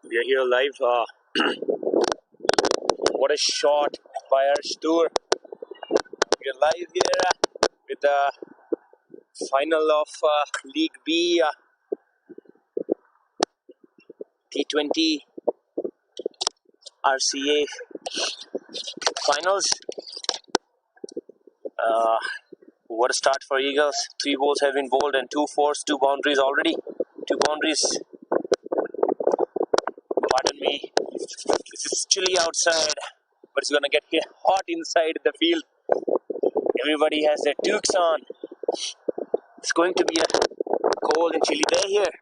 We are here live. What a shot by Armours. We are live here with the final of League B T20 RCA finals. What a start for Eagles. 3 balls have been bowled and 2 fours, 2 boundaries already. 2 boundaries. Pardon me. This is chilly outside, but it's gonna get hot inside the field. Everybody has their toques on. It's going to be a cold and chilly day here.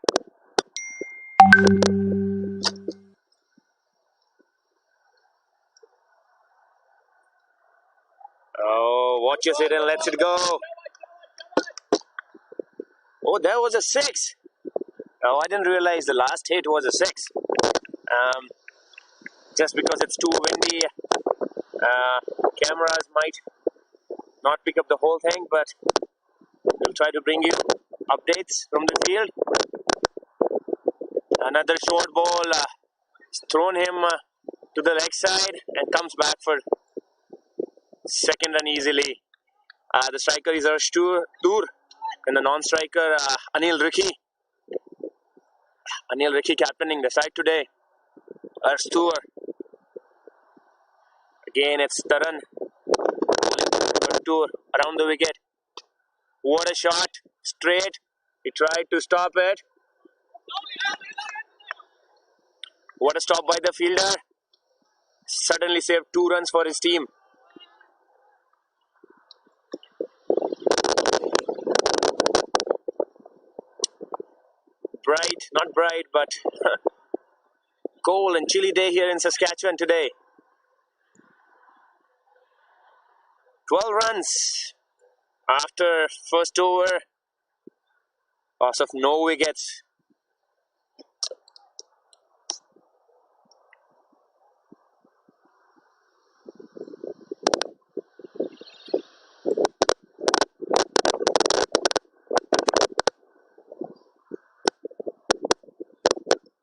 Oh, watch your sit and let's it go. Oh, that was a 6. Oh, I didn't realize the last hit was a 6. Just because it's too windy, cameras might not pick up the whole thing, but we'll try to bring you updates from the field. Another short ball thrown him to the leg side and comes back for second run easily. The striker is Armours and the non-striker Anil Rikhi. Anil Rikhi captaining the side today. Armours. Again, it's Taran. Armours around the wicket. What a shot. Straight. He tried to stop it. What a stop by the fielder. Suddenly saved 2 runs for his team. Not bright, but cold and chilly day here in Saskatchewan today. 12 runs after first over. Loss of no wickets.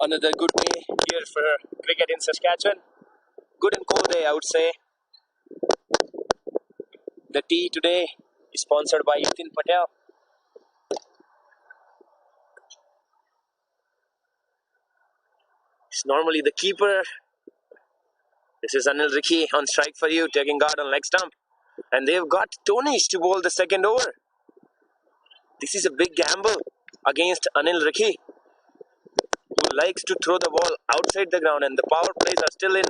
Another good day here for cricket in Saskatchewan. Good and cold day, I would say. The tea today is sponsored by Yatin Patel. It's normally the keeper. This is Anil Rikhi on strike for you, taking guard on leg stump. And they've got Tonish to bowl the second over. This is a big gamble against Anil Rikhi, who likes to throw the ball outside the ground, and the power plays are still in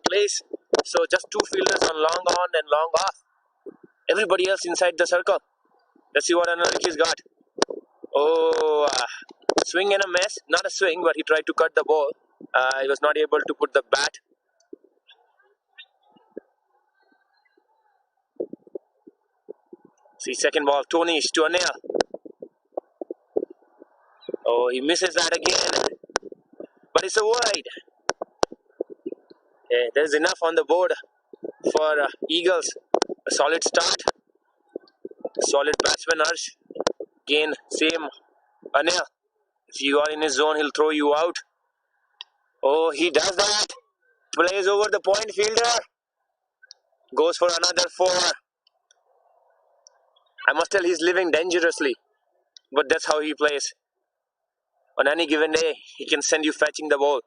place. So just 2 fielders on and long off. Everybody else inside the circle. Let's see what Anil Rikhi's got. Oh, swing and a miss. Not a swing, but he tried to cut the ball. He was not able to put the bat. See, second ball, Tonish to Anil. Oh, he misses that again. But it's a wide. Yeah, there's enough on the board for Eagles. A solid start. Solid batsman Arsh. Again, same Anil. If you are in his zone, he'll throw you out. Oh, he does that. Plays over the point fielder. Goes for another 4. I must tell he's living dangerously. But that's how he plays. On any given day, he can send you fetching the ball.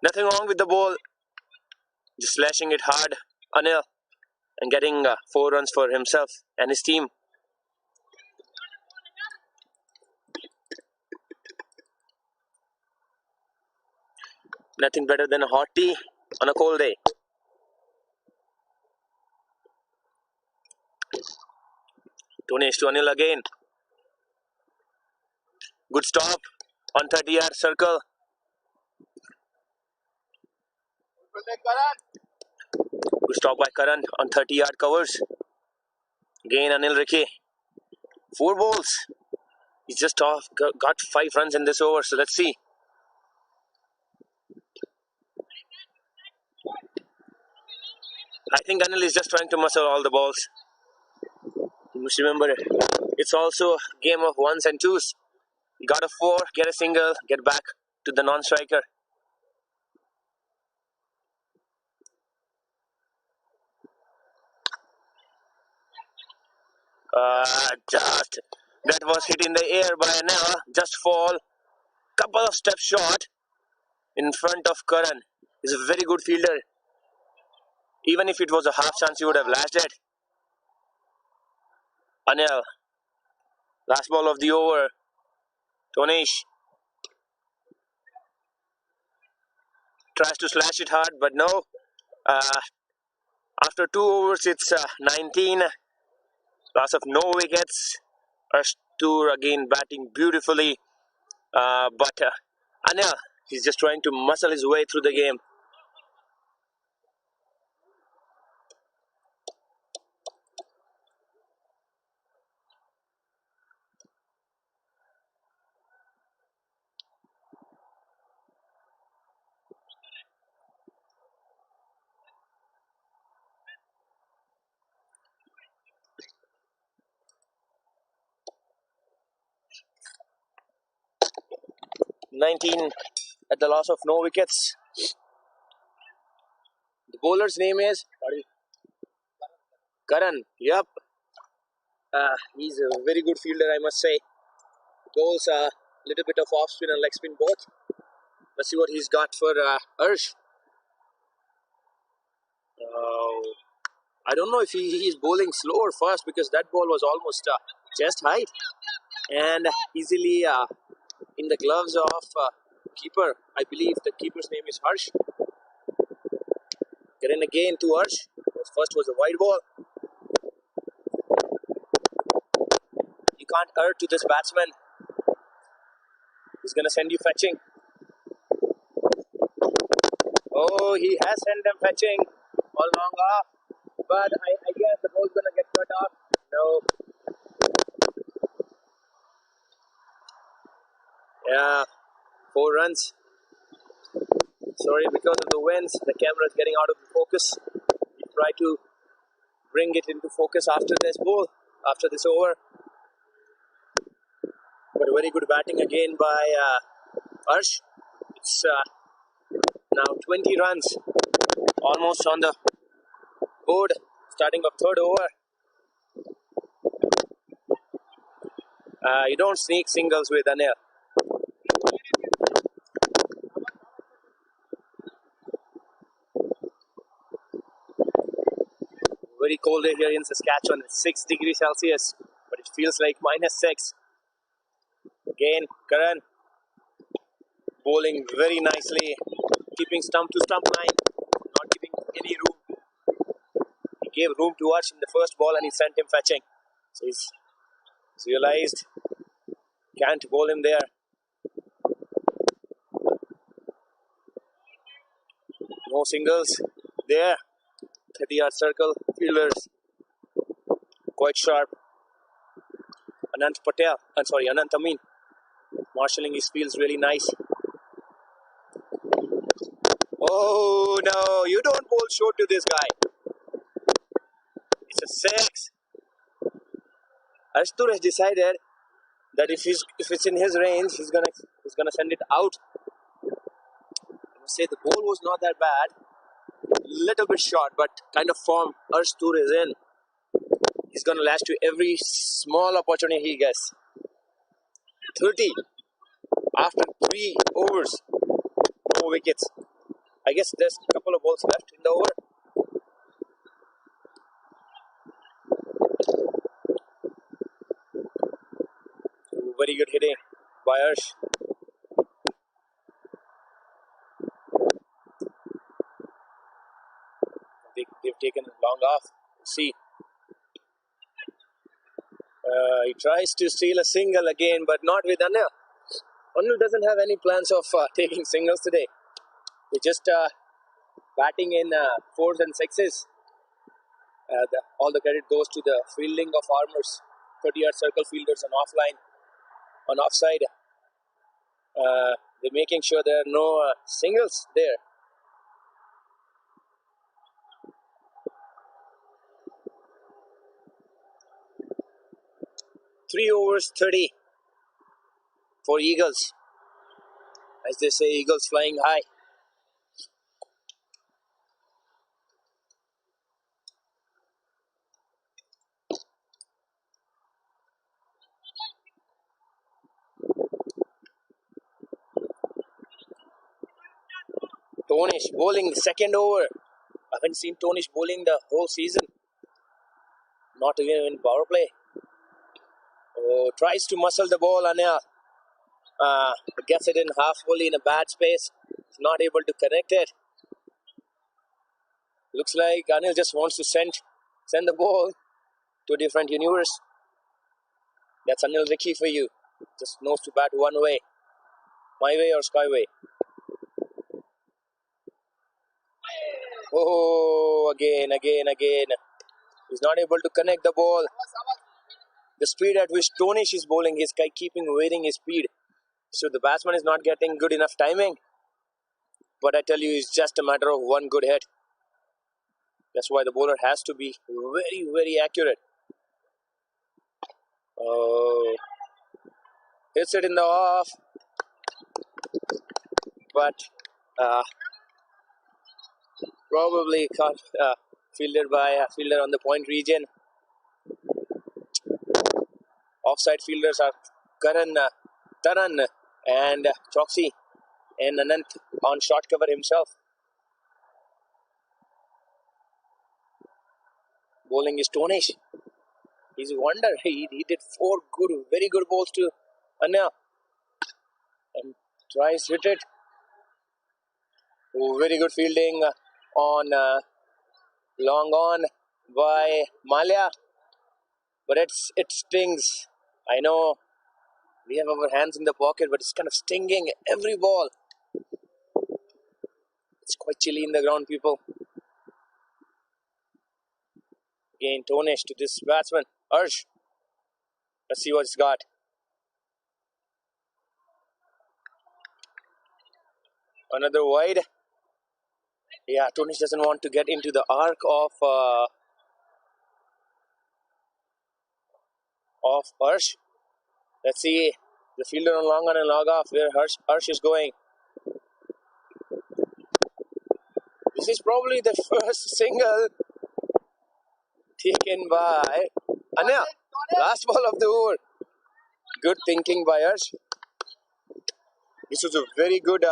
Nothing wrong with the ball. Just slashing it hard, Anil, and getting 4 runs for himself and his team. Nothing better than a hot tea on a cold day. Tonish to Anil again. Good stop on 30-yard circle. Good stop by Karan on 30-yard covers. Again, Anil Rikhi. 4 balls. He's just off. Got 5 runs in this over. So let's see. I think Anil is just trying to muscle all the balls. You must remember, it's also a game of 1s and 2s. You got a 4, get a single, get back to the non-striker. Just that was hit in the air by Anil. Just fall. Couple of steps short in front of Karan. He's a very good fielder. Even if it was a half chance, he would have lashed it. Anil. Last ball of the over. Tonish tries to slash it hard, but no. After 2 overs, it's 19. Loss of no wickets. Ashtur again batting beautifully. But Anil, he's just trying to muscle his way through the game. "19 at the loss of no wickets. The bowler's name is Karan. Yep. He's a very good fielder, I must say. Bowls a little bit of off spin and leg spin both. Let's see what he's got for Arsh. I don't know if he is bowling slow or fast, because that ball was almost chest height and easily in the gloves of keeper. I believe the keeper's name is Harsh. Get in again to Harsh. First was a wide ball. You can't err to this batsman. He's going to send you fetching. Oh, he has sent them fetching all long off. But I guess the ball's going to get cut off. No. Yeah, 4 runs. Sorry, because of the winds, the camera is getting out of focus. We try to bring it into focus after this ball, after this over. But very good batting again by Arsh. It's now 20 runs, almost on the board, starting of 3rd over. You don't sneak singles with Anil. Very cold day here in Saskatchewan. It's 6 degrees Celsius, but it feels like -6. Again, Karan bowling very nicely, keeping stump to stump line, not giving any room. He gave room to Arsh in the first ball and he sent him fetching. So he's realized can't bowl him there. No singles there. 30-yard circle, fielders quite sharp. Anant Amin marshalling his fields really nice. Oh no, you don't bowl short to this guy. It's a 6. Ashtur has decided that if it's in his range, he's gonna send it out. I must say the ball was not that bad. Little bit short, but kind of form Ashtur is in. He's gonna lash to every small opportunity he gets. 30 after 3 overs, no wickets. I guess there's a couple of balls left in the over. Very good hitting by Arsh. They've taken long off. See. He tries to steal a single again, but not with Anil. Anil doesn't have any plans of taking singles today. They're just batting in 4s and 6s. All the credit goes to the fielding of Armours. 30-yard circle fielders on offline, on offside. They're making sure there are no singles there. Three overs 30 for Eagles. As they say, eagles flying high. Tonish bowling the second over. I haven't seen Tonish bowling the whole season. Not even in power play. Oh, tries to muscle the ball. Anil gets it in half volley in a bad space. He's not able to connect it. Looks like Anil just wants to send the ball to a different universe. That's Anil Ricky for you. Just knows to bat one way. My way or skyway. Oh, again. He's not able to connect the ball. The speed at which Tonish is bowling, he's keeping waiting his speed. So the batsman is not getting good enough timing. But I tell you, it's just a matter of one good hit. That's why the bowler has to be very, very accurate. Oh, hits it in the off. But probably caught, fielded by a fielder on the point region. Offside fielders are Taran and Choksi and Anant on short cover himself. Bowling is Tonish. He's a wonder. He did 4 very good balls to Anil. And tries hit it. Oh, very good fielding on long on by Malia. But it stings. I know we have our hands in the pocket, but it's kind of stinging every ball. It's quite chilly in the ground, people. Again, Tonish to this batsman, Arsh. Let's see what it's got. Another wide. Yeah, Tonish doesn't want to get into the arc of Arsh. Let's see the fielder on long on and log off where Arsh is going. This is probably the first single taken by Anil. Last ball of the over. Good thinking by Arsh. This was a very good.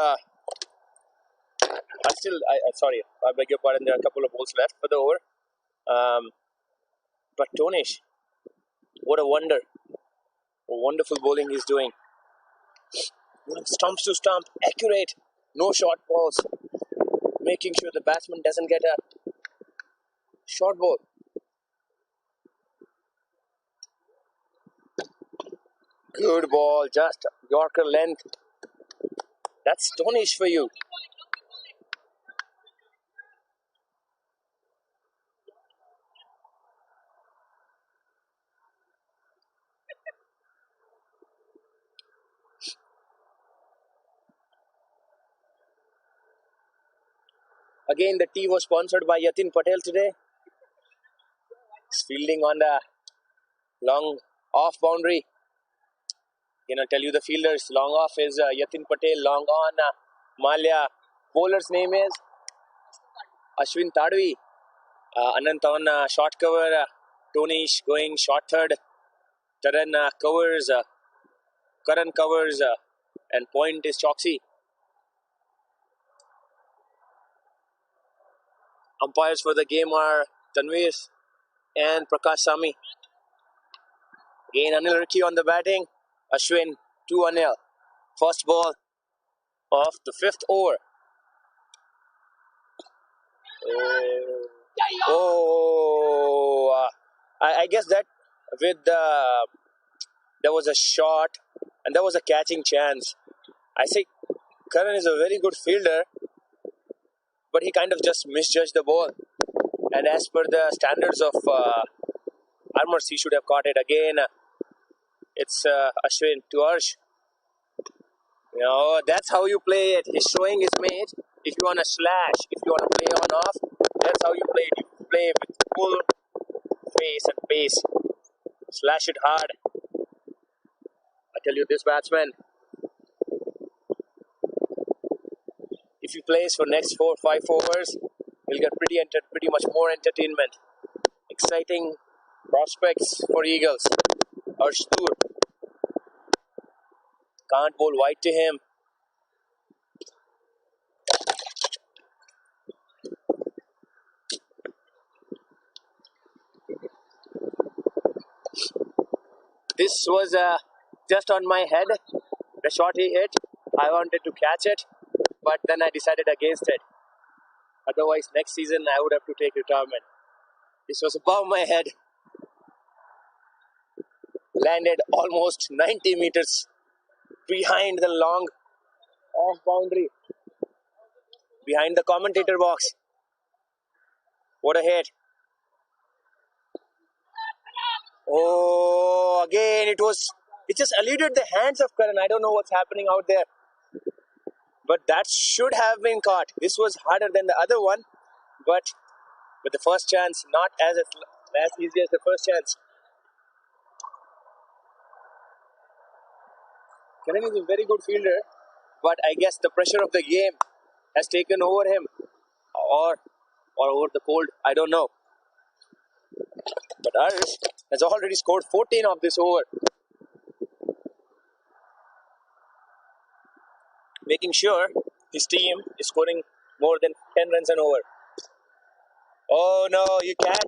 Sorry, I beg your pardon. There are a couple of balls left for the over. But Tonish, what a wonder! Wonderful bowling he's doing. Stumps to stump, accurate, no short balls, making sure the batsman doesn't get a short ball. Good ball, just Yorker length. That's Tonish for you. Again, the tea was sponsored by Yatin Patel today. He's fielding on the long off boundary. I'll tell you the fielders. Long off is Yatin Patel. Long on, Malia. Bowler's name is Ashwin Tadvi. Anant on short cover. Tonish going short third. Taran covers. Karan covers. And point is Choksi. Umpires for the game are Tanvir and Prakash Sami. Again, Anil Ricky on the batting. Ashwin to Anil. First ball of the 5th over. I guess that with there was a shot and there was a catching chance. I say Karan is a very good fielder, but he kind of just misjudged the ball. And as per the standards of Armours, he should have caught it again. It's Ashwin to Arsh. That's how you play it. He's showing his mate. If you want to slash, if you want to play on off, that's how you play it. You play with full face and pace. Slash it hard. I tell you, this batsman, If he plays for next 4-5 overs, we'll get pretty much more entertainment. Exciting prospects for Eagles. Arshtur can't bowl wide to him. This was just on my head. The shot he hit, I wanted to catch it, but then I decided against it. Otherwise, next season I would have to take retirement. This was above my head. Landed almost 90 meters behind the long off boundary. Behind the commentator box. What a hit. Oh, again it just eluded the hands of Karan. I don't know what's happening out there. But that should have been caught. This was harder than the other one. But with the first chance, not as easy as the first chance. Karan is a very good fielder. But I guess the pressure of the game has taken over him. Or over the cold. I don't know. But Arsh has already scored 14 of this over. Making sure his team is scoring more than 10 runs an over. Oh no, you can't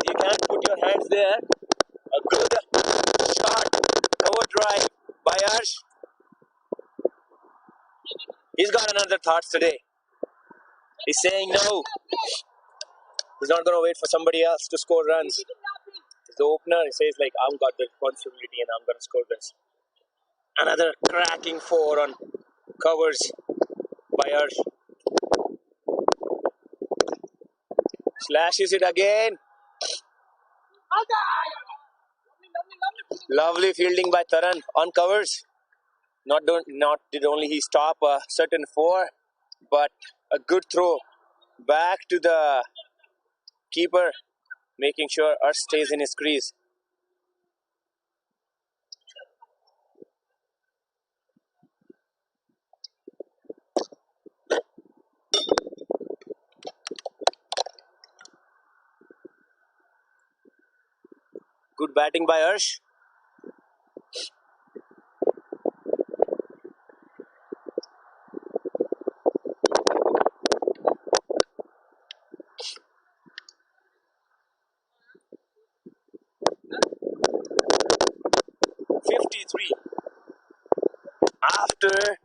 put your hands there. A good shot, cover drive by Arsh. He's got another thoughts today. He's saying no. He's not going to wait for somebody else to score runs. He's the opener. He says like, I've got the responsibility and I'm going to score this. Another cracking 4 on covers by Arsh. Slashes it again. Lovely fielding by Taran on covers. Not did only he stop a certain 4, but a good throw back to the keeper, making sure Arsh stays in his crease. Good batting by Arsh. After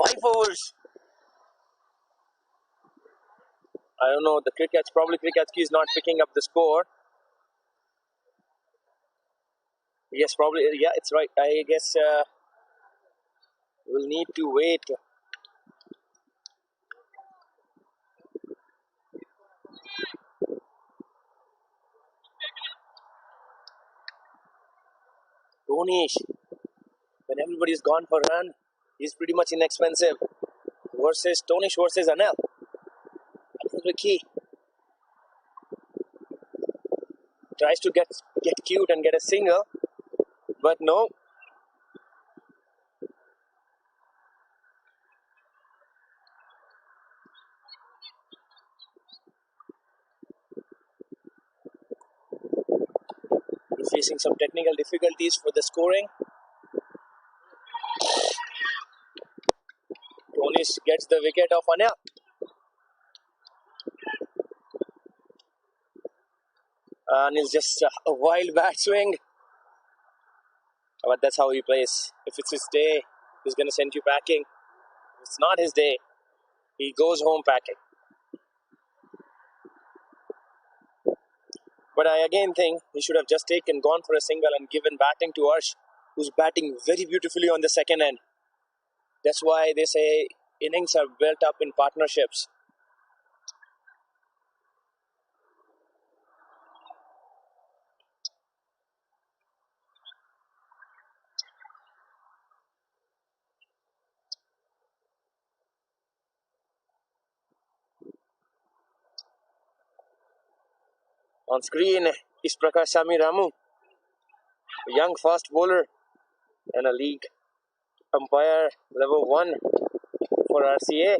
5 overs. I don't know, probably Cricketski is not picking up the score. Yes, probably, yeah, it's right. I guess we'll need to wait. Tonish, when everybody's gone for a run, he's pretty much inexpensive. Tonish versus Anil. That is the key. Tries to get cute and get a single, but no. He's facing some technical difficulties for the scoring. Tonish gets the wicket of Anil. And it's just a wild bat swing. But that's how he plays. If it's his day, he's going to send you packing. If it's not his day, he goes home packing. But I again think he should have just gone for a single and given batting to Arsh, who's batting very beautifully on the second end. That's why they say innings are built up in partnerships. On screen is Prakashami Ramu, a young fast bowler and a league umpire level 1 for RCA.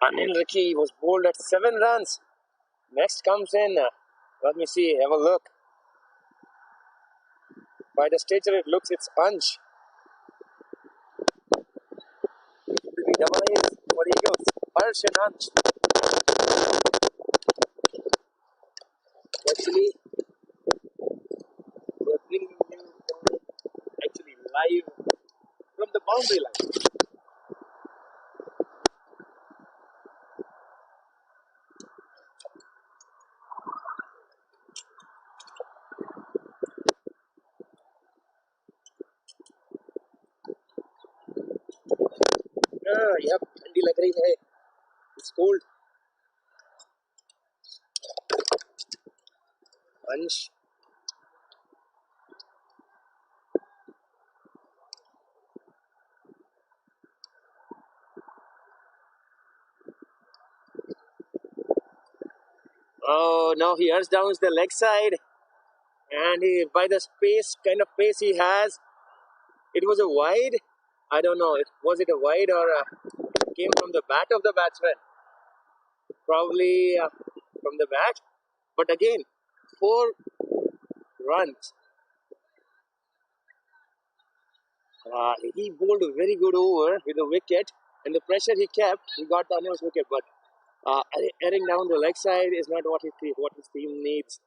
Anil Ricky was bowled at 7 runs. Next comes in, let me see, have a look. By the stature it looks it's Ansh. It will be double A's for Eagles. Harsh and Ansh. Actually, we're bringing him down actually live from the boundary line. Yep, ठंडी लग रही है. It's cold. Ansh. Oh, now he earns down the leg side. And by the kind of pace he has, it was a wide. I don't know, was it a wide or came from the bat of the batsman? Probably from the bat. But again, 4 runs. He bowled a very good over with a wicket, and the pressure he kept, he got the Armours wicket. But airing down the leg side is not what his team needs.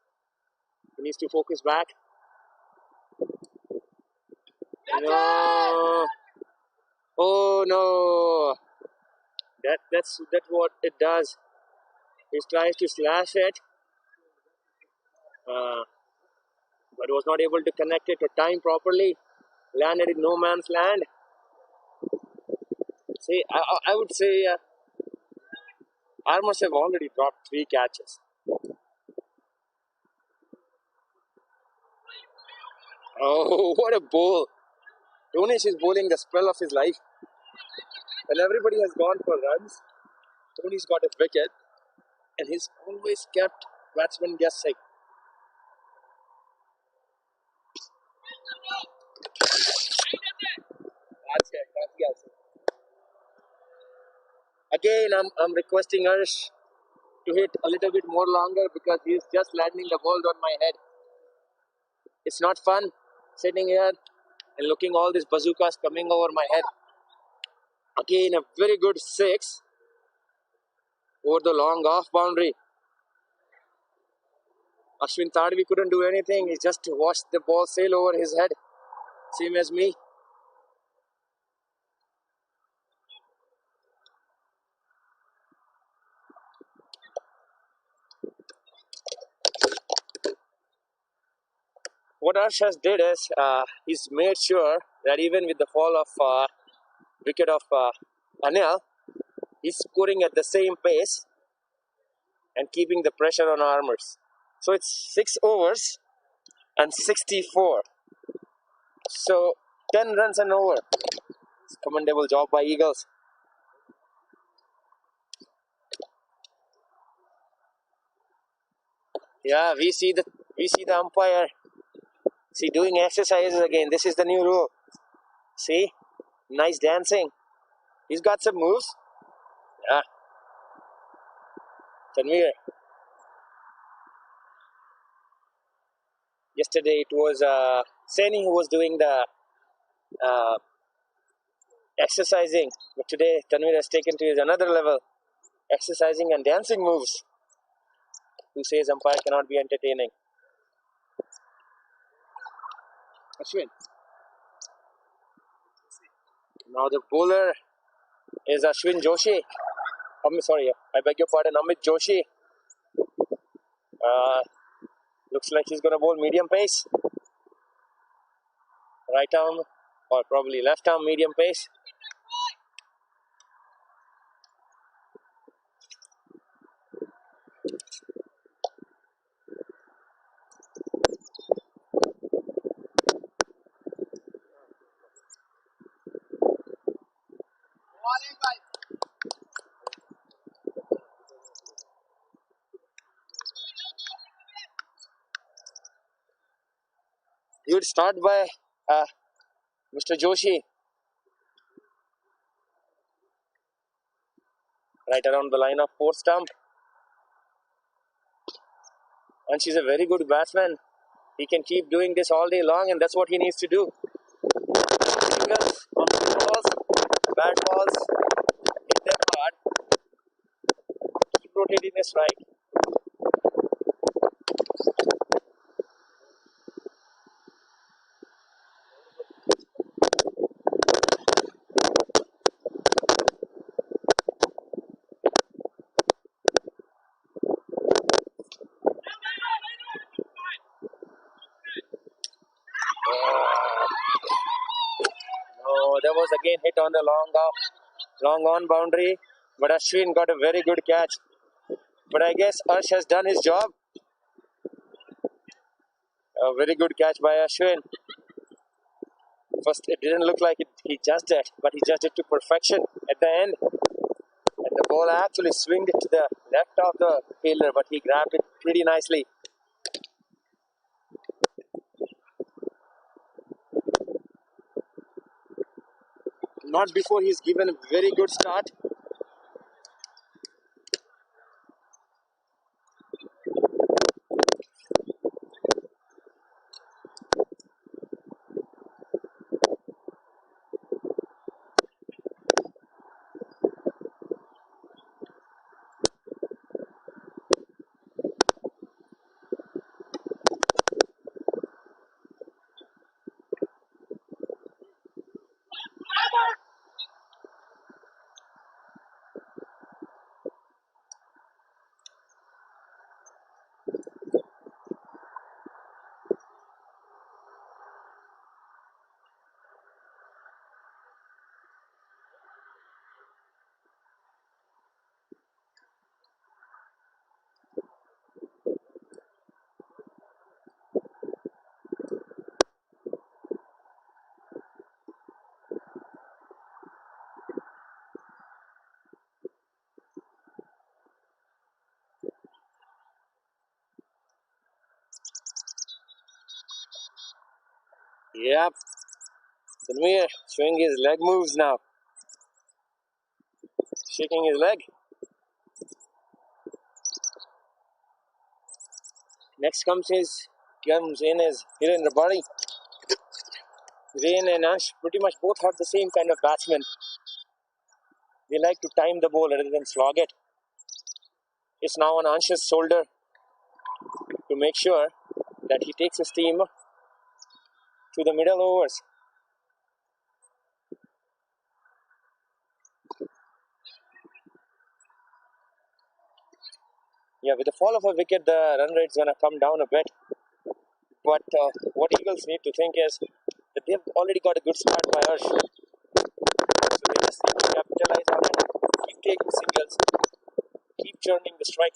He needs to focus back. No. Oh no. That's what it does. He tries to slash it, but was not able to connect it to time properly. Landed in no man's land. See, I would say Armours have already dropped 3 catches. Oh, what a bowl! Tonish is bowling the spell of his life. When everybody has gone for runs, Tony's got a wicket, and he's always kept batsmen guessing. Again, I'm requesting Harsh to hit a little bit more longer because he's just landing the ball on my head. It's not fun sitting here and looking all these bazookas coming over my head. Again, a very good 6 over the long off boundary. Ashwin Tadvi couldn't do anything. He just watched the ball sail over his head. Same as me. What Arsh has did is he's made sure that even with the fall of wicket of Anil, he's scoring at the same pace and keeping the pressure on Armours. So it's 6 overs and 64. So 10 runs and over. It's a commendable job by Eagles. Yeah, we see the umpire. See, doing exercises again. This is the new rule. See, nice dancing. He's got some moves. Yeah. Tanvir. Yesterday it was Saini who was doing the exercising, but today Tanvir has taken to his another level, exercising and dancing moves. Who says umpire cannot be entertaining? Ashwin. Now the bowler is Ashwin Joshi. Sorry, I beg your pardon, Amit Joshi. Looks like he's going to bowl medium pace. Right arm or probably left arm medium pace. Good start by Mr. Joshi. right around the line of 4th stump. And she's a very good batsman. He can keep doing this all day long, and that's what he needs to do. Because on good balls, bad balls, hit them hard. Keep rotating the strike. No, there was again hit on the long on boundary, but Ashwin got a very good catch. But I guess Ash has done his job. A very good catch by Ashwin. First, it didn't look like he judged it, but he judged it to perfection at the end. And the ball actually swinged it to the left of the fielder, but he grabbed it pretty nicely. Not before he's given a very good start. Yep. Tanvir showing his leg moves now. Shaking his leg. Next comes in is Hiren Rabari. Hiren and Ash pretty much both have the same kind of batsman. They like to time the ball rather than slog it. It's now on Ansh's shoulder to make sure that he takes his team to the middle overs. Yeah, with the fall of a wicket, the run rate is going to come down a bit. But what Eagles need to think is that they've already got a good start by Harsh. So they just need to capitalize on it, keep taking singles, keep churning the strike.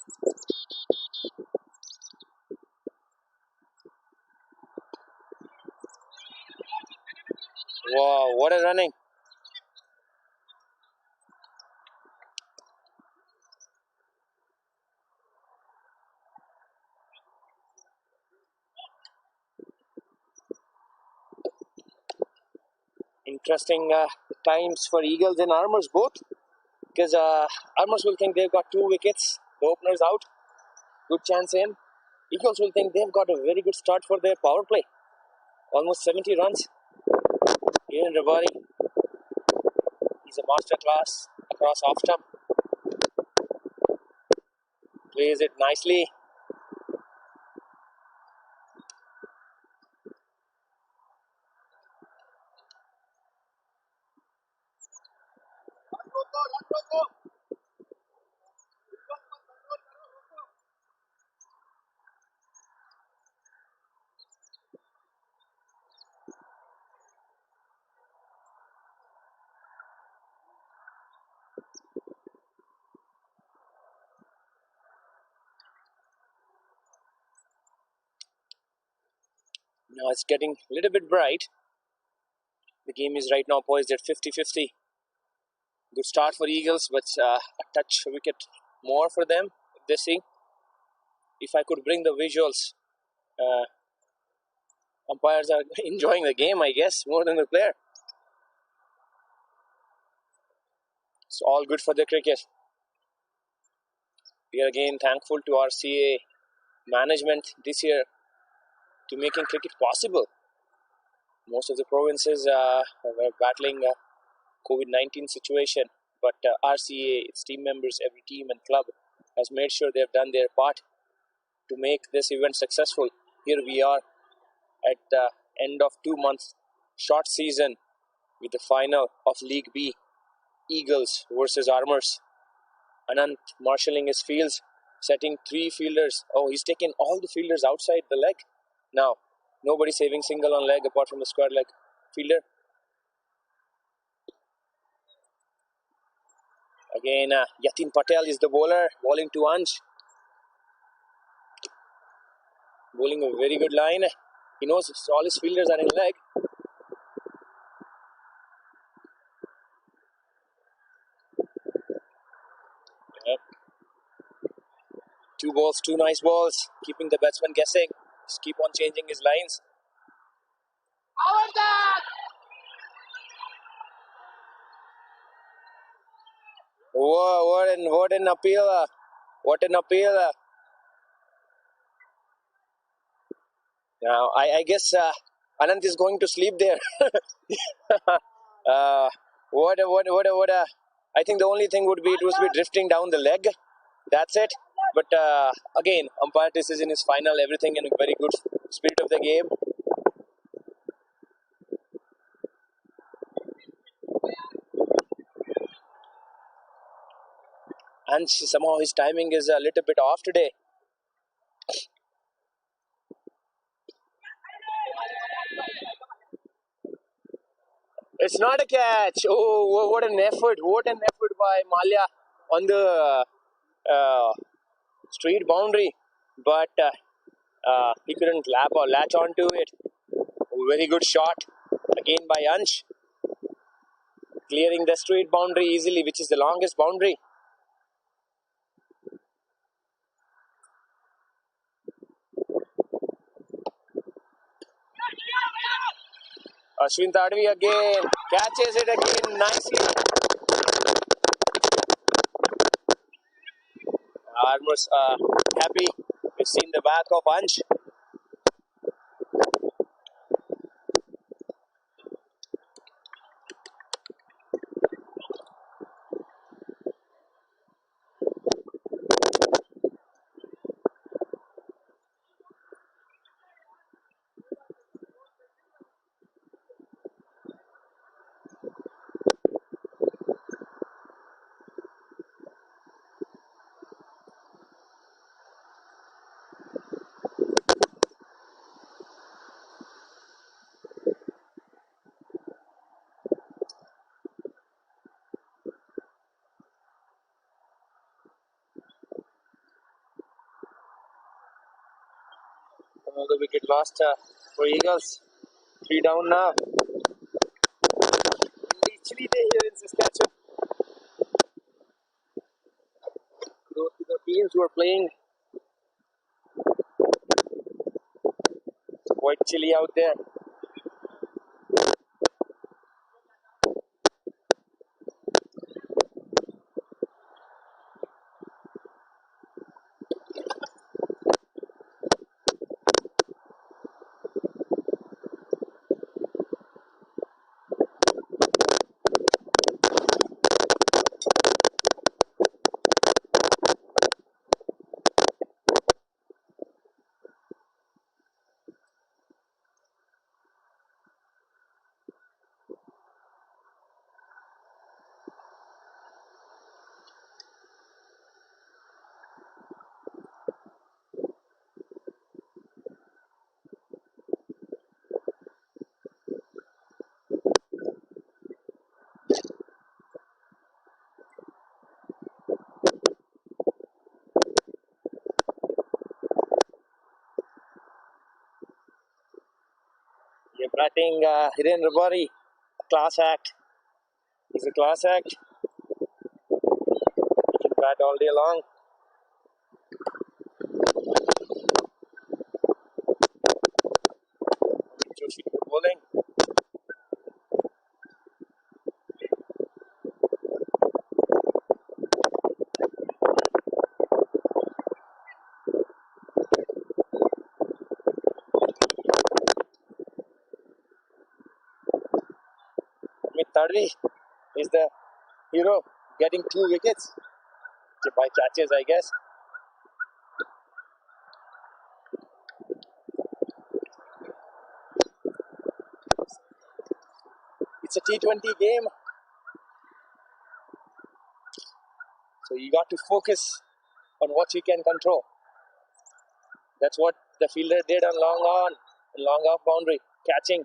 Wow, what a running. Interesting times for Eagles and Armours both. Because Armours will think they've got 2 wickets, the opener's out, good chance in. Eagles will think they've got a very good start for their power play. Almost 70 runs. Ian Rabari, he's a master class across off stump. Plays it nicely. Now it's getting a little bit bright. The game is right now poised at 50-50. Good start for Eagles, but a touch wicket more for them. They see. If I could bring the visuals, umpires are enjoying the game, I guess, more than the player. It's all good for the cricket. We are again thankful to RCA management this year to making cricket possible. Most of the provinces were battling a COVID-19 situation, but RCA, its team members, every team and club has made sure they have done their part to make this event successful. Here we are at the end of 2 months short season with the final of League B, Eagles versus Armours. Anant marshalling his fields, setting 3 fielders. Oh, he's taken all the fielders outside the leg. Now, nobody saving single on leg apart from the square leg fielder. Again, Yatin Patel is the bowler, bowling to Anj. Bowling a very good line. He knows all his fielders are in leg. Yep. 2 balls, 2 nice balls, keeping the batsman guessing. Just keep on changing his lines. Whoa, what an appeal. What an appeal. Now, I guess Anant is going to sleep there. What a. I think the only thing would be it was be drifting down the leg. That's it. But again, umpire decision is final. Everything in a very good spirit of the game. And somehow his timing is a little bit off today. It's not a catch. Oh, what an effort. What an effort by Malia on the straight boundary. But he couldn't latch onto it. Very good shot. Again by Ansh. Clearing the straight boundary easily, which is the longest boundary. Ashwin Tadvi again. Catches it again nicely. Armours happy. We've seen the back of Ansh. Another wicket lost for Eagles. 3 down now. It's chilly day here in Saskatchewan. Those are the teams who are playing. It's quite chilly out there. You're batting Hiren Rabari. Class act. He's a class act. He can bat all day long. Joshi bowling. Sadhvi is the hero, getting 2 wickets by catches, I guess. It's a T20 game, so you got to focus on what you can control. That's what the fielder did on long off boundary, catching.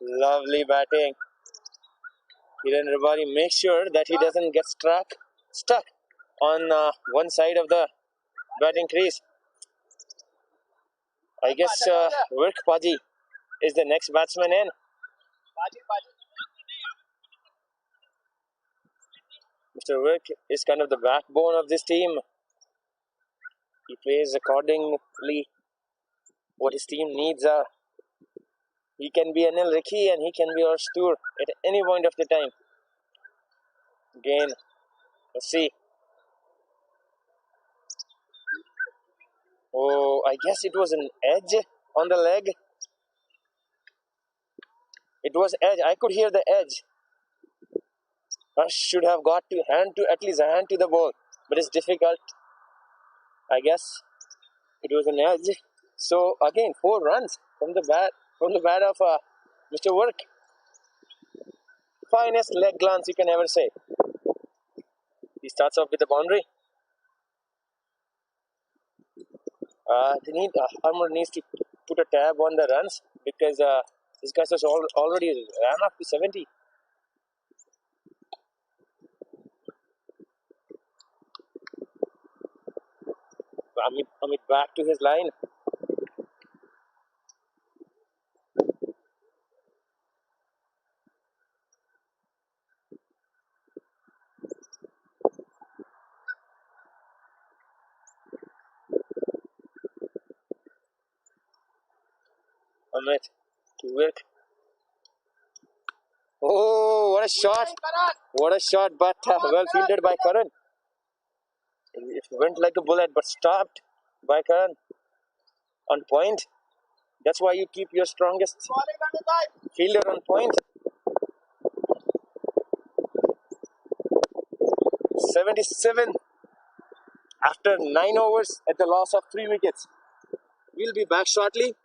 Lovely batting. Hiren Rabari makes sure that he doesn't get stuck on one side of the batting crease. I guess Virk Paji is the next batsman in. Mr. Virk is kind of the backbone of this team. He plays accordingly what his team needs are. He can be Anil Ricky and he can be our Stoor at any point of the time. Again, let's see. Oh, I guess it was an edge on the leg. It was edge. I could hear the edge. I should have got to at least a hand to the ball, but it's difficult. I guess it was an edge. So again, 4 runs from the bat of Mr. Work. Finest leg glance you can ever say. He starts off with the boundary. Armour needs to put a tab on the runs because this guy has already ran up to 70. Amit back to his line. Ahmed to work. Oh, what a shot! What a shot, but well fielded by Karan. It went like a bullet, but stopped by Karan. On point. That's why you keep your strongest fielder on point. 77 after 9 overs at the loss of 3 wickets. We'll be back shortly.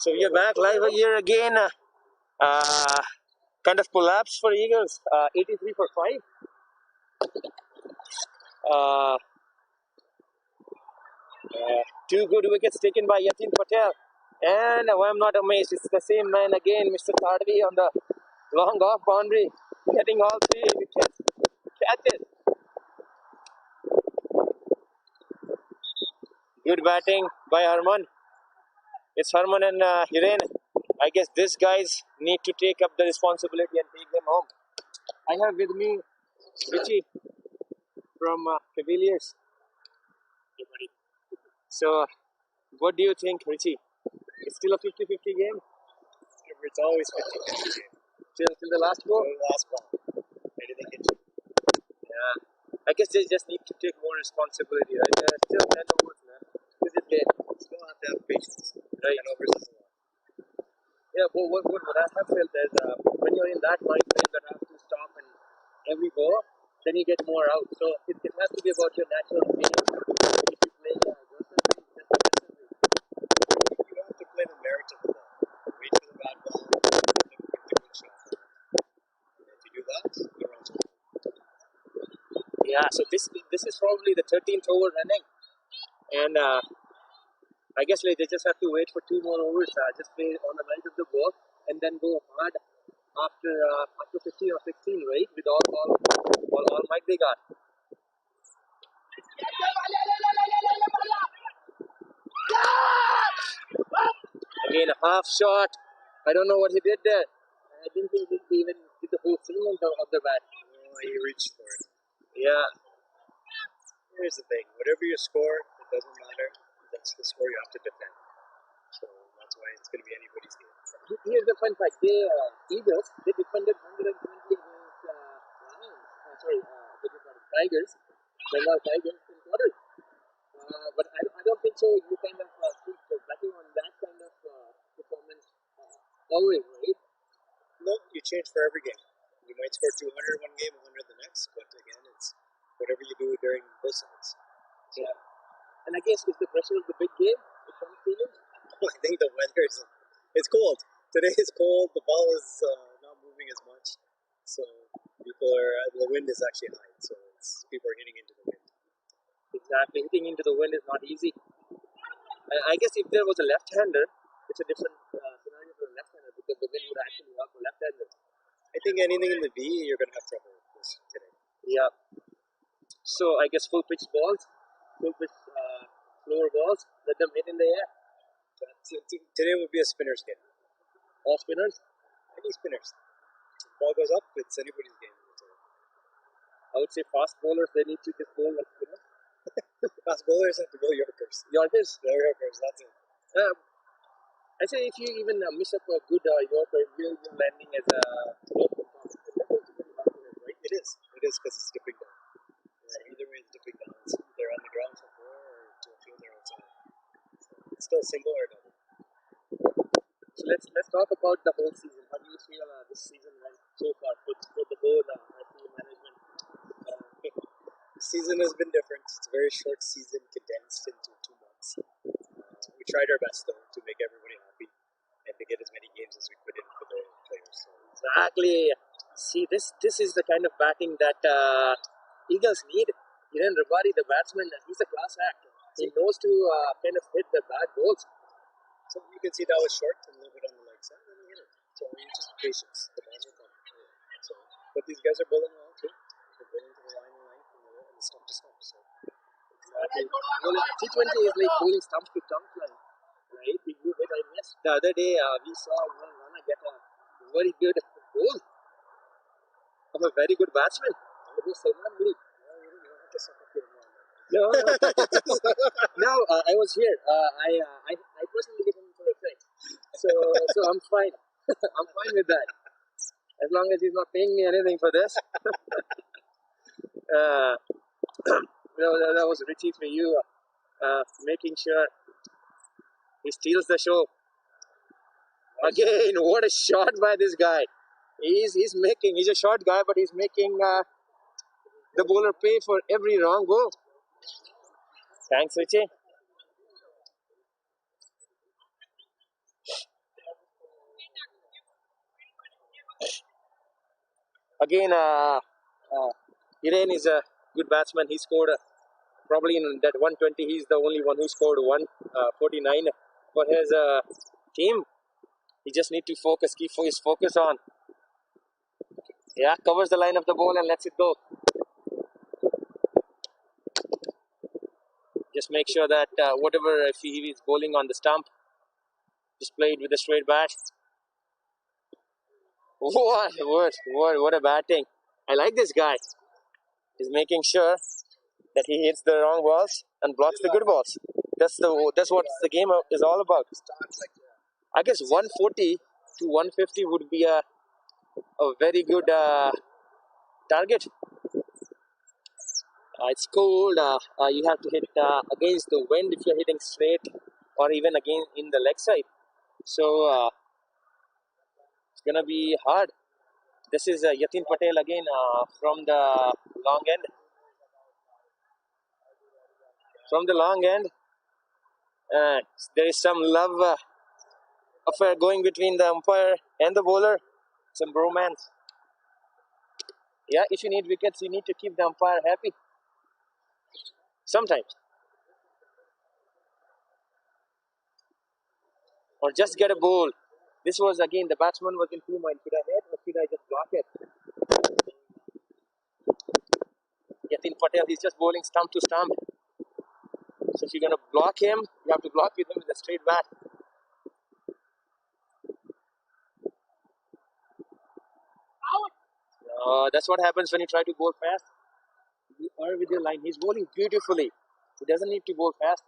So we are back live here again. Kind of collapse for Eagles. 83 for 5. Uh, 2 good wickets taken by Yatin Patel. And I'm not amazed. It's the same man again, Mr. Tadvi on the long off boundary, getting all 3 wickets. Catches. Good batting by Harman. It's Harman and Hiren. I guess these guys need to take up the responsibility and take them home. I have with me Richie from Cavaliers. So, what do you think, Richie? It's still a 50-50 game? It's always 50-50 game. Till the last ball? Till the last ball. Anything can change. Yeah. I guess they just need to take more responsibility, right? Still 10 overs, man. This is game. Still have to have patience. Right. 10 overs is a lot. Yeah, but what I have felt is when you're in that mind frame that has to stop and every ball, then you get more out. So it has to be about your natural game. If you play aggressively, just aggressively. You don't have to play the merit of the ball. Wait for the bad ball, give the good shot. And if you do that, you're on top. Yeah, so this is probably the 13th over running. And I guess they just have to wait for 2 more overs. Just play on the line of the ball and then go hard after 15 or 16, right? With all might they got. Again, a half shot. I don't know what he did there. I didn't think he even did the whole swing of the bat. Oh, he reached for it. Yeah. Here's the thing. Whatever you score, it doesn't matter. That's the score you have to defend. So that's why it's going to be anybody's game. Here's the fun fact. Eagles, they defended 120 against Tigers. Bengal Tigers in quarters. But I don't think so. You kind of keep betting on that kind of performance always, right? No, you change for every game. You might score 200 one game, 100 the next, but again, it's whatever you do during both sides. So, yeah. And I guess it's the pressure of the big game. It's some feeling. I think the weather it's cold. Today is cold. The ball is not moving as much, so the wind is actually high. So people are hitting into the wind. Exactly, hitting into the wind is not easy. I guess if there was a left-hander, it's a different scenario for a left-hander because the wind would actually help a left-hander. I think anything in the V, you're going to have trouble with this today. Yeah. So I guess full pitch balls, slower balls, let them hit in the air. Today would be a spinner's game. All spinners? Any spinners. If the ball goes up, it's anybody's game. I would say fast bowlers, they need to just bowl like spinners. Fast bowlers have to go Yorkers. Yorkers? They're Yorkers, that's it. I say if you even miss up a good Yorker, you're landing as a slow performer. Right? It is because it's dipping down. Either way, it's dipping down. It's either on the ground for 4 or to a fielder outside. So it's still single or double. So let's talk about the whole season. How do you feel this season went so far for the whole RCA management? The season has been different. It's a very short season condensed into 2 months. We tried our best though to make everybody happy and to get as many games as we could in for the players. So. Exactly. See, this is the kind of batting that Eagles need. Hiren Rabari, the batsman, he's a class act. He knows to kind of hit the bad balls. So you can see that was short and a little bit on the leg side, and he hit it. So you just patience. The balls are coming. So, but these guys are bowling well too. They're bowling to the line and length and stump to stump. So exactly. T20 is like bowling stump to stump line, right? You hit, I miss. The other day we saw one runner get a very good goal of a very good batsman. It was Salman Muli. No. No, I was here. I personally gave him for a friend. So I'm fine. I'm fine with that. As long as he's not paying me anything for this. That was Richie for you. Making sure he steals the show. Again, what a shot by this guy. He's a short guy, but he's making the bowler pay for every wrong ball. Thanks, Richie. Again, Hiren is a good batsman. He scored probably in that 120. He's the only one who scored 149 for his team. He just need to focus, keep his focus on. Yeah, covers the line of the ball and lets it go. Just make sure that whatever, if he is bowling on the stump, just play it with a straight bat. What a batting. I like this guy. He's making sure that he hits the wrong balls and blocks the good balls. That's what the game is all about. I guess 140 to 150 would be a very good target. It's cold. You have to hit against the wind if you're hitting straight, or even again in the leg side. So it's gonna be hard. This is Yatin Patel again from the long end. From the long end, there is some love affair going between the umpire and the bowler. Some bromance. Yeah, if you need wickets, you need to keep the umpire happy. Sometimes. Or just get a bowl. This was again, the batsman was in two minds. Should I hit or should I just block it? Yatin Patel, he's just bowling stump to stump. So if you're going to block him, you have to block with him with a straight bat. That's what happens when you try to bowl fast. You are with your line. He's bowling beautifully. He doesn't need to bowl fast.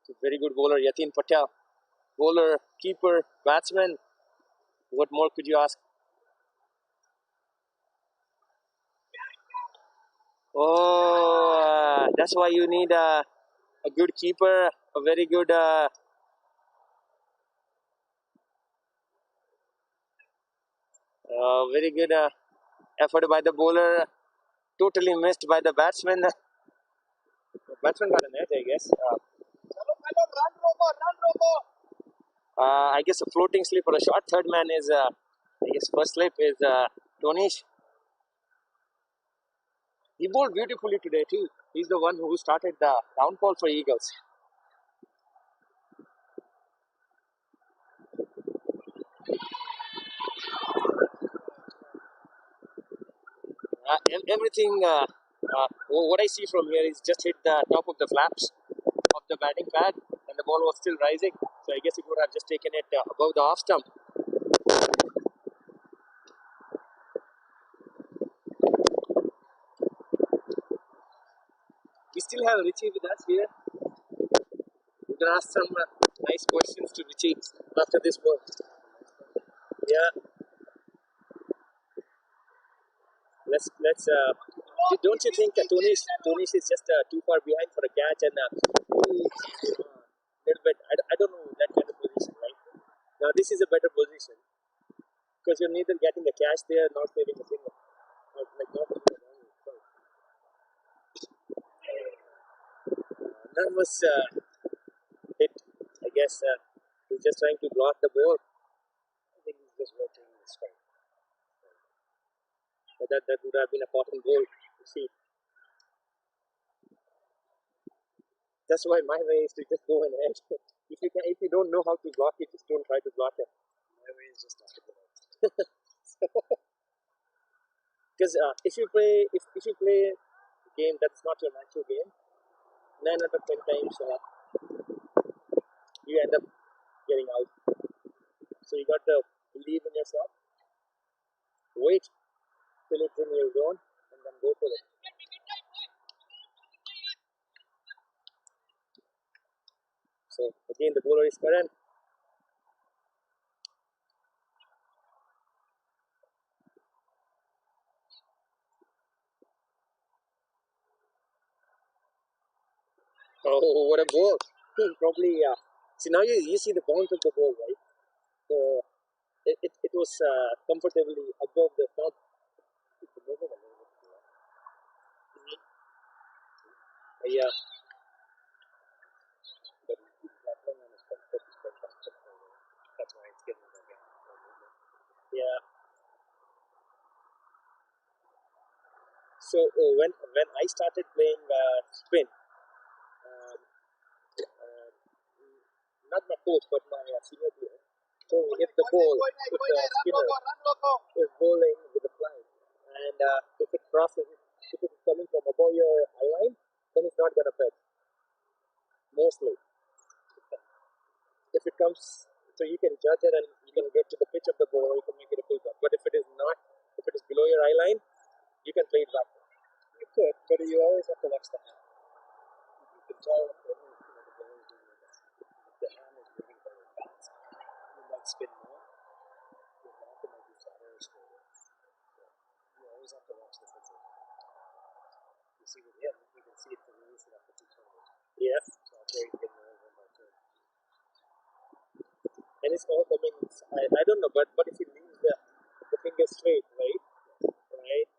He's a very good bowler, Yatin Patel. Bowler, keeper, batsman. What more could you ask? Oh, that's why you need a good keeper, a very good effort by the bowler. Totally missed by the batsman. The batsman got a net, I guess. I guess a floating slip or a short third man is, I guess, first slip is Tonish. He bowled beautifully today too. He's the one who started the downfall for Eagles. Everything, what I see from here is just hit the top of the flaps of the batting pad, and the ball was still rising. So I guess it would have just taken it above the off stump. We still have Richie with us here. We're gonna ask some nice questions to Richie after this ball. Yeah. Let's. Don't you think Tonish is just too far behind for a catch and a little bit? I don't know that kind of position, right? Now this is a better position because you're neither getting a catch there nor saving a single. Not none was hit. I guess he's just trying to block the ball. I think he's just watching the strike. But that would have been a cotton goal. You see. That's why my way is to just go and edge. If you don't know how to block it, just don't try to block it. My way is just after the ball. Because if you play a game that's not your natural game, 9 out of 10 times you end up getting out. So you got to believe in yourself. Wait till it's in your zone and then go for it. So again, the bowler is Karan. Oh, what a ball! Probably. See now you see the bounce of the ball, right? So it was comfortably above the top. Yeah. That's why it's getting Yeah. So when I started playing spin, um, uh, not my coach but my senior player told me if the ball, if the spinner is bowling with the fly, and if it crosses, if it is coming from above your eye line, then it's not gonna fetch. Mostly, if it comes, so you can judge it and you can get to the pitch of the ball, you can make it a full drop. But if it is not, if it is below your eye line, you can play it back. You could, but you always have to watch the hand. You can tell if the ball is doing it. If the hand is moving very fast, you might spin more. If not, it might be flatter or straighter. So you always have to watch the finger. You see with him, you can see it to release it up to 220. Yeah. So I'll play it over my turn. And it's all coming. I don't know, but if he leaves the finger straight, right? Right?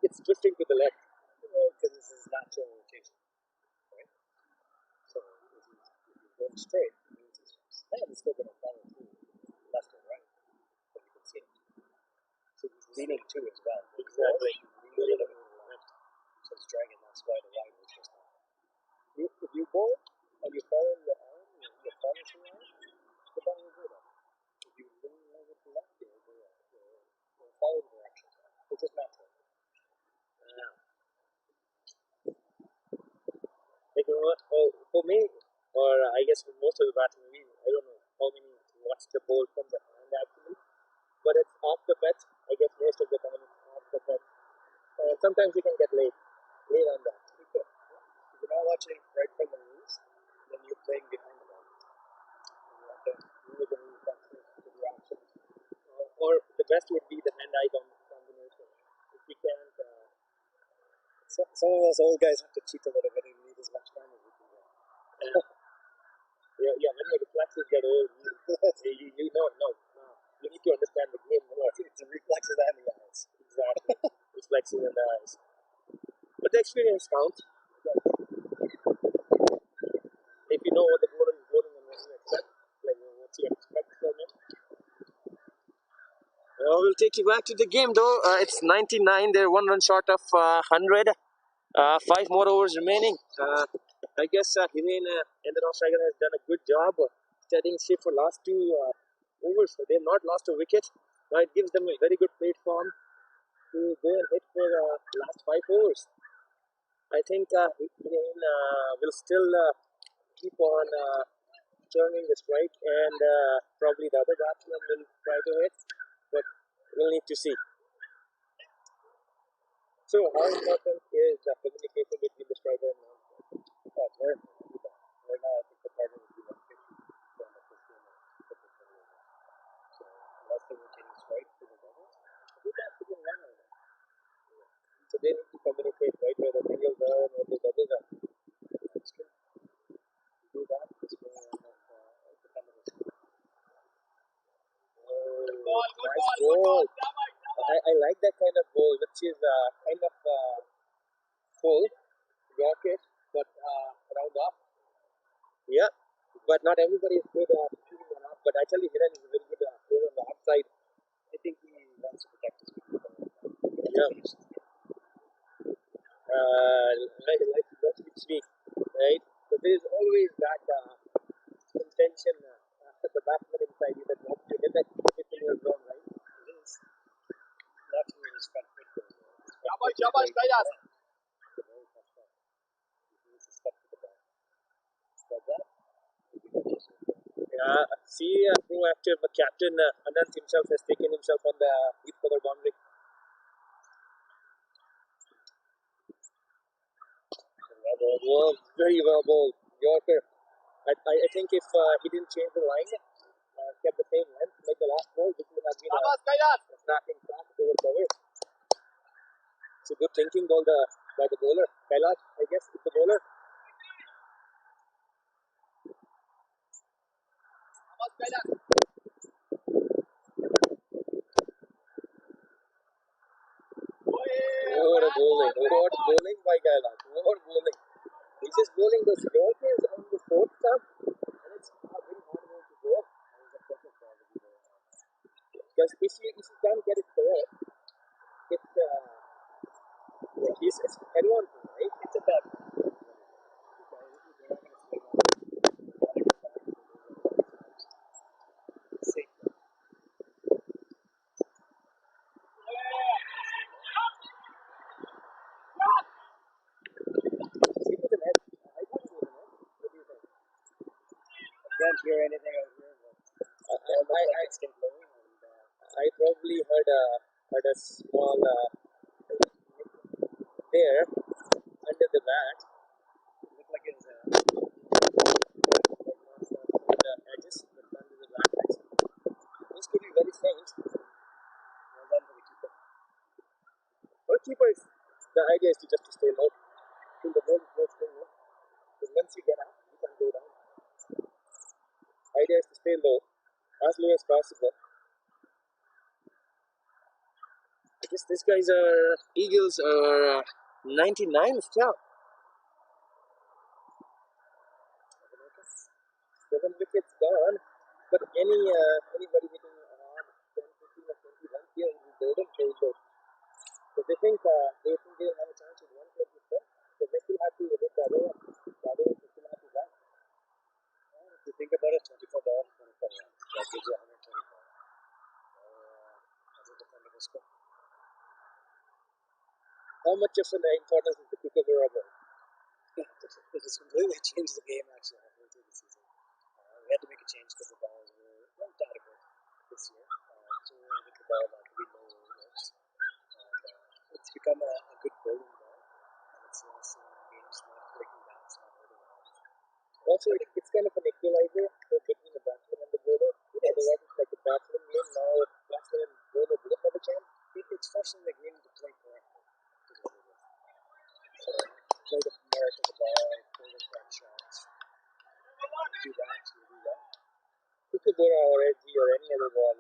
It's drifting to the left. Because this is natural rotation. Right? So if he's going straight, it means his hand is still going to follow through left and right. But you can see it. So he's leaning too as well. Exactly. He's leaning a little left. So it's dragging that side of line, which is not. If you bowl and you follow your arm, your follow through arm, the ball will go down. If you lean over to left, you'll follow the direction, which is natural. Yeah. Like, for me, or I guess for most of the batsmen, I don't know how many watch the ball from the hand actually, but it's off the pitch. I guess most of the time it's off the pitch. Sometimes you can get late on that. If you're not watching right from the knees, then you're playing behind the ball. You have to move the knee to the action. Or the best would be the hand-eye combination. If you can't, some of us old guys have to cheat a little bit and need as much time as we can get. Yeah, when the reflexes get old, you know, no. You need to understand the game more. It's the reflexes and the eyes. Exactly. Reflexes and the eyes. But the experience counts. If you know what the bowler is bowling and what you expect, like what you expect from him. We'll take you back to the game though. It's 99. They're 1 run short of 100. 5 more overs remaining. I guess Himen and the striker has done a good job steadying ship for last 2 overs. They have not lost a wicket. Now it gives them a very good platform to go and hit for last 5 overs. I think Himen will still keep on turning the strike, and probably the other batsman will try to hit, but we'll need to see. So how important is the communication between the striker and the very important. Right now, I think the target would be 150 from the first game. So last thing we can strike to the doubles. Do that to the run over. So they need to communicate right where the singles are and where the doubles are. That's true. Do that, it's going to end up the combination. Nice ball. I like that kind of ball, which is kind of full, rockish, but round off. Yeah, but not everybody is good at shooting one off. But actually, Hiren is a very good player on the outside. I think he wants to protect his people. Yeah. Like this week, right? So there is always that intention the batsman inside you that wants to hit that in your zone, right? It is not in his front foot. Shabash, guys. See, proactive captain Anand himself has taken himself on the deep cover boundary. Well, very well bowled. Yorker. I think if he didn't change the line, kept the same length, like the last ball, this would have been a snapping pass over cover. It's a good thinking ball by the bowler. Kailash, I guess, is the bowler. What a bowling. What bowling by Kailash. What bowling. He's just bowling those Yorkers on the fourth stump. And it's not very hard to go. Because if you can't get it correct, it reduces anyone, right? It's a bad one. Can't hear anything out here. I probably heard a small there under the mat. Looked like it was the edges, but under the mat. This could be very faint. Well done for the keeper. For the keeper, the idea is to just to stay low. Till the ball is not staying low. Because once you get up, you can go down. Idea is to stay low as possible. This guy's Eagles are 99 still. 7 wickets gone, but anybody hitting around 10, 15 or 20 runs here in the building, they go. So they think they'll have a chance with 124, so they still have to hit the other one. The other one still have to run. If you think about it, 24 balls, 24 runs. That gives you 124. As a defendable score. How much of an importance is the kookaburra ball? It has completely changed the game actually halfway through the season. We had to make a change because the balls were not that good this year. So we wanted the ball not to be low notes. And it's become a good bowling ball. And it's games not breaking down, it's not hurting out. Also, it's kind of an equalizer between the batsman and the bowler. Otherwise, it's like a batsman game. Now, batsman and bowler both have a chance. It's forcing the game to play correctly. So, play the merit of the ball, play the correct shots. Do that, you do that. Kookaburra or edgy or any other ball,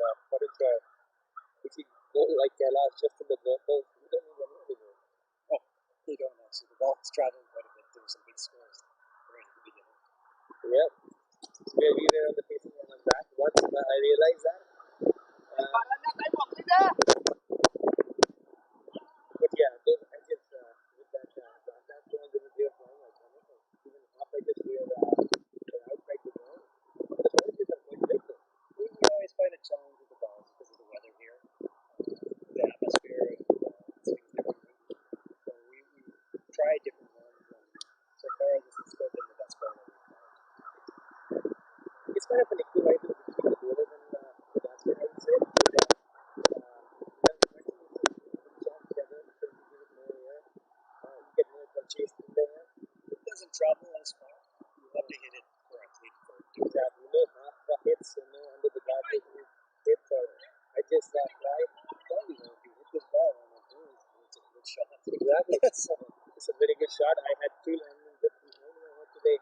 if you go like Kailash just in the circle, you don't need any other ball. Oh, you don't actually. The ball is traveling quite a bit. There were some big scores right at the beginning. Yeah. We were on the facing end of that. Once I realized that. But yeah, those edges with that ball, they were flying like even half edges were outside the ball. The edges are quite big though. We always find a challenge with the balls because of the weather here. The atmosphere swings differently. So we try different ones, and so far this has still been the best ball that we've found. It's kind of an equalizer between the bowler and the batsman, I would say. It doesn't travel as far. You have to hit it correctly for it to travel. No half the hits, under the baggage hits or I just fly. If you hit this ball on the green, it's a good shot. Exactly. So it's a very good shot. I had two landings just today.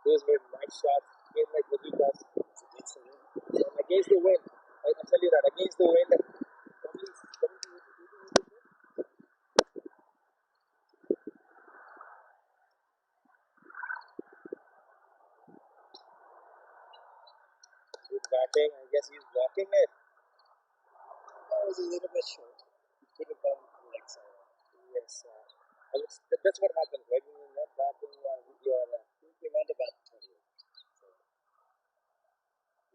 Those were nice shots. Game like the Vikas. It's against the wind. Against the wind. I can tell you that. Against the wind. Good batting. I guess he's blocking it. That was a little bit short. He could have gone to the leg side. Yes. That's what happens, right? When you're not batting with your you want to bat 28. So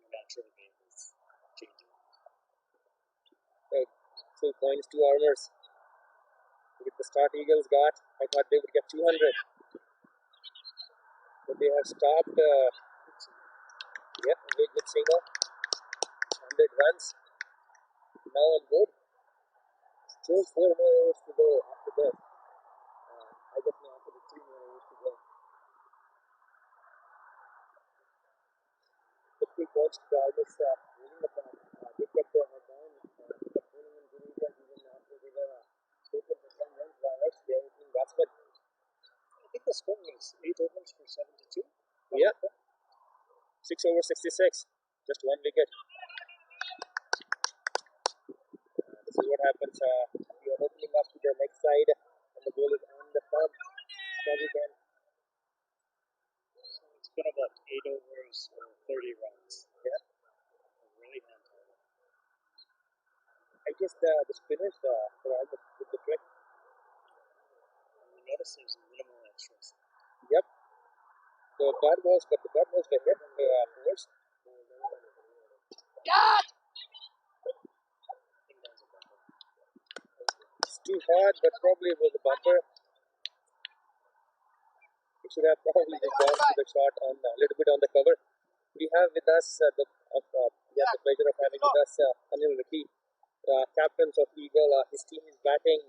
your natural game is changing. Right. 2 points, 2 Armours. With the start Eagles got, I thought they would get 200. But they have stopped. Big with single. 100 runs. Now on board. Still 4 more overs to go after that. I guess now after the 3 more overs to go. 50 points to the Armours winning the plan. They kept their head down. Kept winning and winning even after they were taken for some runs by us. They are opening batsmen. I think the score was 8 overs for 72. Yeah. 6 over 66. Just 1 wicket. This is what happens. You are opening up to the next side, and the ball is on the top. So it's been about 8 overs or 30 runs. Yeah. Really handheld. guess the spinners for all with the trick. Notice there's minimal extras. Yep. The bad balls, but the bad balls were hit force. It's too hard, but probably it was a bumper. It should have probably just gone to the shot on a little bit on the cover. We have with us the pleasure of having with us Anil Ricky, captains of Eagle. His team is batting.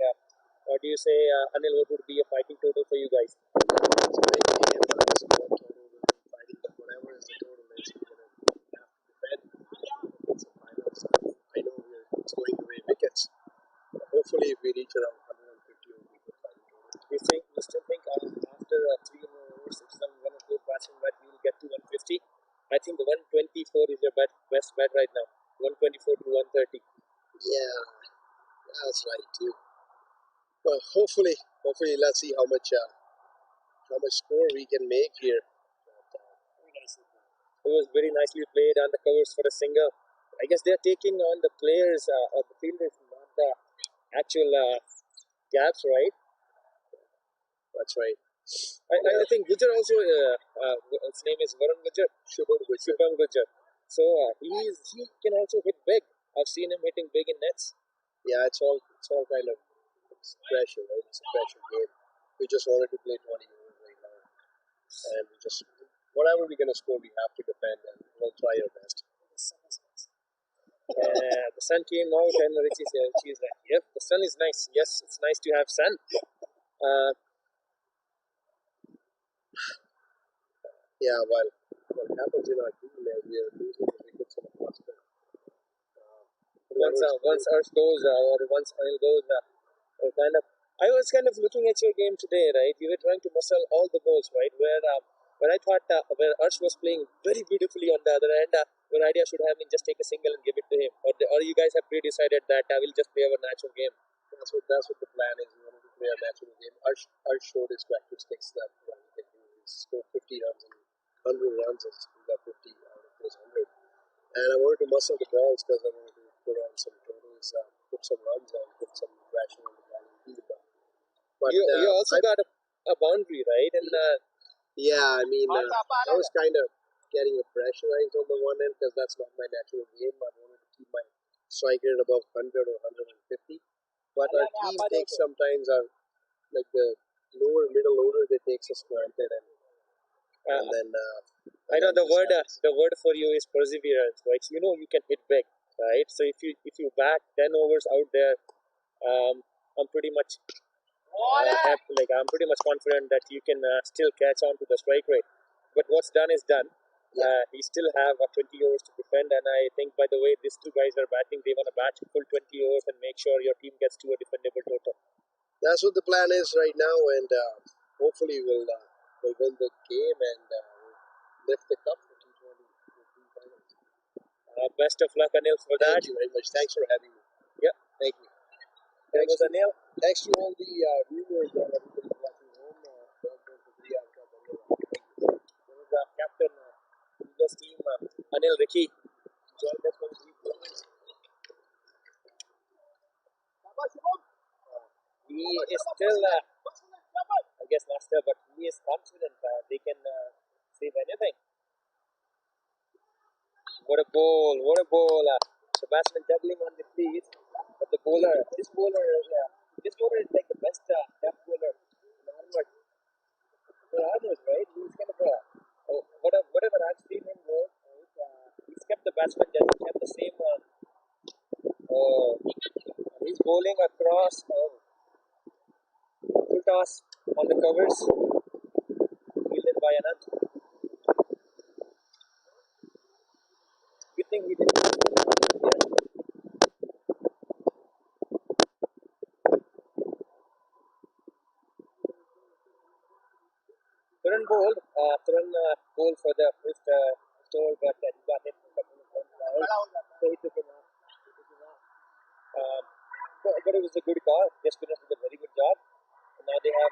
What do you say, Anil? What would be a fighting total for you guys? It's a great game. It's a small total. We'll be fighting, but whatever is the total is, we're going to have to defend. It's a final, so I know it's going away wickets. Hopefully, if we reach around 150, we'll be good fighting total. You still think after 3 more overs, if one of those batsmen bat, we will get to 150? I think 124 is your best bet right now. 124 to 130. Yeah, that's right too. Well, hopefully, let's see how much score we can make here. It was very nicely played on the covers for a single. I guess they're taking on the players or the fielders, not the actual gaps, right? That's right. I think Gujjar also, his name is Varun Gujjar. Shubham Gujjar. So he can also hit big. I've seen him hitting big in nets. Yeah, it's all kind of pressure, right? It's a pressure game. We just wanted to play 20 overs right now, and we just whatever we're gonna score, we have to defend, and we'll try our best. The sun came out, and Richie is like, "Yep, the sun is nice. Yes, it's nice to have sun." Yeah, well, what happens in our team is we are losing the wickets on the prospect. Once Arsh goes or once Anil goes, I was kind of looking at your game today, right? You were trying to muscle all the balls, right? Where I thought where Arsh was playing very beautifully on the other end, your idea should have been just take a single and give it to him, or you guys have pre-decided that I will just play our natural game. That's what the plan is. We wanted to play a natural game. Arsh showed his characteristics that he can do. He scored 50 runs and 100 runs, and he got 50 out of those 100. And I wanted to muscle the balls because I wanted to put on some totals, put some runs and put some pressure on the ball and field. But you also got a boundary, right? And yeah, I mean, I was kind of getting pressurized on the one end because that's not my natural game. I wanted to keep my strike rate above 100 or 150. But our team takes sometimes like the lower middle order, they takes us granted, and then I know the word for you is perseverance, right? You know you can hit big, right? So if you bat 10 overs out there, I'm pretty much I'm pretty much confident that you can still catch on to the strike rate. But what's done is done. You still have 20 overs to defend, and I think, by the way, these two guys are batting. They want to bat full 20 overs and make sure your team gets to a defendable total. That's what the plan is right now, and hopefully we'll win the game and lift the cup for T20 finals. Best of luck, Anil, for that. Thank you very much. Thanks for having me. Yeah. Thank you. Thanks, Anil. Thanks to all the viewers that everybody watching home. There was captain of this team, Anil Ricky, joined us from he is still, I guess not still, but he is confident they can save anything. What a ball, the batsman juggling on the crease, but this bowler is like the best depth bowler in Armours. For Armours, right? He's kind of whatever I've seen him work, he's kept the batsman juggling, kept the same. He's bowling across full toss on the covers, fielded by Anand. Good thing he did. Turan bowled for the first stall, but he got hit a couple of runs, so he took him off. But it was a good call. They finished with a very good job. And now they have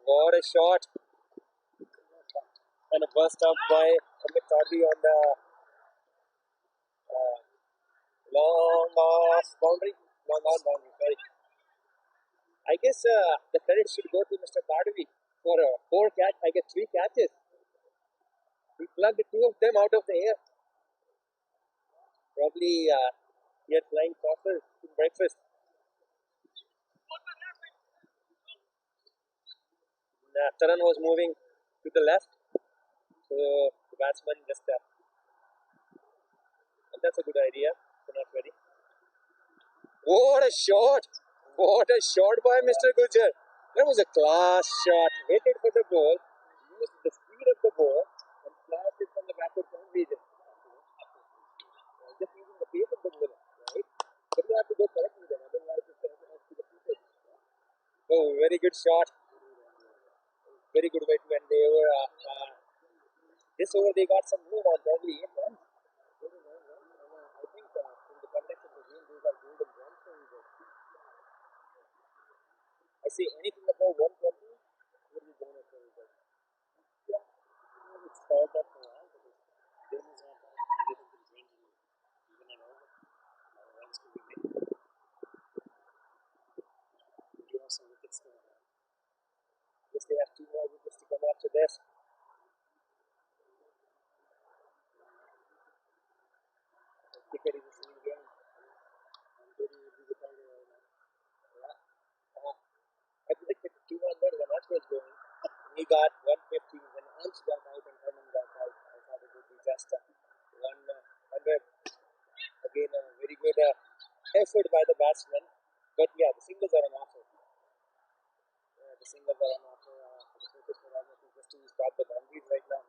what a shot and a burst up by Ahmed on the long boundary. Long on boundary. Sorry. I guess the credit should go to Mr. Tadvi for 4 catch. I guess 3 catches. He plugged 2 of them out of the air. Probably he had flying saucers in breakfast. Taran was moving to the left, so the batsman just. And that's a good idea. They're not ready. What a shot! What a shot by Mr. Gujjar. That was a class shot. Waited for the ball, used the speed of the ball, and flashed it from the backward boundary region. Just using the pace of the bowler, right? But you have to go correct with them, otherwise it's going to to the people. Oh, very good shot. Very good way to end the over. This over they got some room on probably 8 runs. I think in the context of the game, those are golden runs for you. I say anything above 120 would be bonus for you. Yeah, it's stalled up for a while because this is not a little bit changing even an over. Runs to be made. You have some wickets coming out. Yes, they have 2 more wickets to come after this. Cricket is a single game. And Dhoni will be the kind of I predicted 200 when Arch was going. He got 150 when Arch got out and Herman got out. I thought it would be just 100. Again, a very good effort by the batsman. But yeah, the singles are an offer. The singles are an offer. The focus for Ahmed is just to stop the boundaries right now.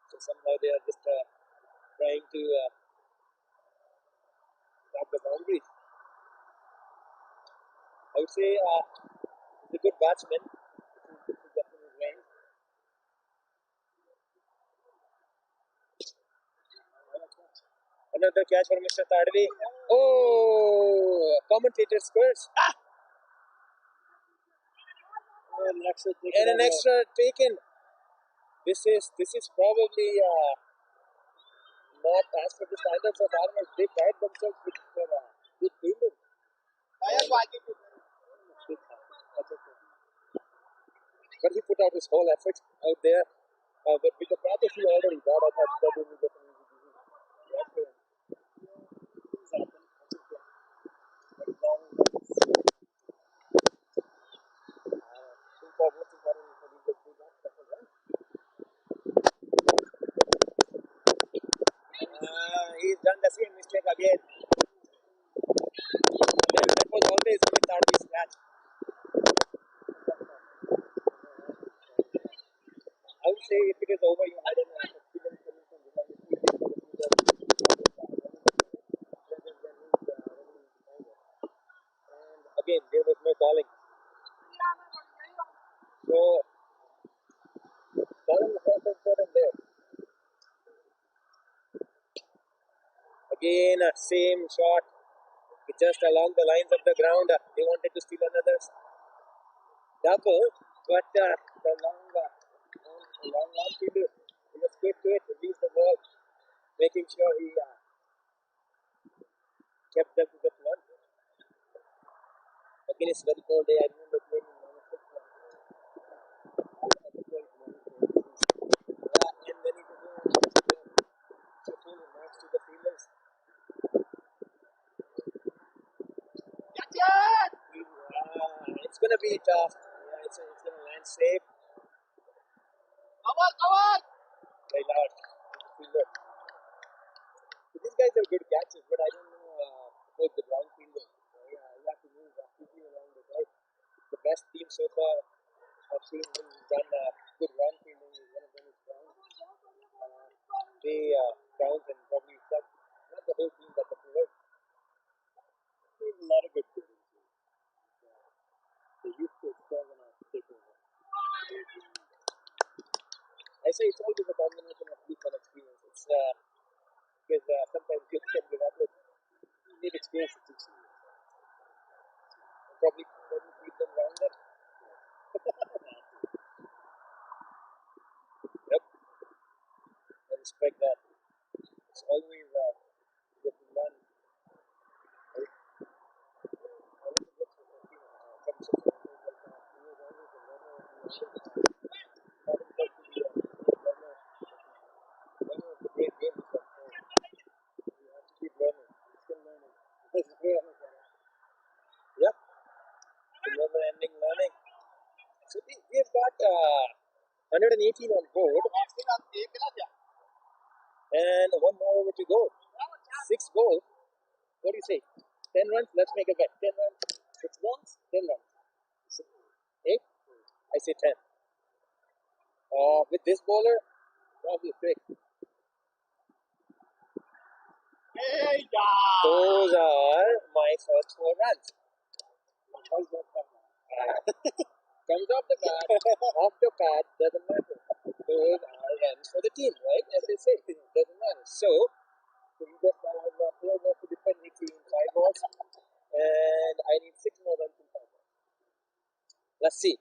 So somehow they are just trying to stop the boundaries. I would say he's a good batsman. This is definitely his range. Another catch for Mr. Tadvi. Oh, commentator squares. And an extra taken. This is probably not as per the standards of Armours. They pride themselves with their good fielding. That's okay. But he put out his whole effort out there. But with the practice he already got, I thought that would be just an easy decision. Things happen. That's okay. But long most important is that he gets good runs. That's all right. He's done the same mistake again. That was always with Tadvi's catch. I would say if it is over, you had an experience coming from behind the field. And again, there was no calling. So, calling is also important there. Again, same shot. Just along the lines of the ground. They wanted to steal another double, but the long fielder was quick to it, released the ball, making sure he kept them to the front. Again, it's very cold day. I remember playing in -6. And when he was full marks to the fielders. It's gonna be tough. Yeah, it's gonna land safe. Come on! Right out. Fielder. So these guys are good catches, but I don't know about the ground fielding. Yeah, you have to move quickly around the guys. The best team so far I've seen them done good ground fielding. One of them is Brown. Browns and probably not the whole team, but the players. There's a lot of good fielding. They used to excel when I take over. I say it's always a combination of youth and experience. It's because sometimes kids can give up. You need experience to teach them. Probably keep them rounded. Yep. I respect that. It's always Yep. Never-ending learning. So we've got 118 on board. And one more over to go. 6 goals. What do you say? 10 runs? Let's make a bet. 10 runs. 6 runs? 10 runs. 8? I say 10. With this bowler, probably 6. Those are my first 4 runs. Comes off the bat, off the pad, doesn't matter. Those are runs for the team, right? As they say, doesn't matter. So we just have 4 more to defend me in 5 balls, and I need 6 more runs in 5 balls. Let's see.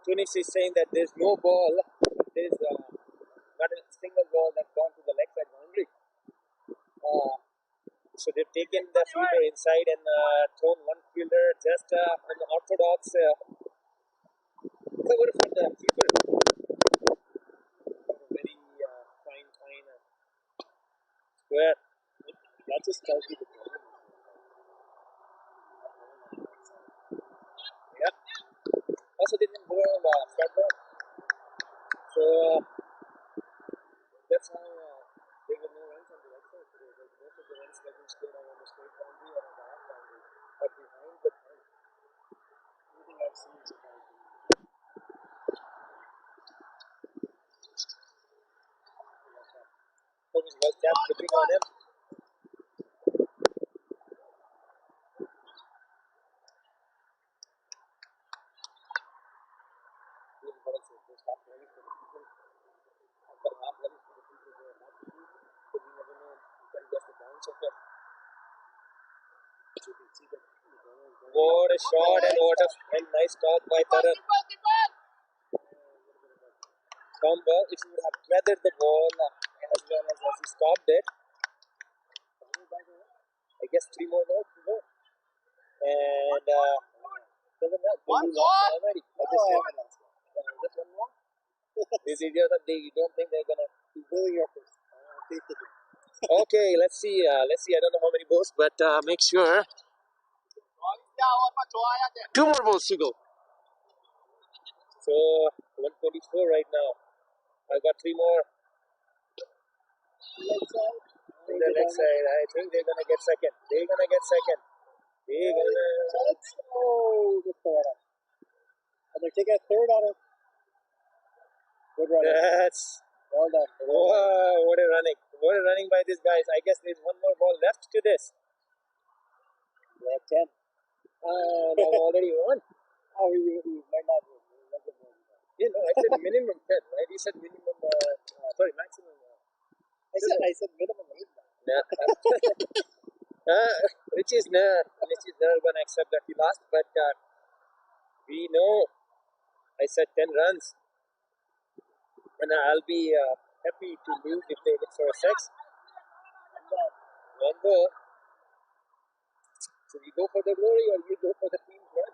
Tunis is saying that there's no ball, there's not a single ball that's gone to the leg side boundary. So they've taken the fielder inside and thrown one fielder just an orthodox cover for the keeper. Very fine square. That just tells you the problem. Yeah. Also didn't go on the flat ball. So that's how there were no runs on the right side today. Like most of the runs that we scored are on the straight boundary or on the half boundary. But behind the line, everything I've seen so far. Was that looking on him? What a shot and what a nice stop by Taran. Tom ball, if he would have weathered the ball as well as he stopped it, I guess 3 more balls to go. And doesn't matter. One already. Just one more. These idiots, they don't think they're gonna go your first. Okay, let's see. I don't know how many balls, but make sure. 2 more balls to go. So 124 right now. I got 3 more. The leg side. I think they're gonna get second. They're gonna get second. They're gonna. Oh, the third. And they're taking a third out of. Good running. That's. Well done. Wow, what a running. What a running by these guys. I guess there's 1 more ball left to this. Yeah, 10. I've already won. Oh, you might not win. You know, I said minimum 10, right? You said minimum, sorry, maximum. I said minimum 8. Yeah. Which is never going to accept that he lost, but we know I said 10 runs. And I'll be happy to lose if they hit for a 6. 1 goal. So we go for the glory or you go for the team's run?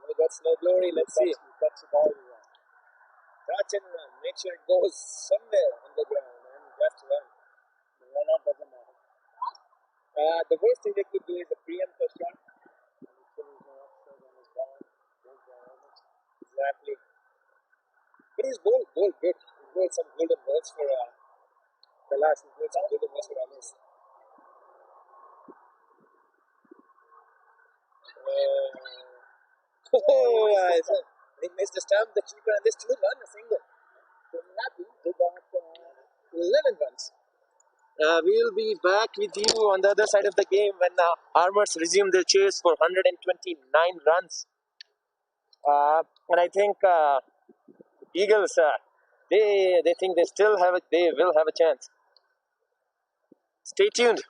No, that's no glory. Let's see. Touch the ball. Touch and run. Make sure it goes somewhere on the ground and just run. The run out doesn't matter. The worst thing they could do is a preempt a shot. Exactly. But he's bowled good. He's bowled some golden balls for the last. He's bowled some golden balls for others. He missed the stump, the keeper, and they still run a single. So I'm happy. They got 11 runs. We'll be back with you on the other side of the game when Armours resume their chase for 129 runs. And I think Eagles, they think they will have a chance. Stay tuned.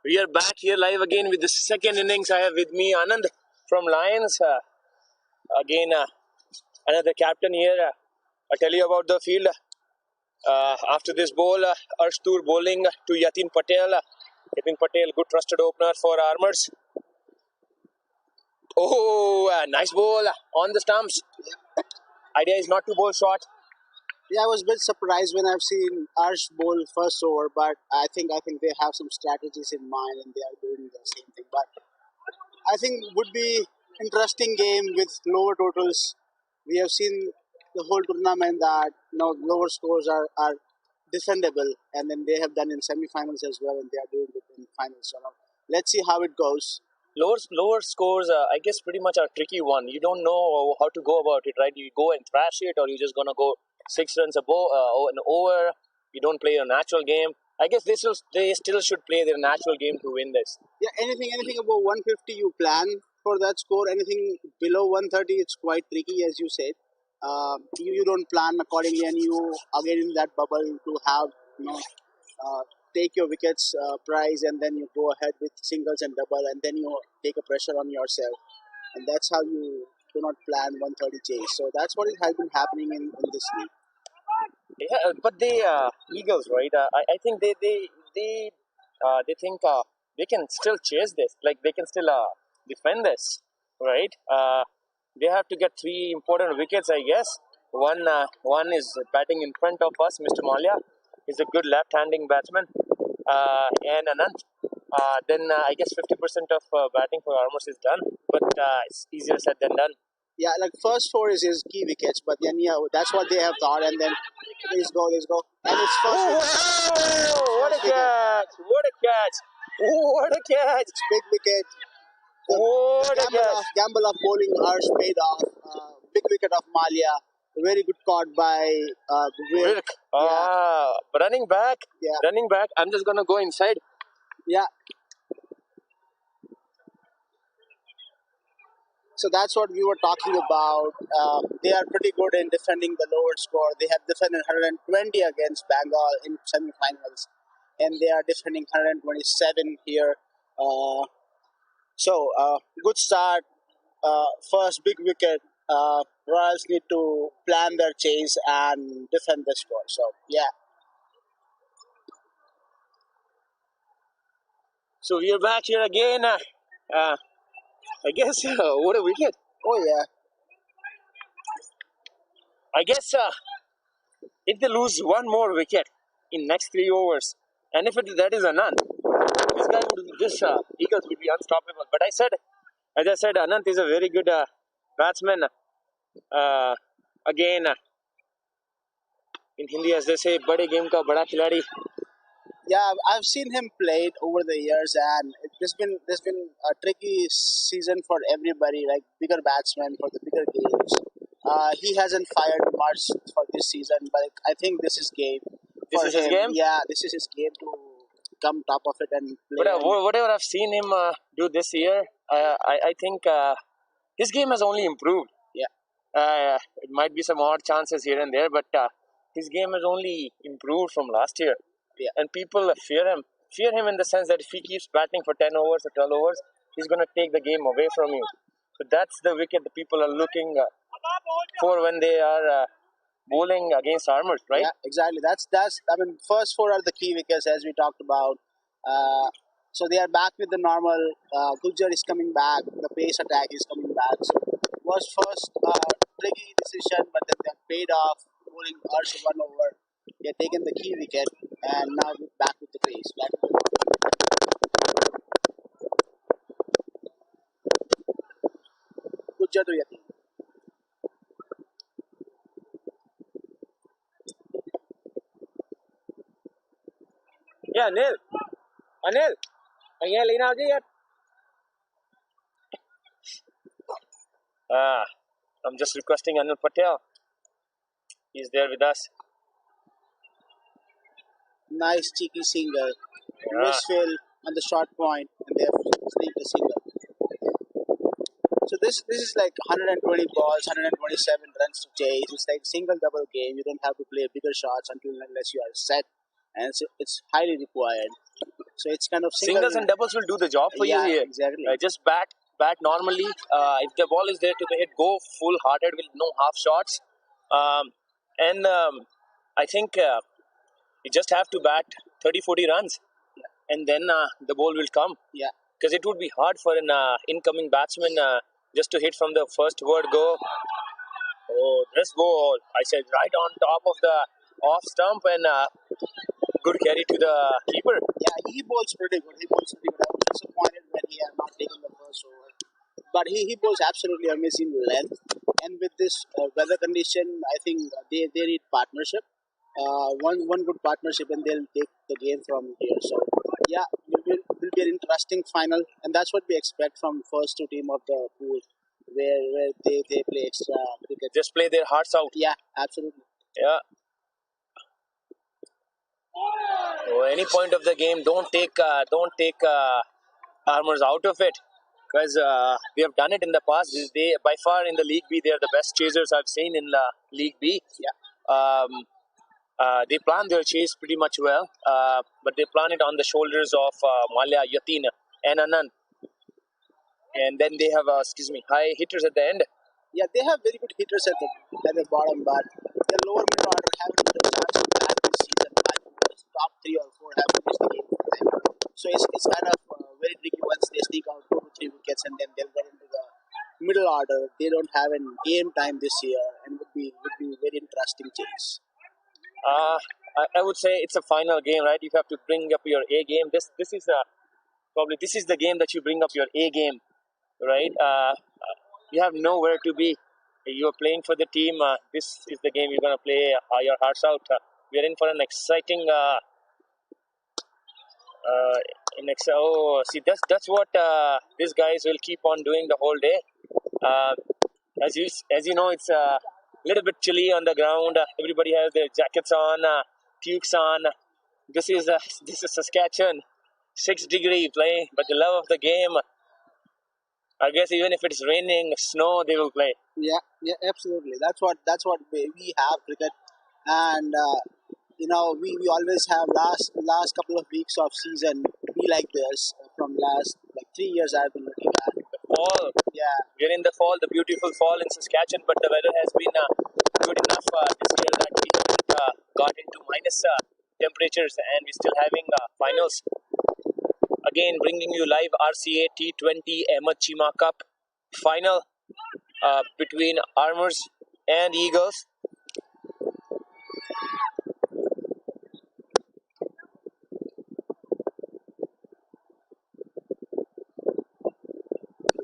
We are back here live again with the second innings. I have with me Anand from Lions. Again, another captain here. I tell you about the field. After this ball, Arshtur bowling to Yatin Patel. Yatin Patel, good trusted opener for Armours. Oh, nice ball on the stumps. Idea is not to bowl short. Yeah, I was a bit surprised when I've seen Arsh bowl first over, but I think they have some strategies in mind and they are doing the same thing. But I think would be interesting game with lower totals. We have seen the whole tournament that lower scores are defendable, and then they have done in semi-finals as well, and they are doing it in finals. So now, let's see how it goes. Lower scores, I guess, pretty much a tricky one. You don't know how to go about it, right? You go and thrash it, or you just gonna go 6 runs above an over. You don't play a natural game. I guess they still should play their natural game to win this. Yeah, anything above 150 you plan for that score. Anything below 130, it's quite tricky, as you said. You don't plan accordingly, and you again in that bubble to have take your wickets prize, and then you go ahead with singles and double, and then you take a pressure on yourself, and that's how you do not plan 130 chase. So that's what has been happening in this league. Yeah, but they Eagles, right? I think they think they can still chase this. Like they can still defend this, right? They have to get 3 important wickets, I guess. One is batting in front of us, Mr. Malia. He's a good left-handing batsman, and Anant. Then I guess 50% of batting for Armours is done, but it's easier said than done. Yeah, like first four is his key wickets, but then that's what they have thought, and then let's go, and it's first. Wow! What a catch! What a catch! What a catch! It's big wicket. The gamble of bowling Arsh paid off. Big wicket of Malia. Very good caught by Wilk. Running back. Yeah. Running back. I'm just gonna go inside. Yeah. So that's what we were talking about. They are pretty good in defending the lower score. They have defended 120 against Bengal in semi-finals, and they are defending 127 here. Good start. First big wicket. Royals need to plan their chase and defend the score. So, yeah. So we are back here again. I guess, what a wicket. Oh, yeah. I guess if they lose one more wicket in next 3 overs, and if that is Anand, this Eagles would be unstoppable. But as I said, Anand is a very good batsman. Again, in Hindi, as they say, bade game ka bada khiladi. Yeah, I've seen him played over the years, and there's been a tricky season for everybody, like bigger batsmen for the bigger games. He hasn't fired much for this season, but I think this is game. This is his game? Yeah, this is his game to come top of it and play. But whatever I've seen him do this year, I think his game has only improved. Yeah. It might be some odd chances here and there, but his game has only improved from last year. Yeah. And people fear him. Fear him in the sense that if he keeps batting for 10 overs or 12 overs, he's going to take the game away from you. So that's the wicket the people are looking for when they are bowling against Armours, right? Yeah, exactly. That's. I mean, first four are the key wickets as we talked about. So they are back with the normal. Gujjar is coming back. The pace attack is coming back. So it was first tricky decision, but then they have paid off. Bowling Arsh 1 over. They have taken the key wicket, and now back with the pace. Gujjar to Yatin. Yeah, Anil, અહીંયા લઈને આવજે યાર. I'm just requesting Anil Patel. He's there with us. Nice cheeky single. Wristfield on the short point, and they have sneaked a single. So this is like 120 balls, 127 runs to chase. It's like single double game. You don't have to play bigger shots unless you are set, and it's highly required. So it's kind of Singles and doubles will do the job for you here. Exactly. Just bat normally. If the ball is there to be hit, go full hearted with no half shots. And I think you just have to bat 30-40 runs, and then the ball will come. Yeah. Because it would be hard for an incoming batsman just to hit from the first word go. Oh, this ball, I said, right on top of the off stump, and good carry to the keeper. Yeah, he bowls pretty good. I was disappointed when he had not taken the first over. But he bowls absolutely amazing length. And with this weather condition, I think they need partnership. One good partnership, and they'll take the game from here. So, yeah, will be an interesting final. And that's what we expect from first two team of the pool, where they play extra cricket. Just play their hearts out. Yeah, absolutely. Yeah. So any point of the game, don't take Armours out of it, because we have done it in the past. They by far in the League B, they are the best chasers I've seen in League B. Yeah. They plan their chase pretty much well, but they plan it on the shoulders of Malya, Yatin, and Anand, and then they have high hitters at the end. Yeah, they have very good hitters at the bottom, but the lower middle order haven't had a chance of that this season. I think the top 3 or 4 have finished the game for them. So it's kind of very tricky once they sneak out 2 to 3 wickets, and then they'll get into the middle order. They don't have any game time this year, and would be very interesting chase. I would say it's a final game, right? You have to bring up your A game. This is probably this is the game that you bring up your A game, right? You have nowhere to be. You are playing for the team. This is the game you're going to play your hearts out. We are in for an exciting. That's what these guys will keep on doing the whole day. As you know, it's a little bit chilly on the ground. Everybody has their jackets on, tubes on. This is Saskatchewan, 6-degree play, but the love of the game. I guess even if it's raining, snow, they will play. Yeah, absolutely. That's what we have cricket, and we always have last couple of weeks of season be like this from last 3 years I've been looking at. The fall. Yeah. We're in the fall, the beautiful fall in Saskatchewan, but the weather has been good enough this year that we haven't got into minus temperatures, and we're still having finals. Again, bringing you live RCA T20 Ahmed Cheema Cup final between Armours and Eagles.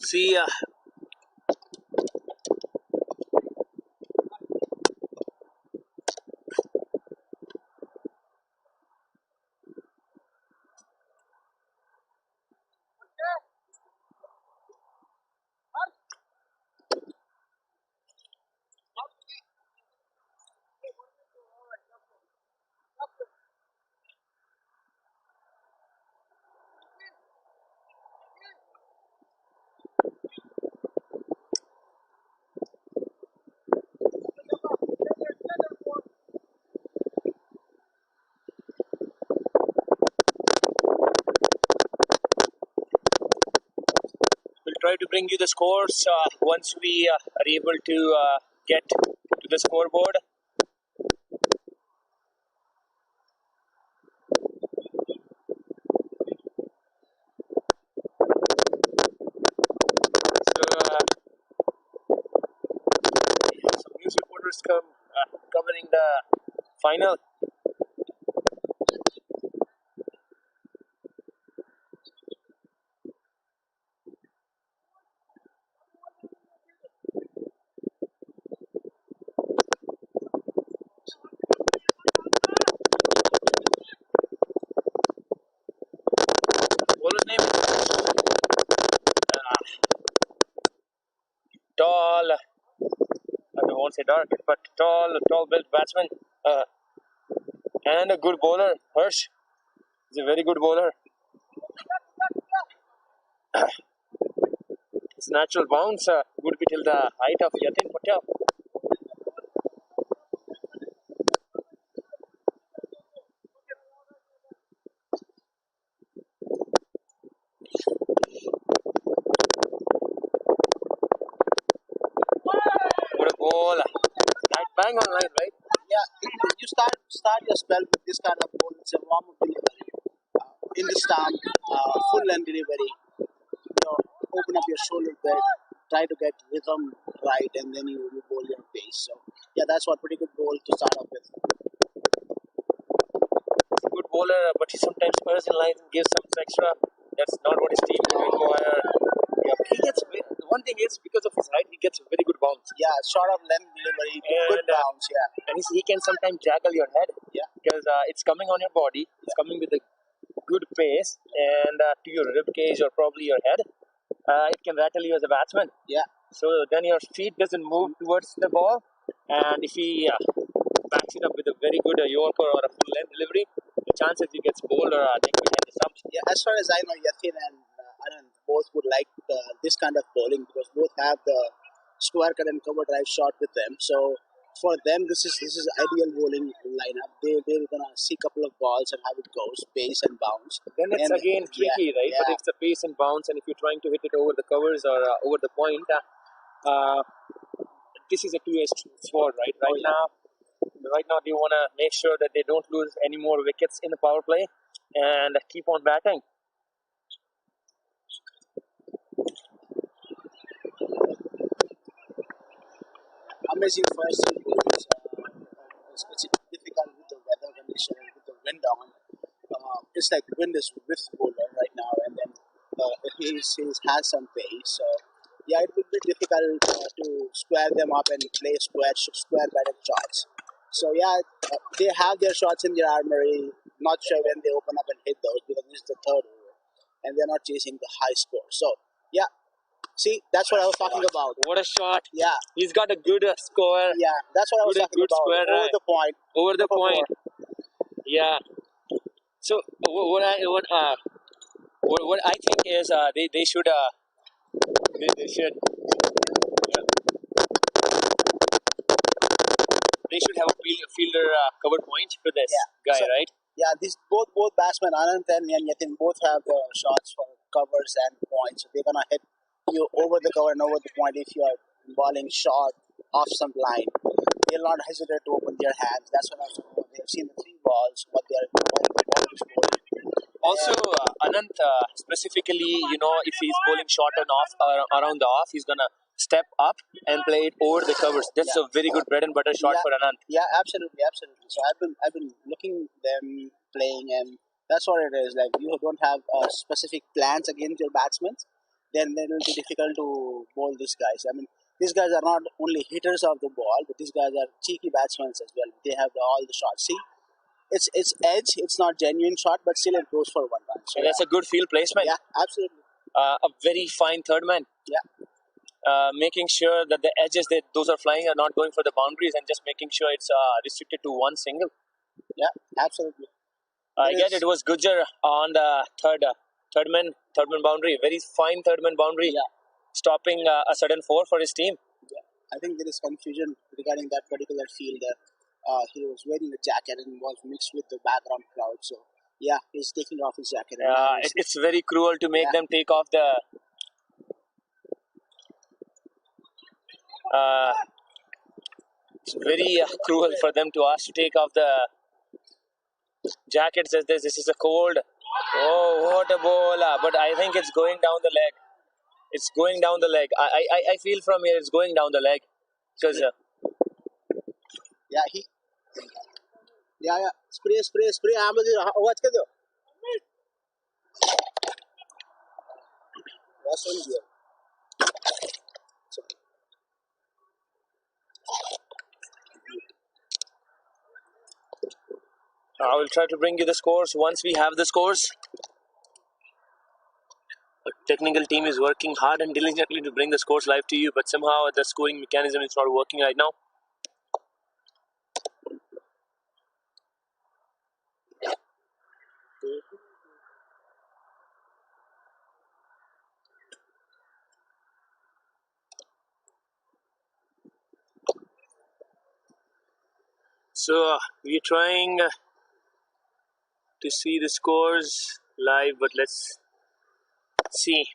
See, we'll try to bring you the scores once we are able to get to the scoreboard. Some news reporters covering the final. What was his name? Tall. I won't say dark, but tall-built batsman, and a good bowler. Hirsch is a very good bowler. His natural bounce would be till the height of Yatin Patel. bang on line, right? Yeah, you start your spell with this kind of ball. It's a warm-up delivery in the stump, full length delivery. Open up your shoulder bit, try to get rhythm right, and then you bowl your pace. So yeah, that's what pretty good bowl to start off with. Good bowler, but he sometimes spurs in lines and gives some extra. That's not what his team would require. Yeah, he gets one thing is because of his height, he gets a very good bounce. Yeah, short of length delivery, good bounce. Yeah, and he can sometimes jaggle your head. Yeah. Because it's coming on your body. It's coming with a good pace and to your rib cage or probably your head. It can rattle you as a batsman. Yeah. So then your feet doesn't move towards the ball, and if he backs it up with a very good Yorker or a full length delivery, the chances he gets bowled or they could hit the stumps. Yeah, as far as I know, Yatin and Anand both would like this kind of bowling because both have the square cut and cover drive shot with them. So for them, this is ideal bowling lineup. They're gonna see a couple of balls and how it goes, pace and bounce. Then it's again tricky, right? Yeah. But if it's a pace and bounce, and if you're trying to hit it over the covers or over the point, this is a two-edged sword, right? Right now, they want to make sure that they don't lose any more wickets in the power play and keep on batting. Amazing first innings. It's difficult with the weather condition and with the wind on. It's like wind is with bowler right now, and then he has some pace. So yeah, it would be difficult to square them up and play square batted shots. So yeah, they have their shots in their armory. Not sure when they open up and hit those because this is the third over, and they're not chasing the high score. So yeah, see, that's what I was talking about. What a shot! Yeah, he's got a good score. Yeah, that's what I was talking about. Square Over the point. Over the point. Yeah. So what I think is they should they should have a fielder covered point for this guy, so, right? Yeah, these both batsmen Anand and Yatin both have the shots for covers and points. So they're gonna hit you over the cover and over the point if you are bowling short off some line. They'll not hesitate to open their hands. That's what I'm saying. They've seen the three balls, what they are bowling. Also, Anant specifically, if he's bowling short and off around the off, he's gonna step up and play it over the covers. That's a very good bread and butter shot for Anant. Yeah, absolutely. So I've been looking them playing, and that's what it is. Like you don't have specific plans against your batsmen, then it will be difficult to bowl these guys. I mean, these guys are not only hitters of the ball, but these guys are cheeky batsmen as well. They have all the shots. See, it's edge. It's not genuine shot, but still it goes for one run. So that's a good field placement. Yeah, absolutely. A very fine third man. Yeah. Making sure that the edges that those are flying are not going for the boundaries and just making sure it's restricted to one single. Yeah, absolutely. I get it was Gujjar on the third man boundary. Very fine third man boundary. Yeah. Stopping a sudden four for his team. Yeah. I think there is confusion regarding that particular fielder. He was wearing a jacket and was mixed with the background crowd. So yeah, he's taking off his jacket. It's very cruel to make them take off the. It's very cruel for them to ask to take off the jacket. Says this is a cold. Oh, what a ball! But I think it's going down the leg. It's going down the leg. I feel from here it's going down the leg. Because spray Ahmed watch kar do. What's on here? I will try to bring you the scores once we have the scores. The technical team is working hard and diligently to bring the scores live to you, but somehow the scoring mechanism is not working right now. So we're trying to see the scores live, but let's see.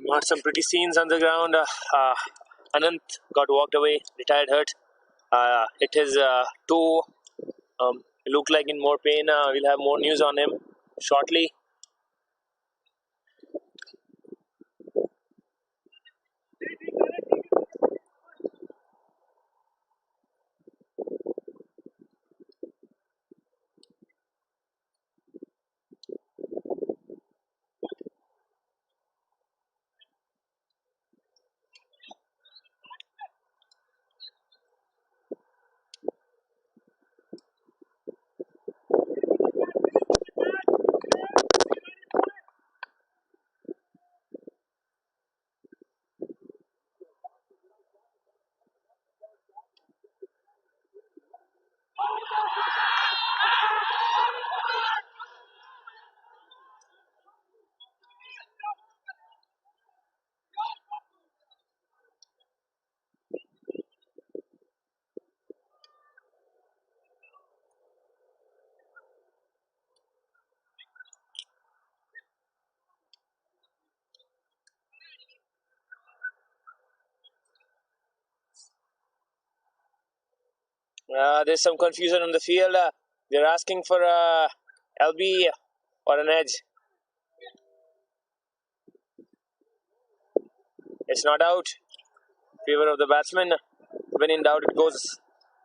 Not some pretty scenes on the ground. Anant got walked away, retired hurt. It is two. Look like in more pain. We'll have more news on him shortly. There's some confusion on the field. They're asking for a LB or an edge. It's not out. Favor of the batsman. When in doubt, it goes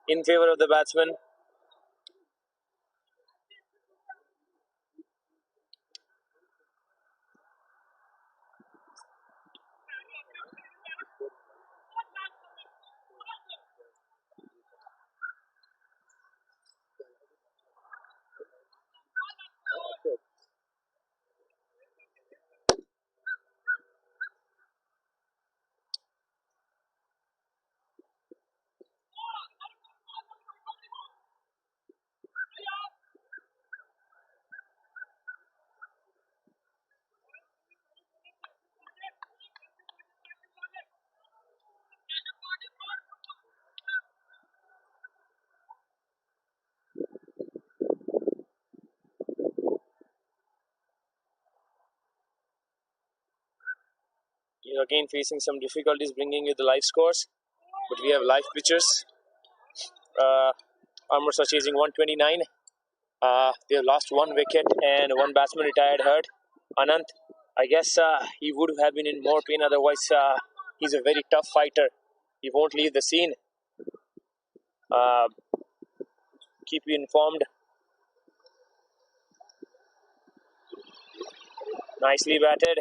in favor of the batsman. You're again facing some difficulties bringing you the live scores, but we have live pitchers. Armours are chasing 129. They have lost one wicket and one batsman retired hurt. Anant, I guess he would have been in more pain otherwise. He's a very tough fighter. He won't leave the scene. Keep you informed. Nicely batted.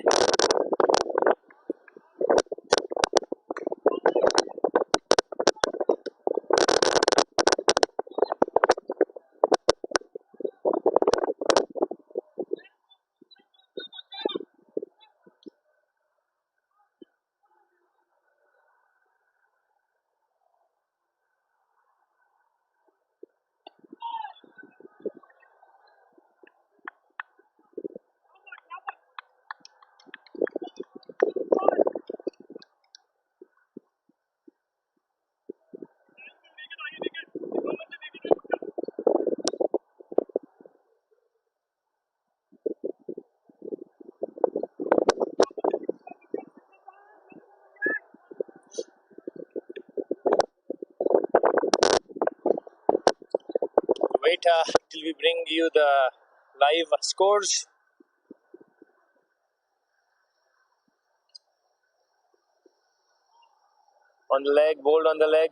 Wait till we bring you the live scores. On the leg, bowled on the leg.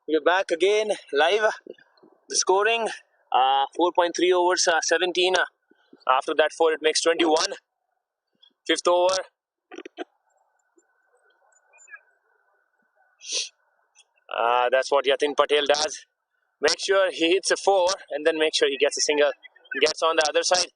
We're back again, live. The scoring, 4.3 overs, 17. After that 4, it makes 21. Fifth over. That's what Yatin Patel does. Make sure he hits a 4 and then make sure he gets a single. Gets on the other side.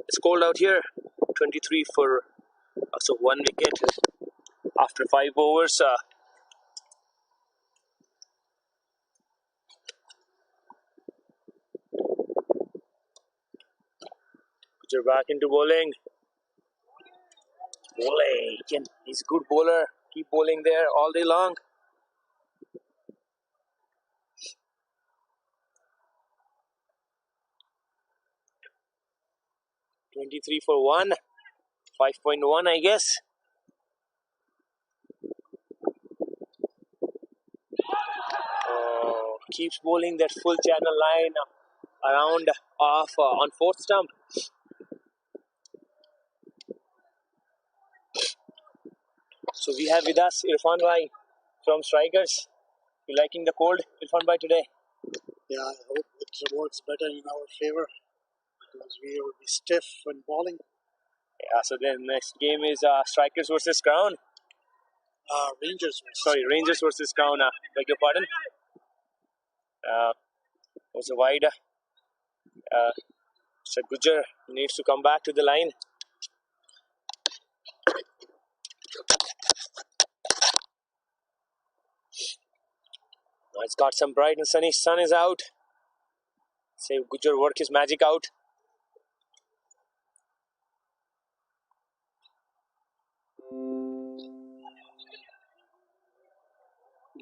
It's cold out here. 23 for so 1 wicket after 5 overs. You're back into bowling. Bowling. He's a good bowler. Keep bowling there all day long. 23 for 1. 5.1, I guess. Keeps bowling that full channel line around off on 4th stump. So we have with us Irfan Bhai from Strikers. You liking the cold, Irfan Bhai, today? Yeah, I hope it works better in our favor because we will be stiff when bowling. Yeah, so then next game is Strikers versus Crown. Rangers versus Crown. Beg your pardon. Was a wide. So Gujar needs to come back to the line. Now it's got some bright and sunny. Sun is out. Say Gujar work his magic out.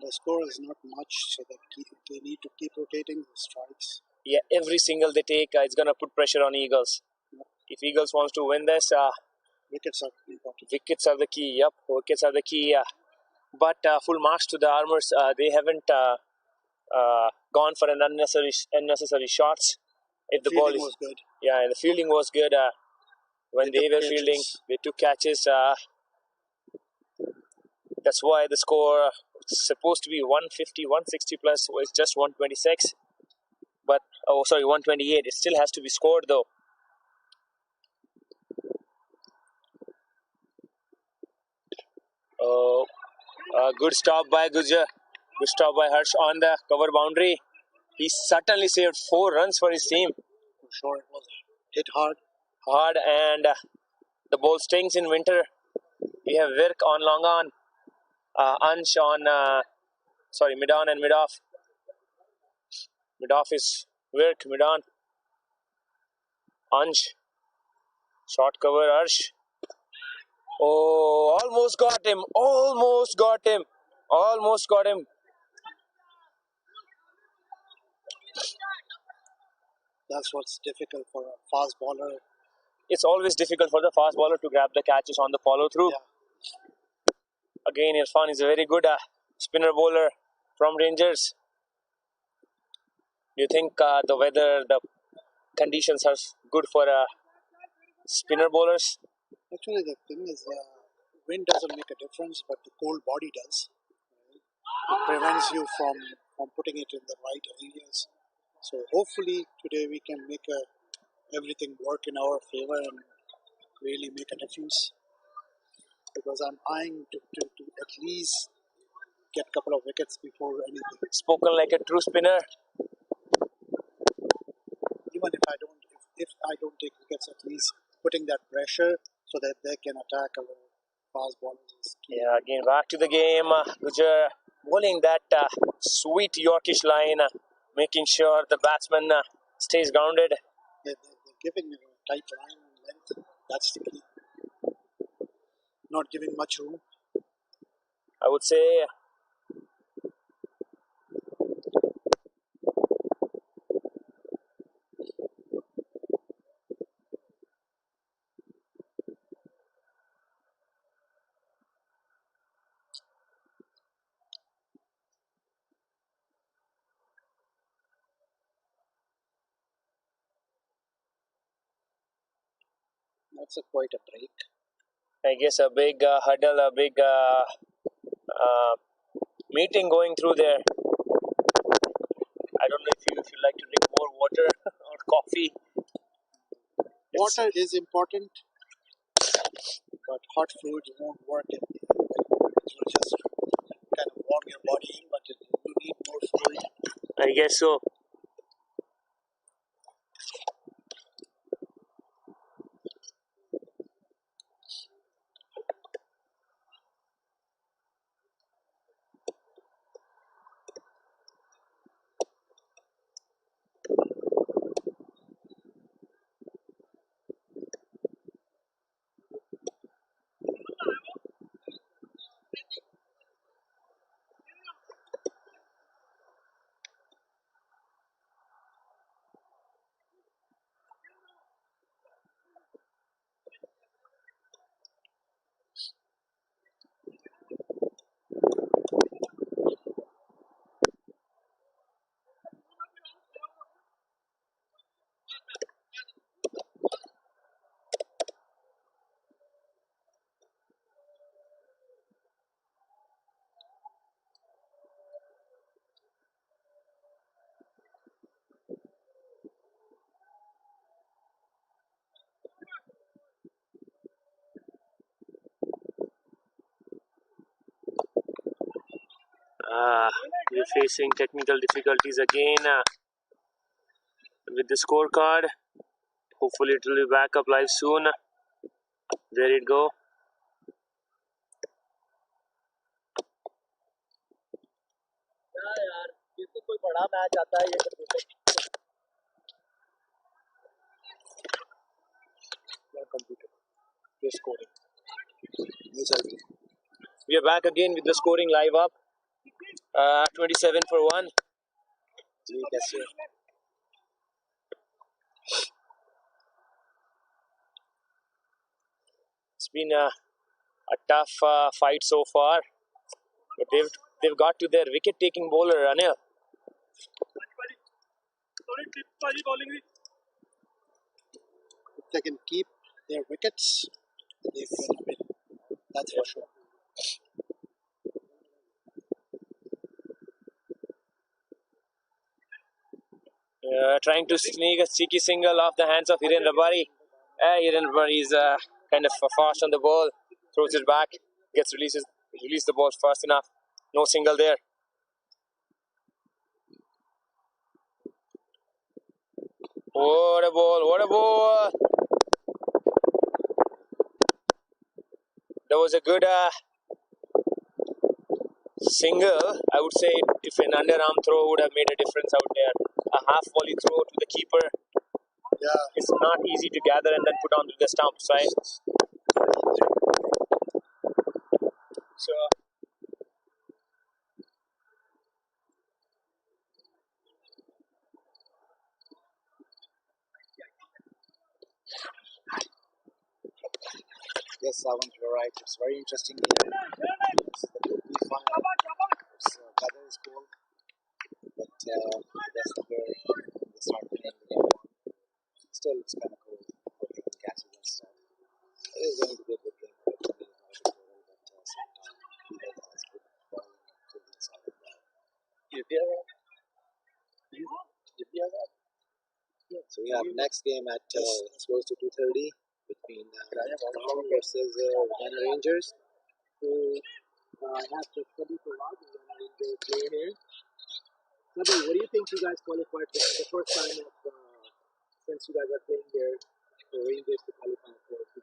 The score is not much, so they need to keep rotating the strikes. Yeah, every single they take, it's gonna put pressure on Eagles. If Eagles wants to win this, Wickets are important. Wickets are the key. Yep, wickets are the key. But full marks to the Armours. They haven't gone for an unnecessary shots. If the ball was good. Yeah, and the fielding was good. When they were fielding, they took catches. That's why the score is supposed to be 150, 160 plus. It's just 126. But 128. It still has to be scored though. Good stop by Gujar. Good stop by Harsh on the cover boundary. He certainly saved 4 runs for his team. I'm sure it was hit hard. And the ball stings in winter. We have Virk on long on. Ansh on, mid on and mid off. Mid off is Virk, mid on. Ansh. Short cover, Arsh. Oh, almost got him. That's what's difficult for a fast bowler. It's always difficult for the fast bowler to grab the catches on the follow through. Yeah. Again, Irfan is a very good spinner bowler from Rangers. Do you think the weather, the conditions are good for spinner bowlers. Actually, the thing is, wind doesn't make a difference, but the cold body does. It prevents you from putting it in the right areas. So hopefully today we can make everything work in our favor and really make a difference. Because I'm eyeing to at least get a couple of wickets before anything. Spoken like a true spinner. Even if I don't take wickets, at least putting that pressure so that they can attack our fast bowlers is key. Yeah, again back to the game. Gujar bowling that sweet Yorkish line, making sure the batsman stays grounded. They're giving a tight line and length. That's the key. Not giving much room. I would say That's quite a break. I guess a big huddle, a big meeting going through there. I don't know if you like to drink more water or coffee. Water is important, but hot fluids won't work. It will just kind of warm your body in, but you need more fluid. I guess so. We're facing technical difficulties again with the scorecard. Hopefully it will be back up live soon. There it go. You're scoring. We are back again with the scoring live up. 27 for 1. It's been a tough fight so far. But they've got to their wicket-taking bowler, Anil. If they can keep their wickets, they can win. That's for sure. Trying to sneak a cheeky single off the hands of Hiren Rabari. Hiren Rabari is kind of fast on the ball. Throws it back. Release the ball fast enough. No single there. What a ball. What a ball. That was a good single. I would say if an underarm throw would have made a difference out there. A half volley throw to the keeper. Yeah. It's not easy to gather and then put onto the stumps, right? So Yes, Savant, you're right. It's very interesting game. It's the Group B final. It's weather is cold, but that's where they start playing the game. Still, it's kind of cool. Hoping to catch it this time. we have next game at close to 2:30 between Armours versus Vienna Rangers, who have the study for a while. Vienna Rangers player here. Sabi, what do you think you guys qualified? This is the first time of, since you guys are playing here, the Rangers to qualify for T20,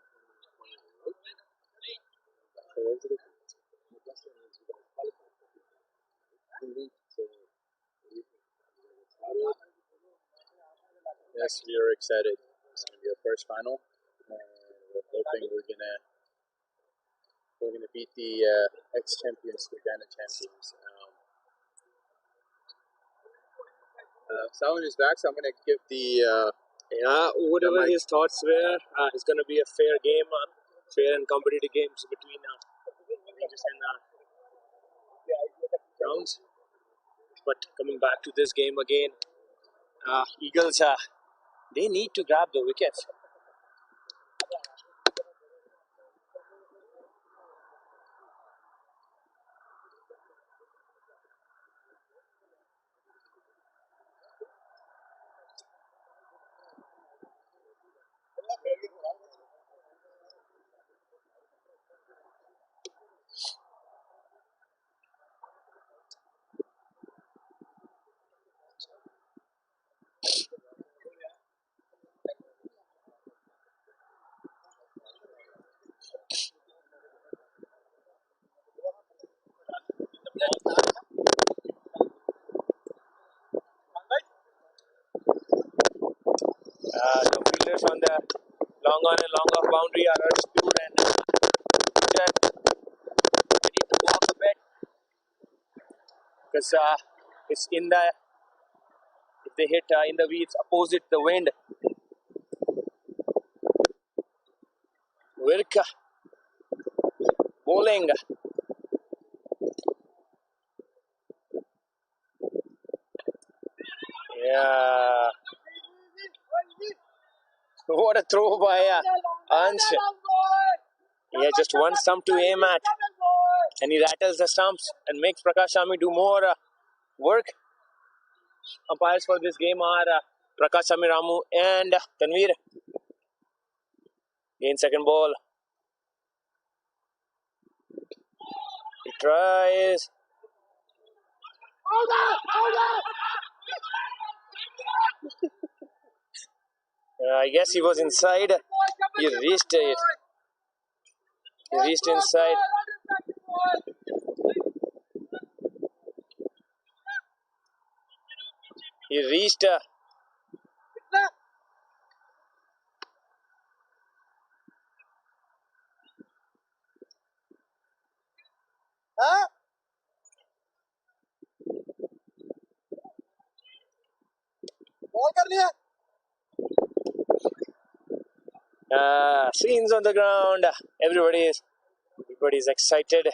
right? So what's the difference? The question is you guys qualified for T20. So what do you think? Yes, we are excited. It's going to be our first final, and we're hoping we're gonna beat the ex-champions, the Ghana champions. Salman is back, so I'm going to give the Whatever mic. his thoughts were, it's going to be a fair game, fair and competitive games between Rangers and Browns. But coming back to this game again, Eagles, they need to grab the wickets. The fielders on the long on and long off boundary are skewed, and they need to walk a bit because it's in the, if they hit in the weeds opposite the wind. Wirka bowling. Yeah. What a throw by Ansh. He has just one stump to aim at, and he rattles the stumps and makes Prakash Ami do more work. Umpires for this game are Prakash Ami, Ramu and Tanveer. Again, second ball. He tries. I guess he was inside. He reached it. He reached inside. He reached. Scenes on the ground. Everybody's excited.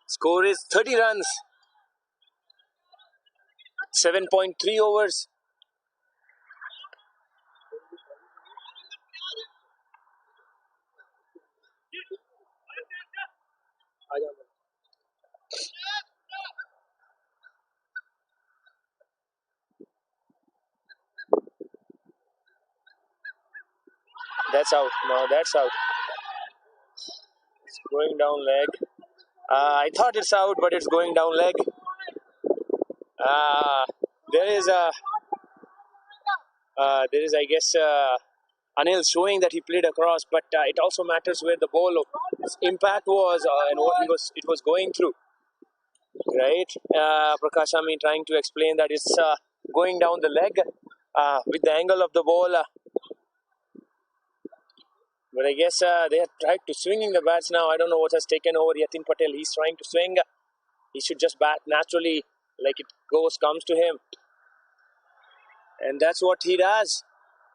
Score is 30 runs. 7.3 overs. That's out. No, that's out. It's going down leg. I thought it's out, but it's going down leg. There is, I guess, Anil showing that he played across, but it also matters where the ball impact was and what it was going through. Right? Prakash Ami trying to explain that it's going down the leg with the angle of the ball. But I guess they have tried to swinging the bats now. I don't know what has taken over Yatin Patel. He's trying to swing. He should just bat naturally, like it comes to him. And that's what he does.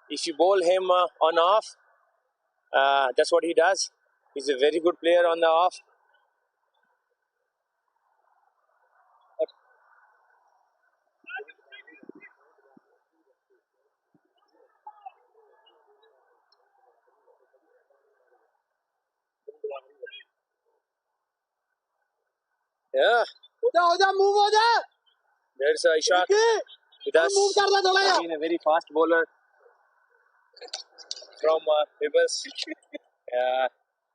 If you bowl him on off, that's what he does. He's a very good player on the off. Yeah. Move on. There's Ishaq with us. Again, a very fast bowler from Rivers.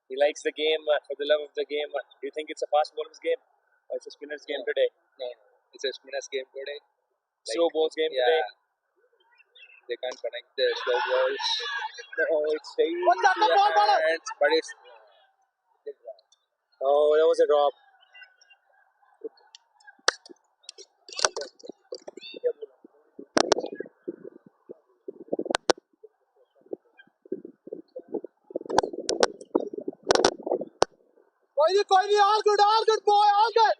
He likes the game for the love of the game. Do you think it's a fast bowler's game or it's a spinner's game today? No, it's a spinner's game today. Slow balls game today. They can't connect the slow balls. Oh, it's very hands, but it's oh, that was a drop. All good, boy, all good.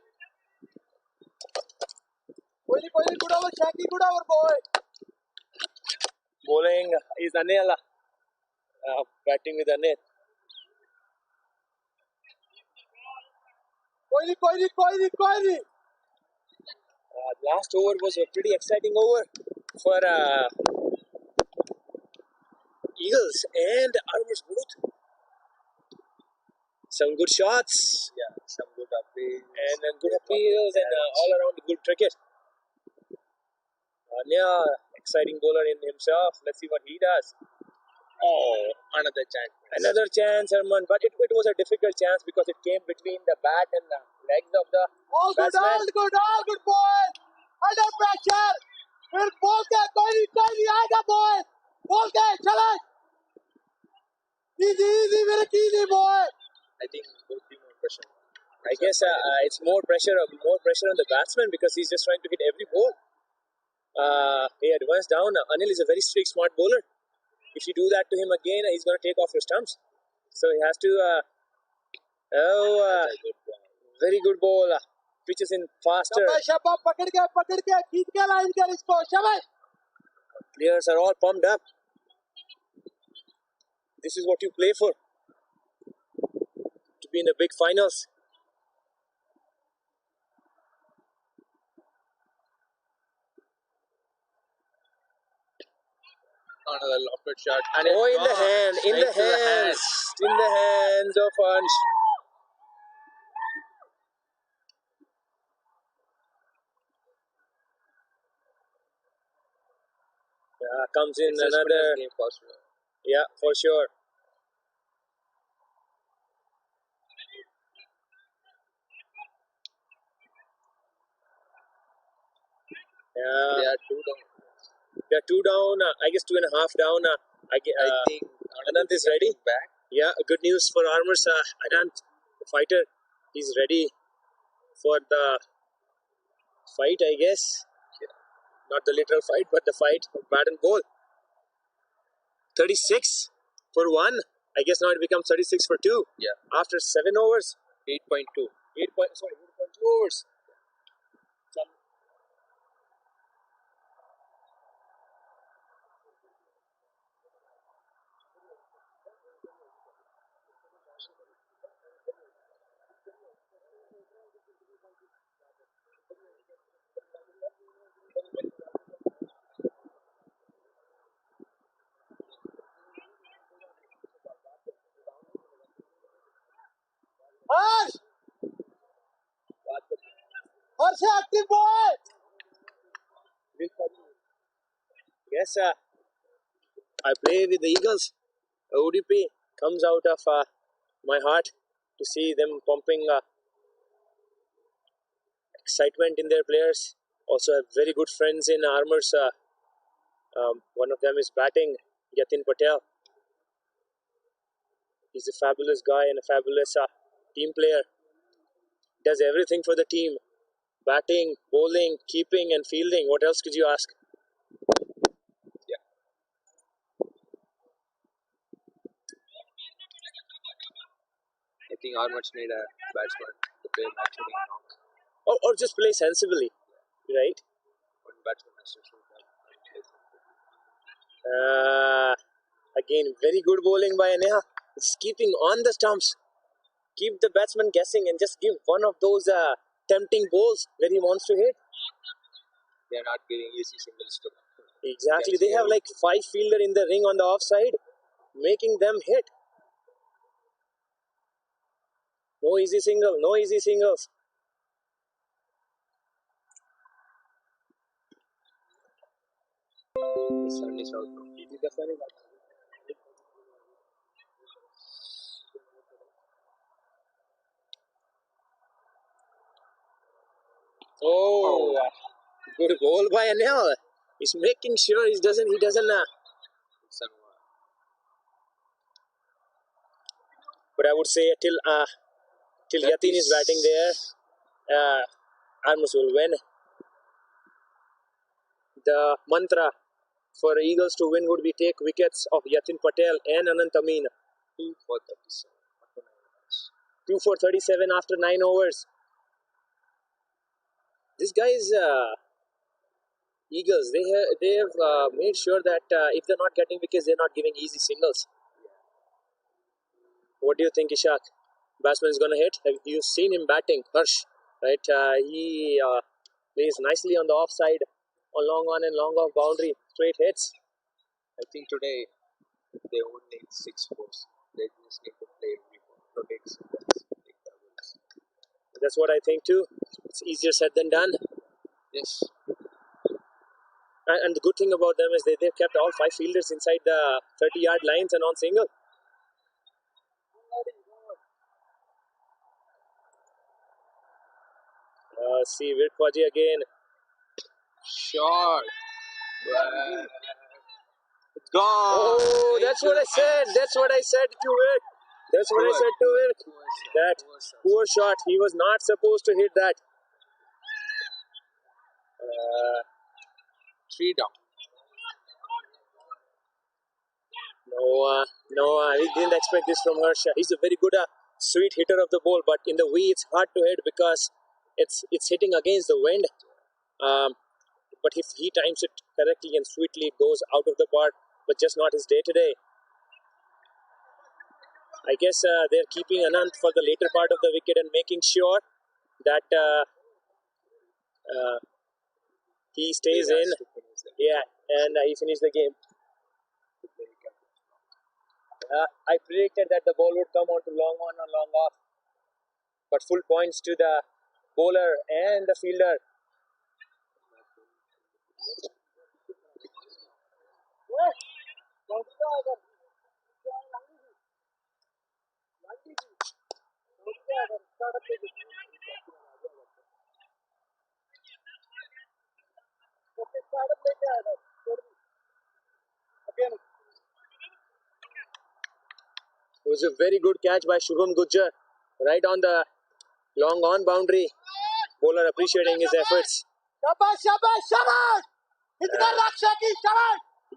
Good over, Shaki, good over, boy. Bowling is Anil. Batting with Anil. Kohli. Last over was a pretty exciting over for Eagles and Armours both. Some good shots. yeah, some good appeals. And good appeals and all around good cricket. Anya, exciting bowler in himself. Let's see what he does. Oh, another chance. Another chance, Herman. But it was a difficult chance because it came between the bat and the legs of the batsman. All good, boy. Under pressure. We'll ball के Kohli आएगा, boy. Ball के चला. Easy, very easy, boy. I think would be more pressure. I guess it's more pressure on the batsman because he's just trying to hit every ball. He advanced down. Anil is a very strict, smart bowler. If you do that to him again, he's going to take off your stumps. So he has to. Very good ball. Pitches in faster. शाबाश पकड़ के खींच के line कर इसको शाबाश. Players are all pumped up. This is what you play for. To be in the big finals. Another lofted shot. And in the hands of Ansh. Comes in It's another game for sure. Yeah, for sure. They are two down. They are two down. I guess 2.5 down. I think Anand is ready. Back. Yeah, good news for Armours. Anand, the fighter, he's ready for the fight, I guess. Yeah. Not the literal fight, but the fight of bat and ball. 36 for 1. I guess now it becomes 36 for 2. Yeah. After 7 overs. 8.2. 8.2 overs. Harsh, active boy. Yes, I play with the Eagles. ODP comes out of my heart to see them pumping excitement in their players. Also have very good friends in Armours. One of them is batting, Yatin Patel. He's a fabulous guy and a fabulous team player. Does everything for the team. Batting, bowling, keeping and fielding. What else could you ask? Yeah. I think Armours need a batsman to play match winning now. Or just play sensibly, right? One batsman has to shoot that. Again, very good bowling by Aneha. It's keeping on the stumps. Keep the batsman guessing and just give one of those tempting balls where he wants to hit. They are not giving easy singles to them. Exactly. They have like 5 fielder in the ring on the offside, making them hit. No easy single. No easy singles. Sunday South. Oh, good ball by Anil. He's making sure he doesn't. But I would say till Yatin is batting there, Armours will win. The mantra for Eagles to win would be take wickets of Yatin Patel and Anant Amin. 2 for 37. 2 for 37 after 9 overs. These guys, Eagles, they have made sure that if they're not getting wickets, they're not giving easy singles. What do you think, Ishaq? Batsman is going to hit. Have you seen him batting? Harsh, right? He plays nicely on the offside, on long on and long off boundary. Straight hits. I think today they won't need 6 fours. They just need to play rotate singles. That's what I think too. It's easier said than done. Yes. And the good thing about them is they've kept all 5 fielders inside the 30-yard lines and on single. See Virkwaji again. Shot. It's gone. Oh, that's what I said. That's what I said to Virk. That's what I said to Virk. That poor shot. He was not supposed to hit that. 3 down. No, we didn't expect this from Harsha. He's a very good, sweet hitter of the ball, but in the way it's hard to hit because it's hitting against the wind. But if he times it correctly and sweetly, it goes out of the park, but just not his day today. I guess they're keeping Anant for the later part of the wicket and making sure that he stays in. Yeah, and he finished the game. I predicted that the ball would come on to long on or long off. But full points to the bowler and the fielder. It was a very good catch by Shubham Gujjar, right on the long on boundary. Bowler appreciating his efforts.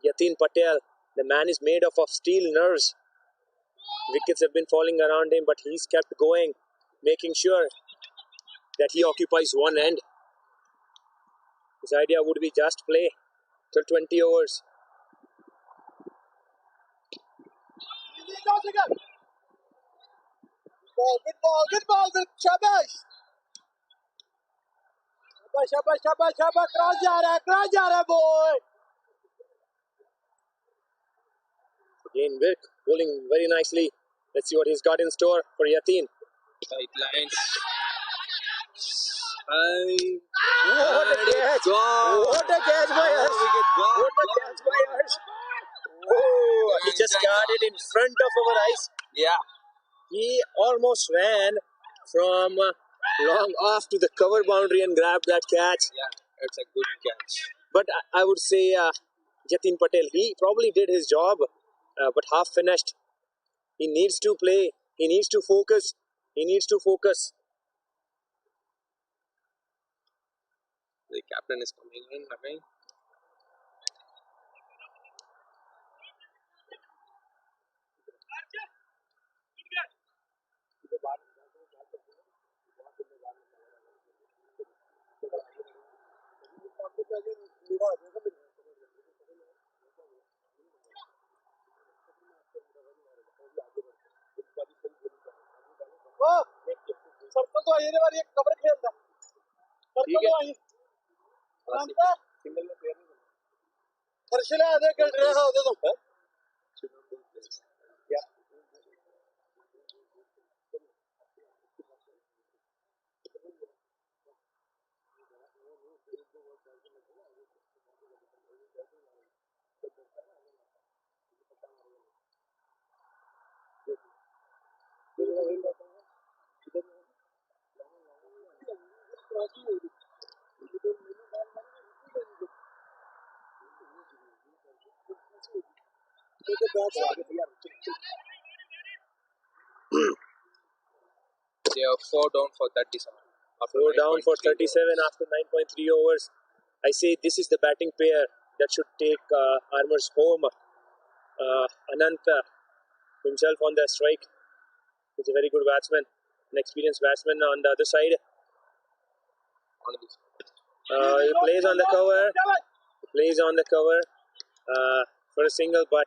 Yatin Patel, the man is made of steel nerves. Wickets have been falling around him, but he's kept going, making sure that he occupies one end. His idea would be just play till 20 overs. Good ball, shabash. Shabash, cross जा रहा है, boy. Again, Virk bowling very nicely. Let's see what he's got in store for Yatin. Tight lines. What a catch! What a catch by us! What a catch by us! Oh, he just got it in front of our eyes. Yeah. He almost ran from long off to the cover boundary and grabbed that catch. Yeah, it's a good catch. But I would say Yatin Patel, he probably did his job, but half finished. He needs to play. He needs to focus. The captain is coming in, again. Circle तो आई बार एक cover खेलता circle तो आई single में player नहीं हर्षला आधे खेल रहा था उधर तो क्या They are 4 down for 37. After 4 down for 9.3 37 after 9.3 overs. I say this is the batting pair that should take Armours home. Anant himself on the strike. He's a very good batsman, an experienced batsman on the other side. He plays on the cover. For a single, but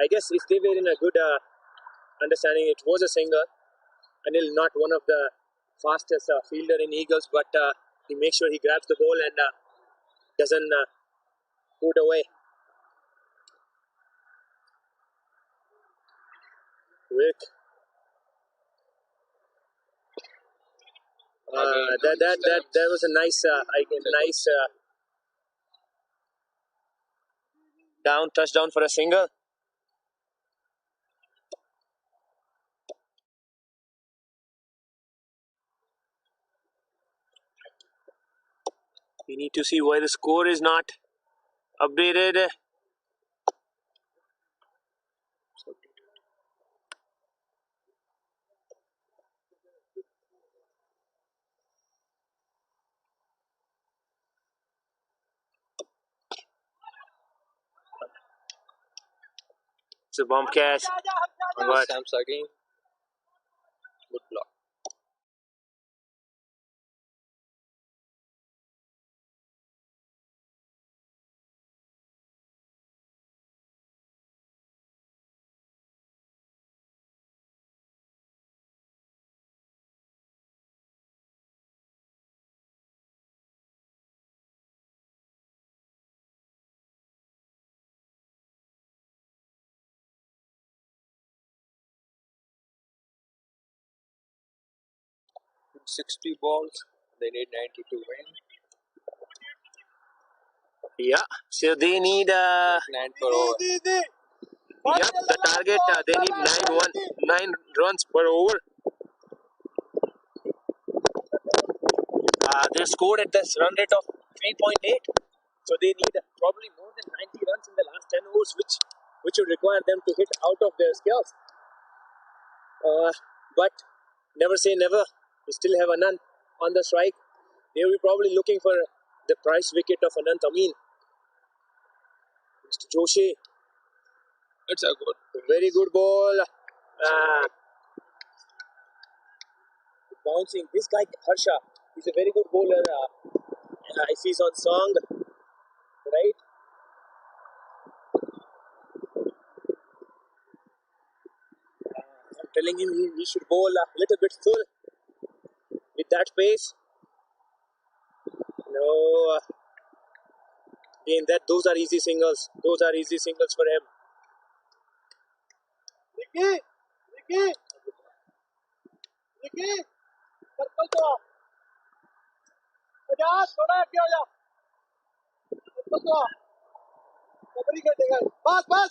I guess if they were in a good understanding, it was a single. Anil, not one of the fastest fielder in Eagles, but he makes sure he grabs the ball and doesn't put away. Rick. That was a nice, touchdown for a single. We need to see why the score is not updated. It's a bomb catch. But Sam's again. Good block. .60 balls. They need 90 to win. yeah, so they need 9 per over. the target. They need 9 runs per over. They scored at this run rate of 3.8. So they need probably more than 90 runs in the last 10 overs, which would require them to hit out of their skills. But never say never. We still have Anant on the strike. They will be probably looking for the price wicket of Anant Amin. Mr. Joshi. It's a very good ball. Bouncing. This guy Harsha, he's a very good bowler. If he's on song, right? I'm telling him he should bowl a little bit full with that pace. No. Again, those are easy singles. Those are easy singles for him. Ricky, circle to. थोड़ा आगे आ जा. Circle to. Kabaddi खेलेगा. बस.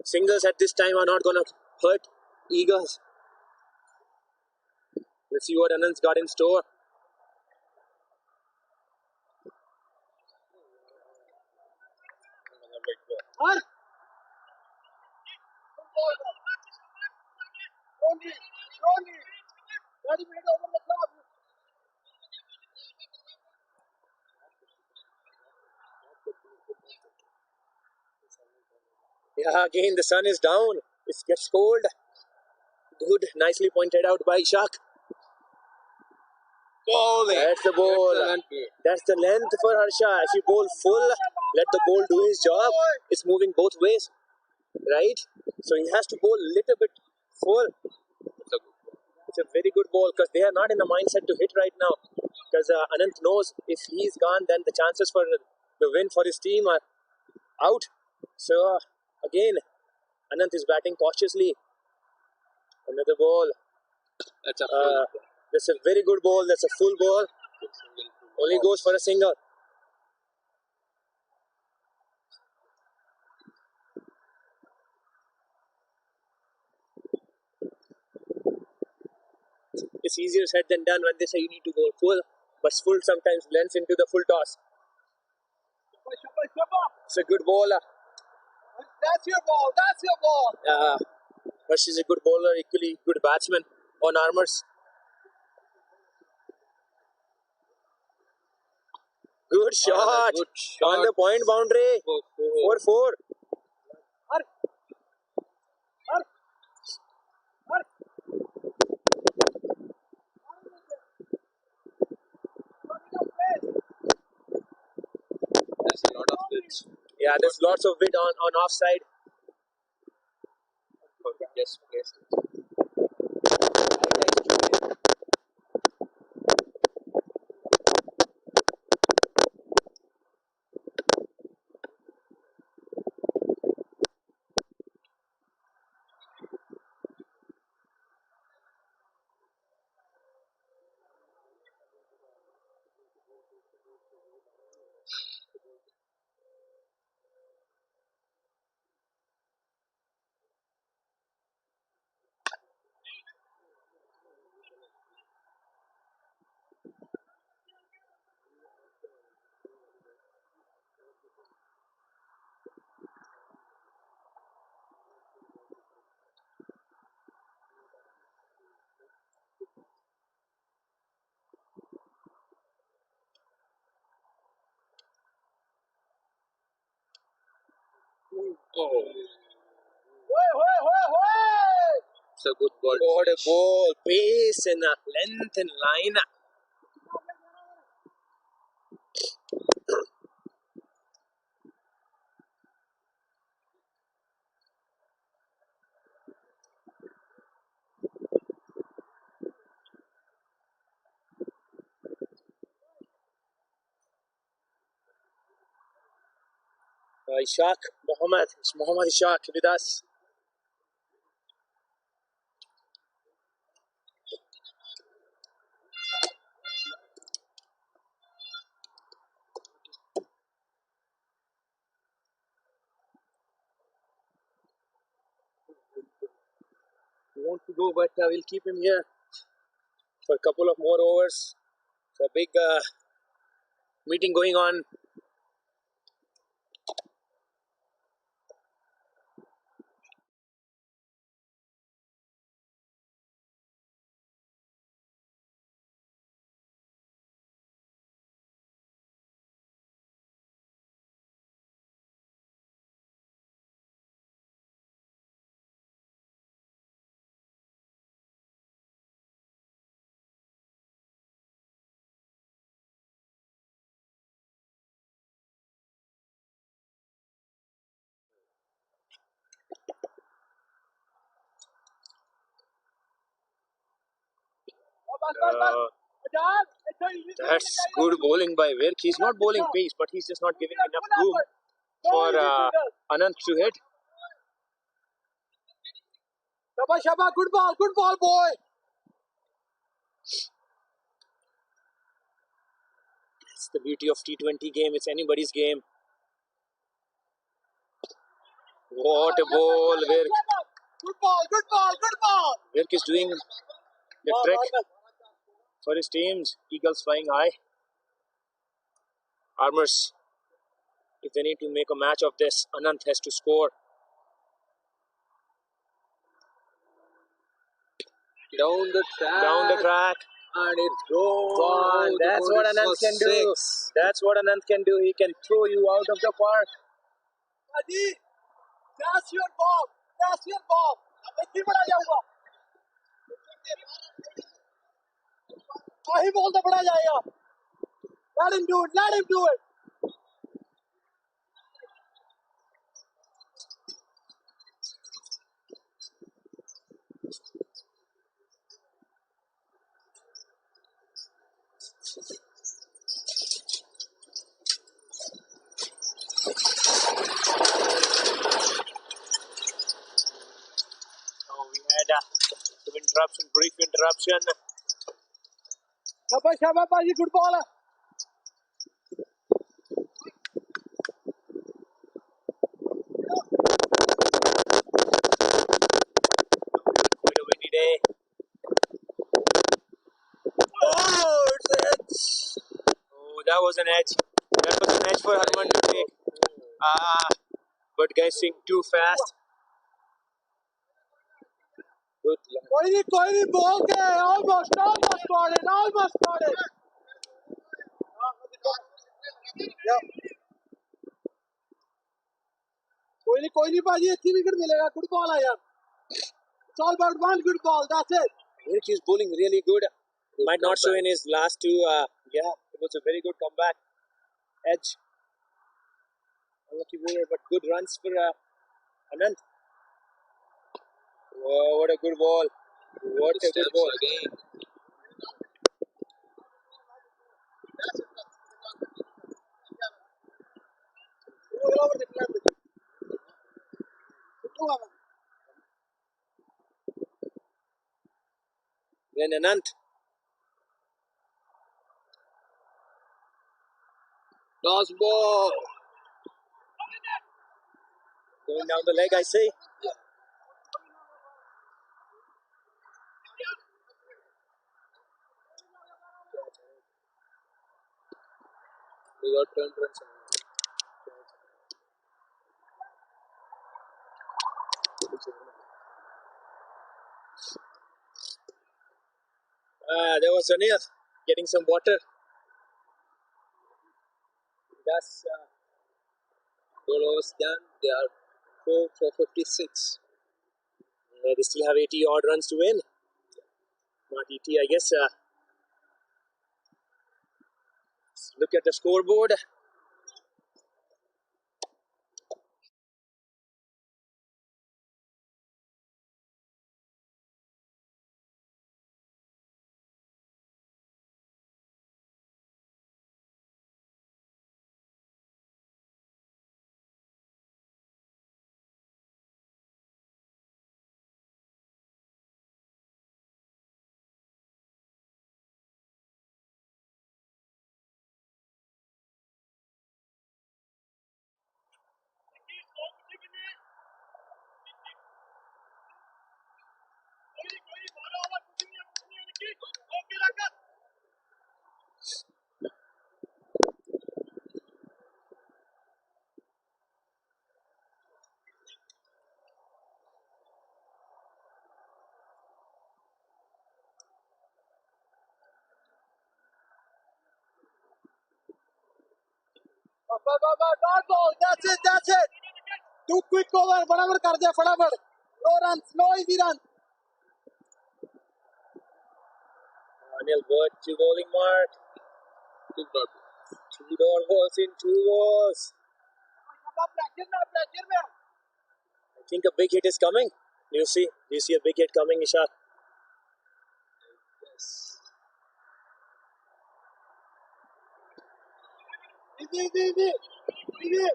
Singles at this time are not gonna hurt Eagles. Let's see what Anand's got in store. Yeah, again the sun is down. It gets cold. Good, nicely pointed out by Ishaq. Bowling. That's the ball. That's the length for Harsha. If you bowl full, let the ball do his job. It's moving both ways, right? So he has to bowl a little bit full. It's a very good ball because they are not in the mindset to hit right now. Because Anant knows if he's gone, then the chances for the win for his team are out. So again, Anant is batting cautiously. Another ball. That's a full. That's a very good ball. That's a full ball. Only goes for a single. It's easier said than done when they say you need to go full, but full sometimes blends into the full toss. It's a good bowler. That's your ball. That's your ball. But she's a good bowler, equally good batsman on Armours. Good shot. Good shot. On the point boundary. 4-4. There's a lot of wits. Yeah, there's lots of wit on offside. Yes, yes. Oh. It's a good ball. What a ball. Pace and length and line. Ishaq Mohammed. It's Mohammed Ishaq with us. He wants to go, but we'll keep him here for a couple of more overs. It's a big meeting going on. That's good bowling by Virk. He's not bowling pace, but he's just not giving enough room for Anand to hit. Shabba, good ball, boy. It's the beauty of T20 game. It's anybody's game. What a ball, Virk. Good ball. Virk is doing the trick for his teams. Eagles flying high. Armours, if they need to make a match of this, Anand has to score. Down the track. And it's gone. That's what Anand can do. That's what Anand can do. He can throw you out of the park. Adi, that's your ball. He ball the bada jayega. Let him do it. So we had some interruption, brief interruption. Shabba, Baji, good ball. Quite a windy day. That was an edge. That was an edge for Harman to take. But guessing too fast. Good luck. कोई नहीं ball के almost got it. Yeah. कोई नहीं बाजी अच्छी wicket मिलेगा. Good ball है यार. It's all about one good ball. That's it. He's bowling really good. Might not show in his last two. Yeah, it was a very good comeback. Edge. Unlucky bowler, but good runs for Anand. Oh, what a good ball. What a good ball again. Then Anand. Toss ball. Going down the leg, I say. We got 10 runs. There was Anil getting some water. That's 4 overs done. They are 4 for 56. they still have 80 odd runs to win. Not 80, I guess. Look at the scoreboard. Dot ball. That's it. 2 quick over. फटाफट कर दे फटाफट. No runs. No easy runs. Anil Bird to bowling mark. 2 dot. 2 dot balls in 2 balls. I think a big hit is coming. Do you see a big hit coming, Ishaq? Yes. Easy.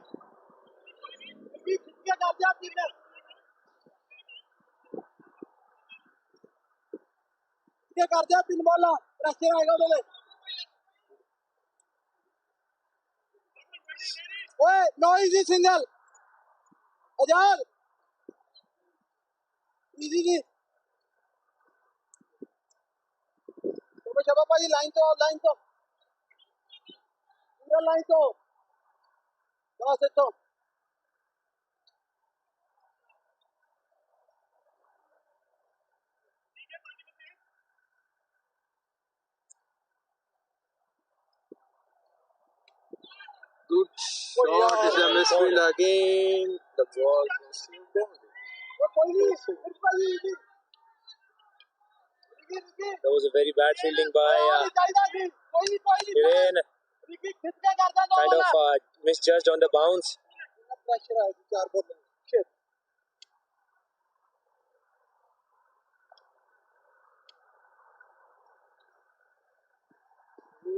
कर दिया 3 ball. Pressure आएगा उधर. ओए no easy single. Azhar. Easy. तो शबा भाई line तो. पूरा line तो. बस तो. Good shot is a misfield again. The ball was That was a very bad fielding by Kiran. Kind of misjudged on the bounce.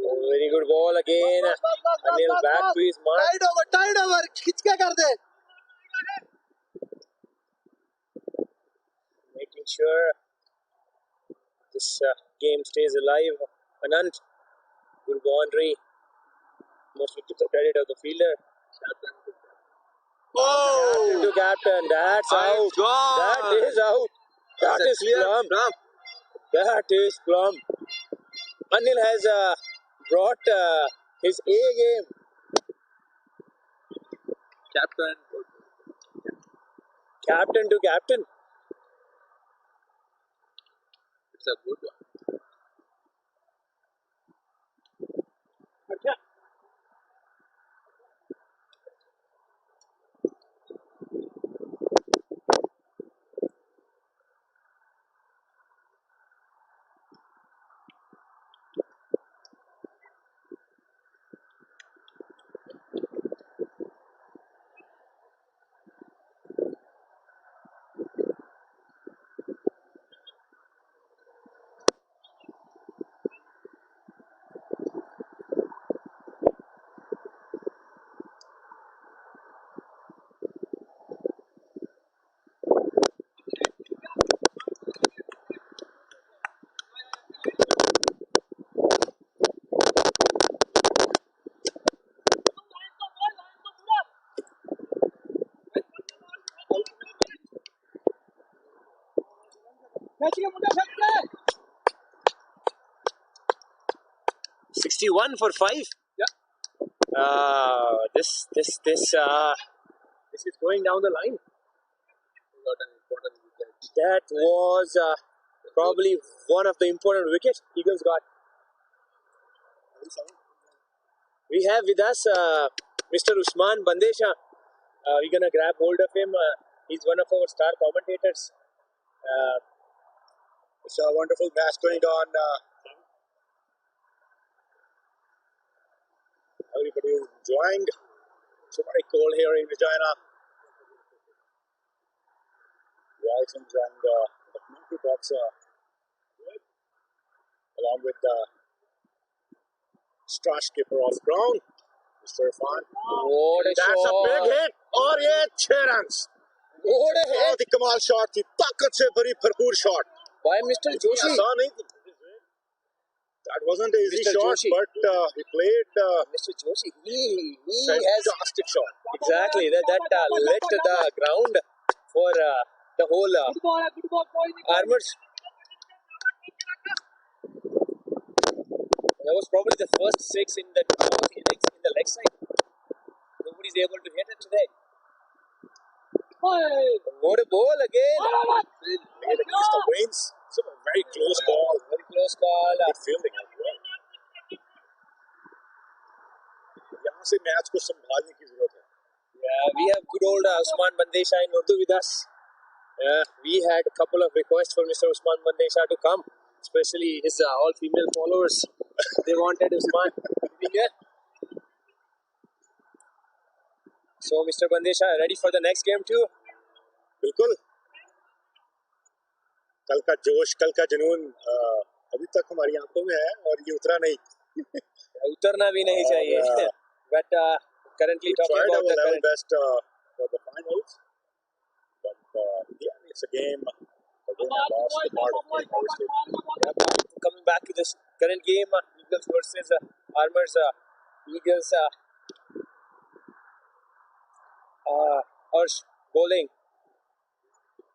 Oh, very good ball again. Anil back to his mark. Tied over. खींच के कर दे. Making sure this game stays alive. Anand, good boundary. Mostly to the credit of the fielder. Captain to captain. That's out. That is out. That is plumb. That is plumb. Anil has brought his A game. Captain. Captain to captain. It's a good one. $61 for 5. This is going down the line. Got an important wicket. That was probably one of the important wickets Eagles got. We have with us Mr. Usman Bandesha. We're gonna grab hold of him. He's one of our star commentators. It's a wonderful match going on. Everybody is enjoying. It's very cold here in Regina. We are also enjoying the community box along with the star skipper of ground, Mr. Irfan. What a That's shot! a big hit. और ये 6 runs. What a hit बहुत ही कमाल shot थी, ताकत से भरी भरपूर shot. by Mr. Joshi. आसान नहीं थी. That wasn't an easy Mr. shot, Joshi. but he played Mr. Joshi, he has fantastic shot. exactly that lit the ground for the whole Armours. That was probably the first 6 in the innings in the leg side. Nobody's able to hit it today. What a ball again! Played against the winds. It's a very close ball. Very close call. Good fielding as well. यहाँ से match को संभालने की जरूरत है. Yeah, we have good old Usman Bandesha in Urdu with us. We had a couple of requests for Mr. Usman Bandesha to come, especially his all-female followers. They wanted Usman to be here. So, Mr. Bandesha, ready for the next game too? बिल्कुल. कल का जोश, कल का जुनून अभी तक हमारी आंखों में है और ये उतरा नहीं. उतरना भी नहीं चाहिए. But currently We talking tried about our the level current. best for the finals, but yeah, it's a game. Again, I lost the part of game, obviously. Coming back to this current game, Eagles versus Armours. Eagles Arsh bowling.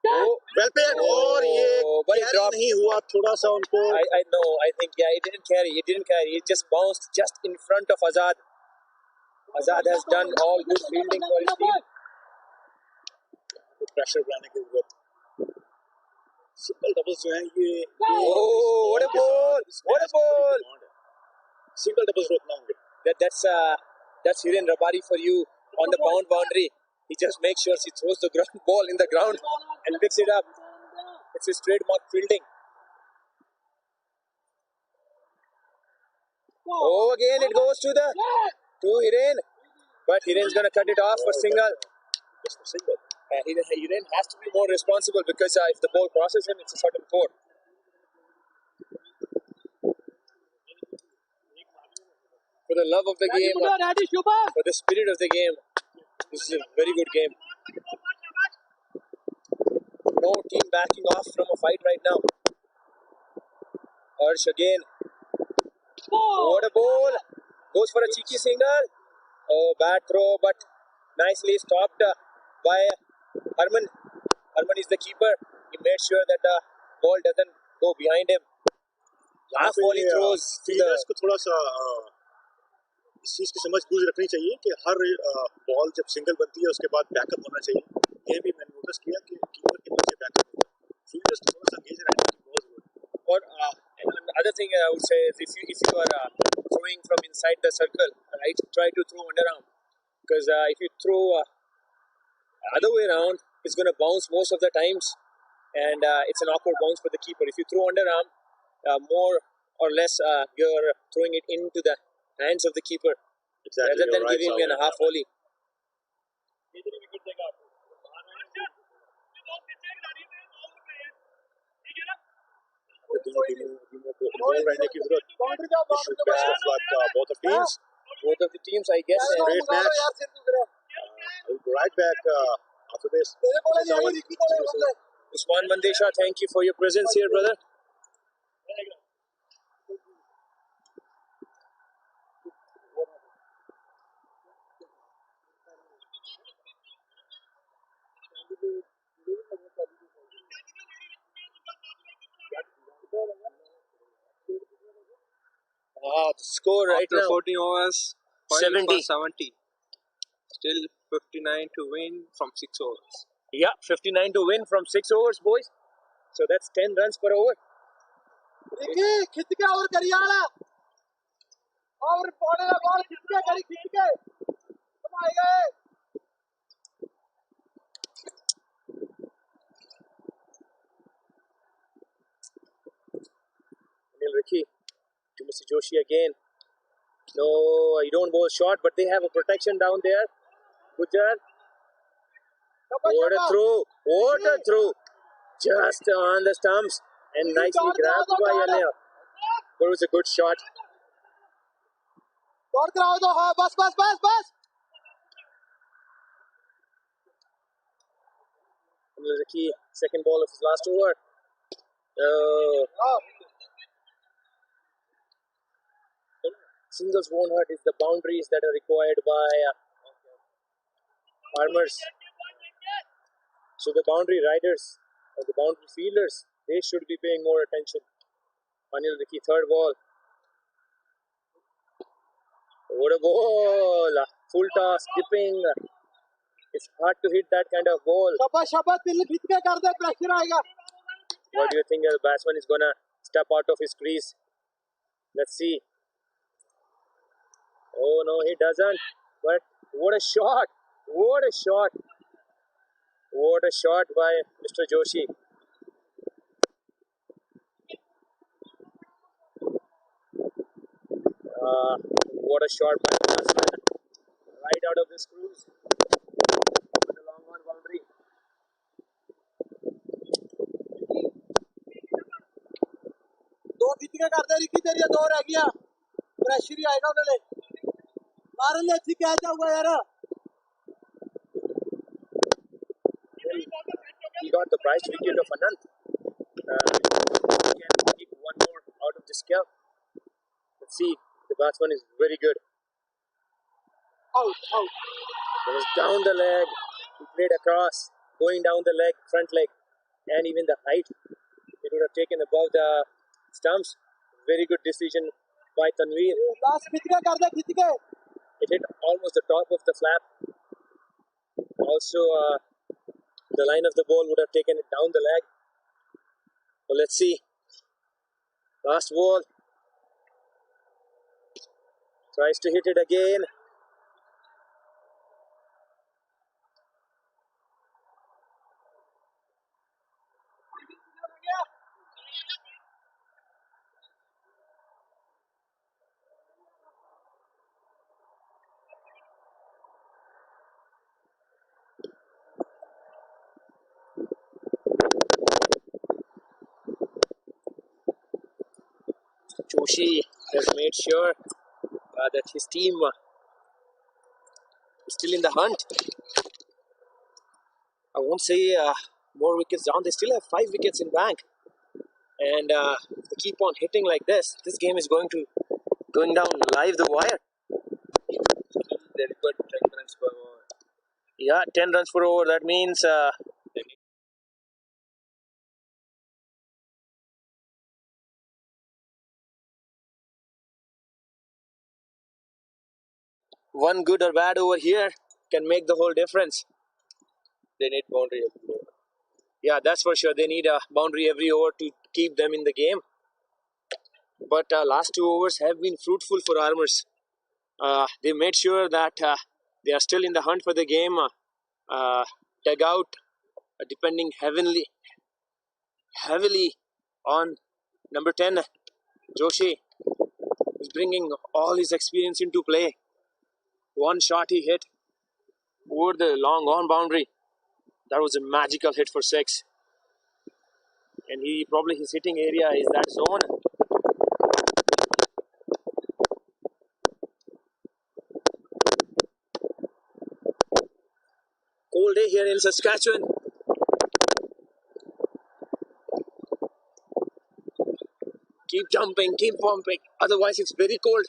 Oh, Well played. और ये but it carry dropped. नहीं हुआ, थोड़ा सा उनको. I know. I think it didn't carry. It didn't carry. It just bounced just in front of Azad. Azad has done all good fielding for his team. Pressure बनाने की जरूरत. Single doubles जो हैं ये Oh, what a ball! What a ball! Single doubles रोकना होंगे. That's Hiren Rabari for you on the boundary. He just makes sure he throws the ball in the ground and picks it up. It's his trademark fielding. Oh, again it goes to Hiren, but Hiren's gonna cut it off for single. Just a single. Hiren has to be more responsible because if the ball crosses him, it's a certain 4. For the love of the game, for the spirit of the game, this is a very good game. No team backing off from a fight right now. Arsh again. What a ball! Goes for a cheeky single. Oh, bad throw, but nicely stopped by Harman. Harman is the keeper. He made sure that the ball doesn't go behind him. Half volley throws to the fielders को थोड़ा सा इस चीज़ की समझ बूझ रखनी चाहिए कि हर बॉल जब सिंगल बनती है उसके बाद बैकअप होना चाहिए. ये भी मैंने नोटिस किया कि कीपर के पीछे बैकअप होता है. फील्डर्स को थोड़ा सा गेज रहने की बहुत जरूरत है. Or another thing I would say is if you are throwing from inside the circle, right, try to throw underarm, because if you throw other way around, it's going to bounce most of the times, and it's an awkward bounce for the keeper. If you throw underarm, more or less you're throwing it into the hands of the keeper Exactly, rather than you're right, giving him a half volley. Ball रहने की जरूरत. Wish you best of luck, both of teams. Both of the teams, I guess. Great match. We'll be right back after this. Usman Mandesha, thank you for your presence here, brother. The score right After now 40 overs, 70. 70. Still 59 to win from 6 overs. Yeah, 59 to win from 6 overs, boys. So that's 10 runs per over. Ricky to Mr. Joshi again. No, you don't bowl short, but they have a protection down there. Good job. What a throw! What a throw! Just on the stumps and nicely grabbed by Anil. But it was a good shot. Ricky, second ball of his last over. Singles won't hurt is the boundaries that are required by Armours. So the boundary riders or the boundary fielders, they should be paying more attention. Anil Ricky, third ball. What a ball! Full toss, dipping. It's hard to hit that kind of ball. What do you think the batsman is gonna step out of his crease? Let's see. Oh no, he doesn't. But what a shot! What a shot! What a shot by Mr. Joshi. What a shot by the batsman. Right out of this cruise. With a long one boundary. दो कितने करते Ricky तेरी दो रह गया pressure ही आएगा उन्हें मारन ले ठीक है जाऊंगा यार He got the prize wicket of Anand. He can keep one more out of this count. Let's see. The batsman is very good. out It was down the leg. He played across, going down the leg, front leg, and even the height. It would have taken above the stumps. Very good decision by Tanveer. Last कितने करते कितने It hit almost the top of the flap. Also, the line of the ball would have taken it down the leg. Well, let's see. Last ball. Tries to hit it again. Joshi has made sure that his team is still in the hunt. I won't say more wickets down. They still have 5 wickets in bank. And if they keep on hitting like this game is going down live the wire. They required 10 runs per over. Yeah, 10 runs per over. That means one good or bad over here can make the whole difference. They need boundary every over. Yeah, that's for sure. They need a boundary every over to keep them in the game. But last 2 overs have been fruitful for Armours. They made sure that they are still in the hunt for the game. Dug out, depending heavily on number 10, Joshi, is bringing all his experience into play. One shot he hit over the long on boundary. That was a magical hit for 6. And his hitting area is that zone. Cold day here in Saskatchewan. Keep jumping, keep pumping. Otherwise, it's very cold.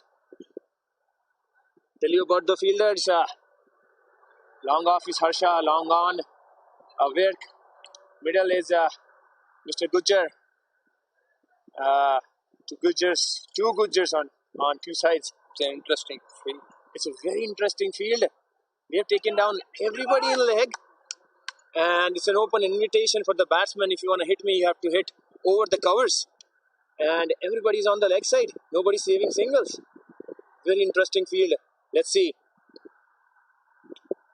Tell you about the fielders. Long off is Harsha. Long on, Virk. Middle is Mr. Gujjar. Two Gujjars on two sides. It's an interesting field. It's a very interesting field. They have taken down everybody in leg. And it's an open invitation for the batsman. If you want to hit me, you have to hit over the covers. And everybody's on the leg side. Nobody's saving singles. Very interesting field. Let's see.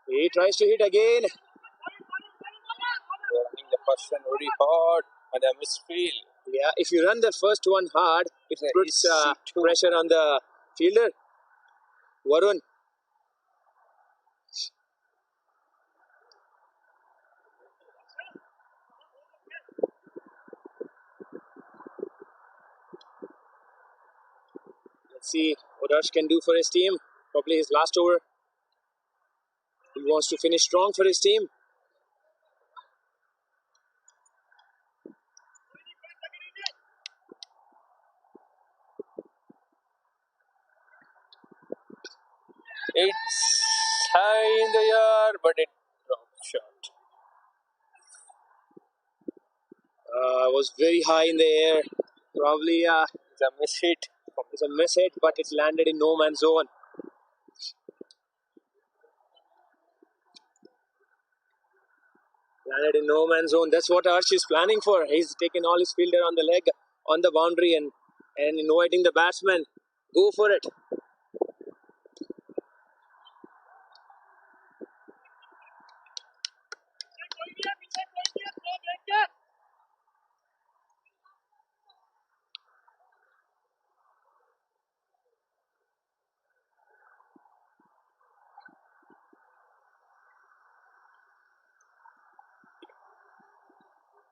He tries to hit again. They're running the first one very hard and a misfield. Yeah, if you run the first one hard, it puts pressure on the fielder. Varun. Let's see what Arsh can do for his team. Probably his last over. He wants to finish strong for his team. It's high in the air, but it dropped short. Was very high in the air. Probably It's a miss hit. it's a miss hit, but it's landed in no man's zone. Landed in no man's zone. That's what Arch is planning for. He's taken all his fielder on the leg, on the boundary, and inviting the batsman. Go for it.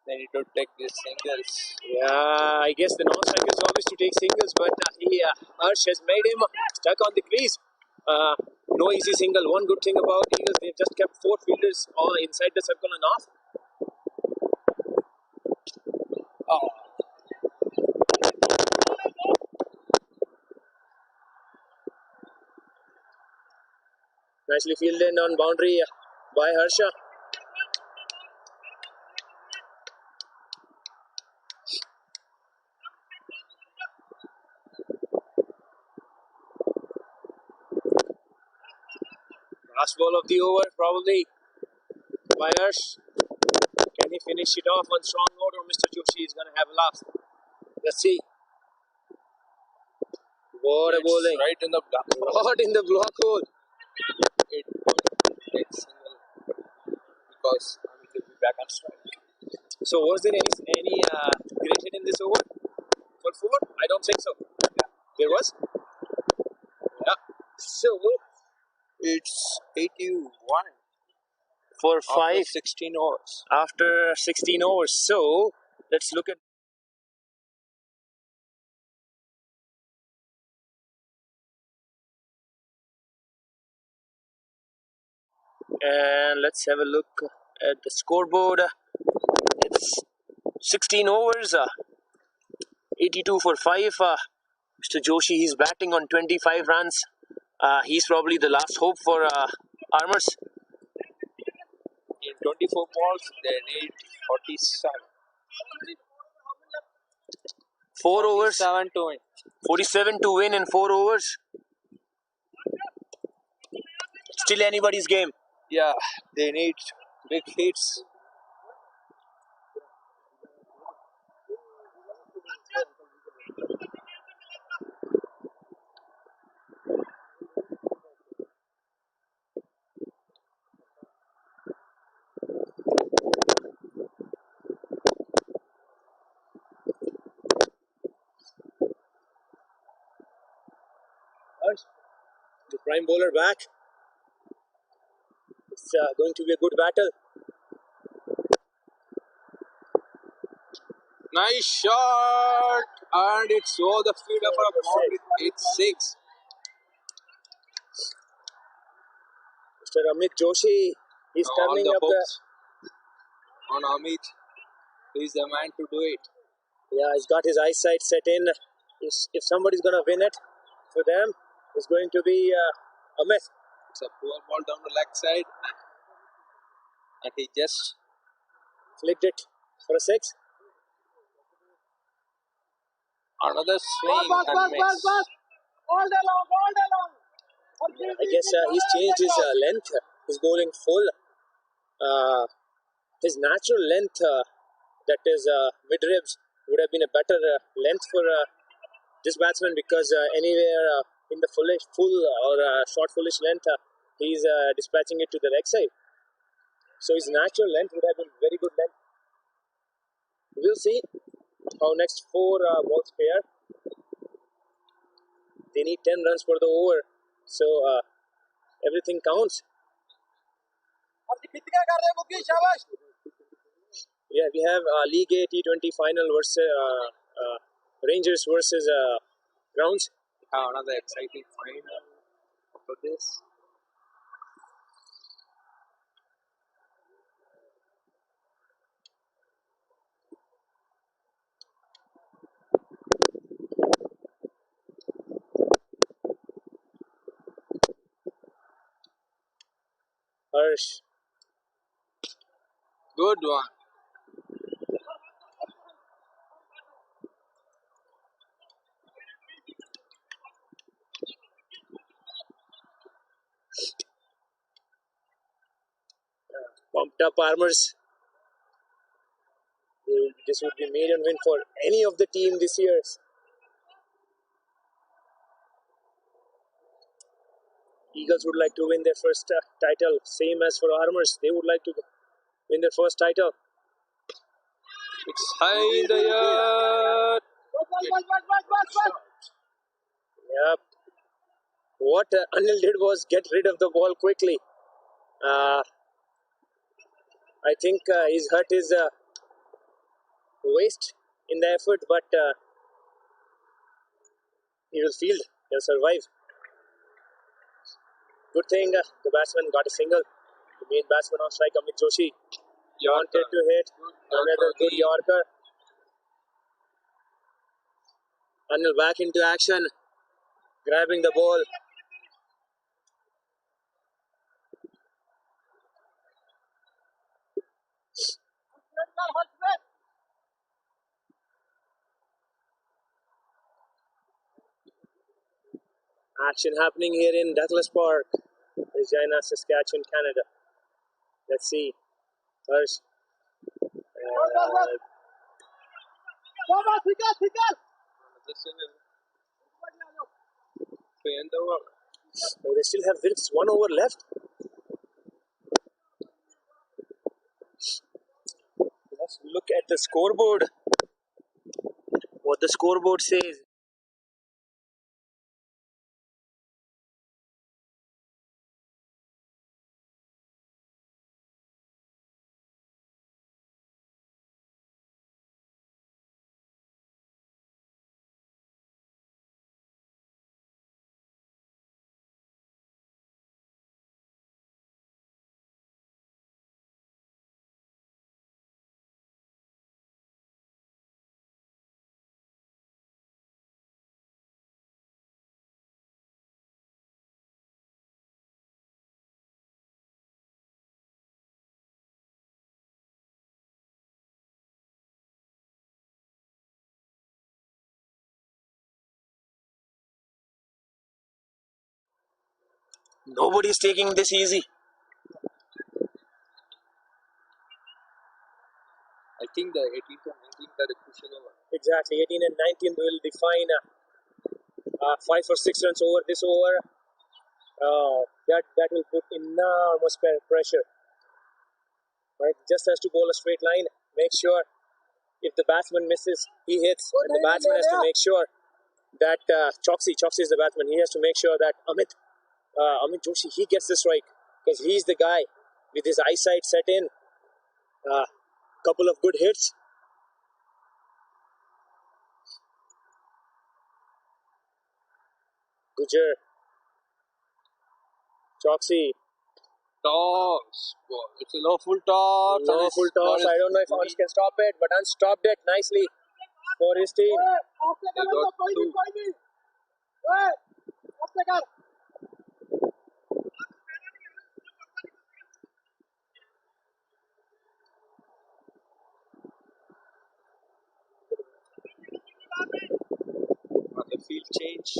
They need to take these singles. Yeah, I guess the non-strike is always to take singles, but Arsh has made him stuck on the crease. No easy single. One good thing about Eagles, they've just kept 4 fielders inside the circle and off. Oh, Nicely fielded on boundary by Harsha. Last ball of the over, probably by Harsh. Can he finish it off on strong note, or Mr. Joshi is going to have a laugh? Let's see. What a it's bowling. right in the block. Right in the block hole. It won't take single because Ahmed will be back on strike. So was there any great hit in this over? For 4? I don't think so. Yeah. There was? Yeah. So It's 81 for after 5 16 overs. after 16 overs. So let's look at. And let's have a look at the scoreboard. It's 16 overs, 82 for 5. Mr. Joshi, he's batting on 25 runs. He's probably the last hope for Armours. In 24 balls, they need 47. 4 overs, 7 to win. 47 to win in 4 overs. still anybody's game. Yeah, they need big hits. The prime bowler back. It's going to be a good battle. Nice shot, and it's over the fielder for a boundary. It's 6. Mr. Amit Joshi is Now all turning the up the. hopes on Amit. He's the man to do it. Yeah, he's got his eyesight set in. If somebody's going to win it for them, it's going to be Amit. It's a poor ball down the leg side, and he just Flicked it for a 6. another swing and miss. All day long, all day long. I guess he's changed his length. He's bowling full. His natural length, that is mid ribs, would have been a better length for this batsman, because anywhere in the full or short fullish length, he's dispatching it to the leg side. So his natural length would have been very good length. We'll see how next 4 balls fare. They need 10 runs for the over, so everything counts. Yeah, we have League A T20 final versus Rangers versus Grounds. Have another exciting final for this. Harsh. Good one. Pumped up Armours. This would be maiden win for any of the team this year. Eagles would like to win their first title, same as for Armours. They would like to win their first title. It's high in the air. Yep. What Anil did was get rid of the ball quickly. I think he's hurt his waist in the effort, but he will field. He'll survive. Good thing the batsman got a single. The main batsman on strike, Amit Joshi, wanted to hit another good Yorker. Anil back into action, grabbing the ball. Action happening here in Douglas Park, Regina, Saskatchewan, Canada. Let's see. First, Another single. To end the over. oh, they still have just 1 over left. Let's look at the scoreboard. What the scoreboard says. Nobody's taking this easy. I think the 18th and 19th are the crucial over. Exactly, 18 and 19 will define 5 or 6 runs over this over. That will put enormous pressure. Right, just has to bowl a straight line. Make sure if the batsman misses, he hits, and the batsman has to make sure that Choksi is the batsman. He has to make sure that Amit Joshi, he gets the strike because he's the guy with his eyesight set in. Couple of good hits. Gujar, Choksi. Toss. It's a low full toss. No full toss. I don't know if Armours can stop it, but Hans stopped it nicely for his team. They got two. The field change.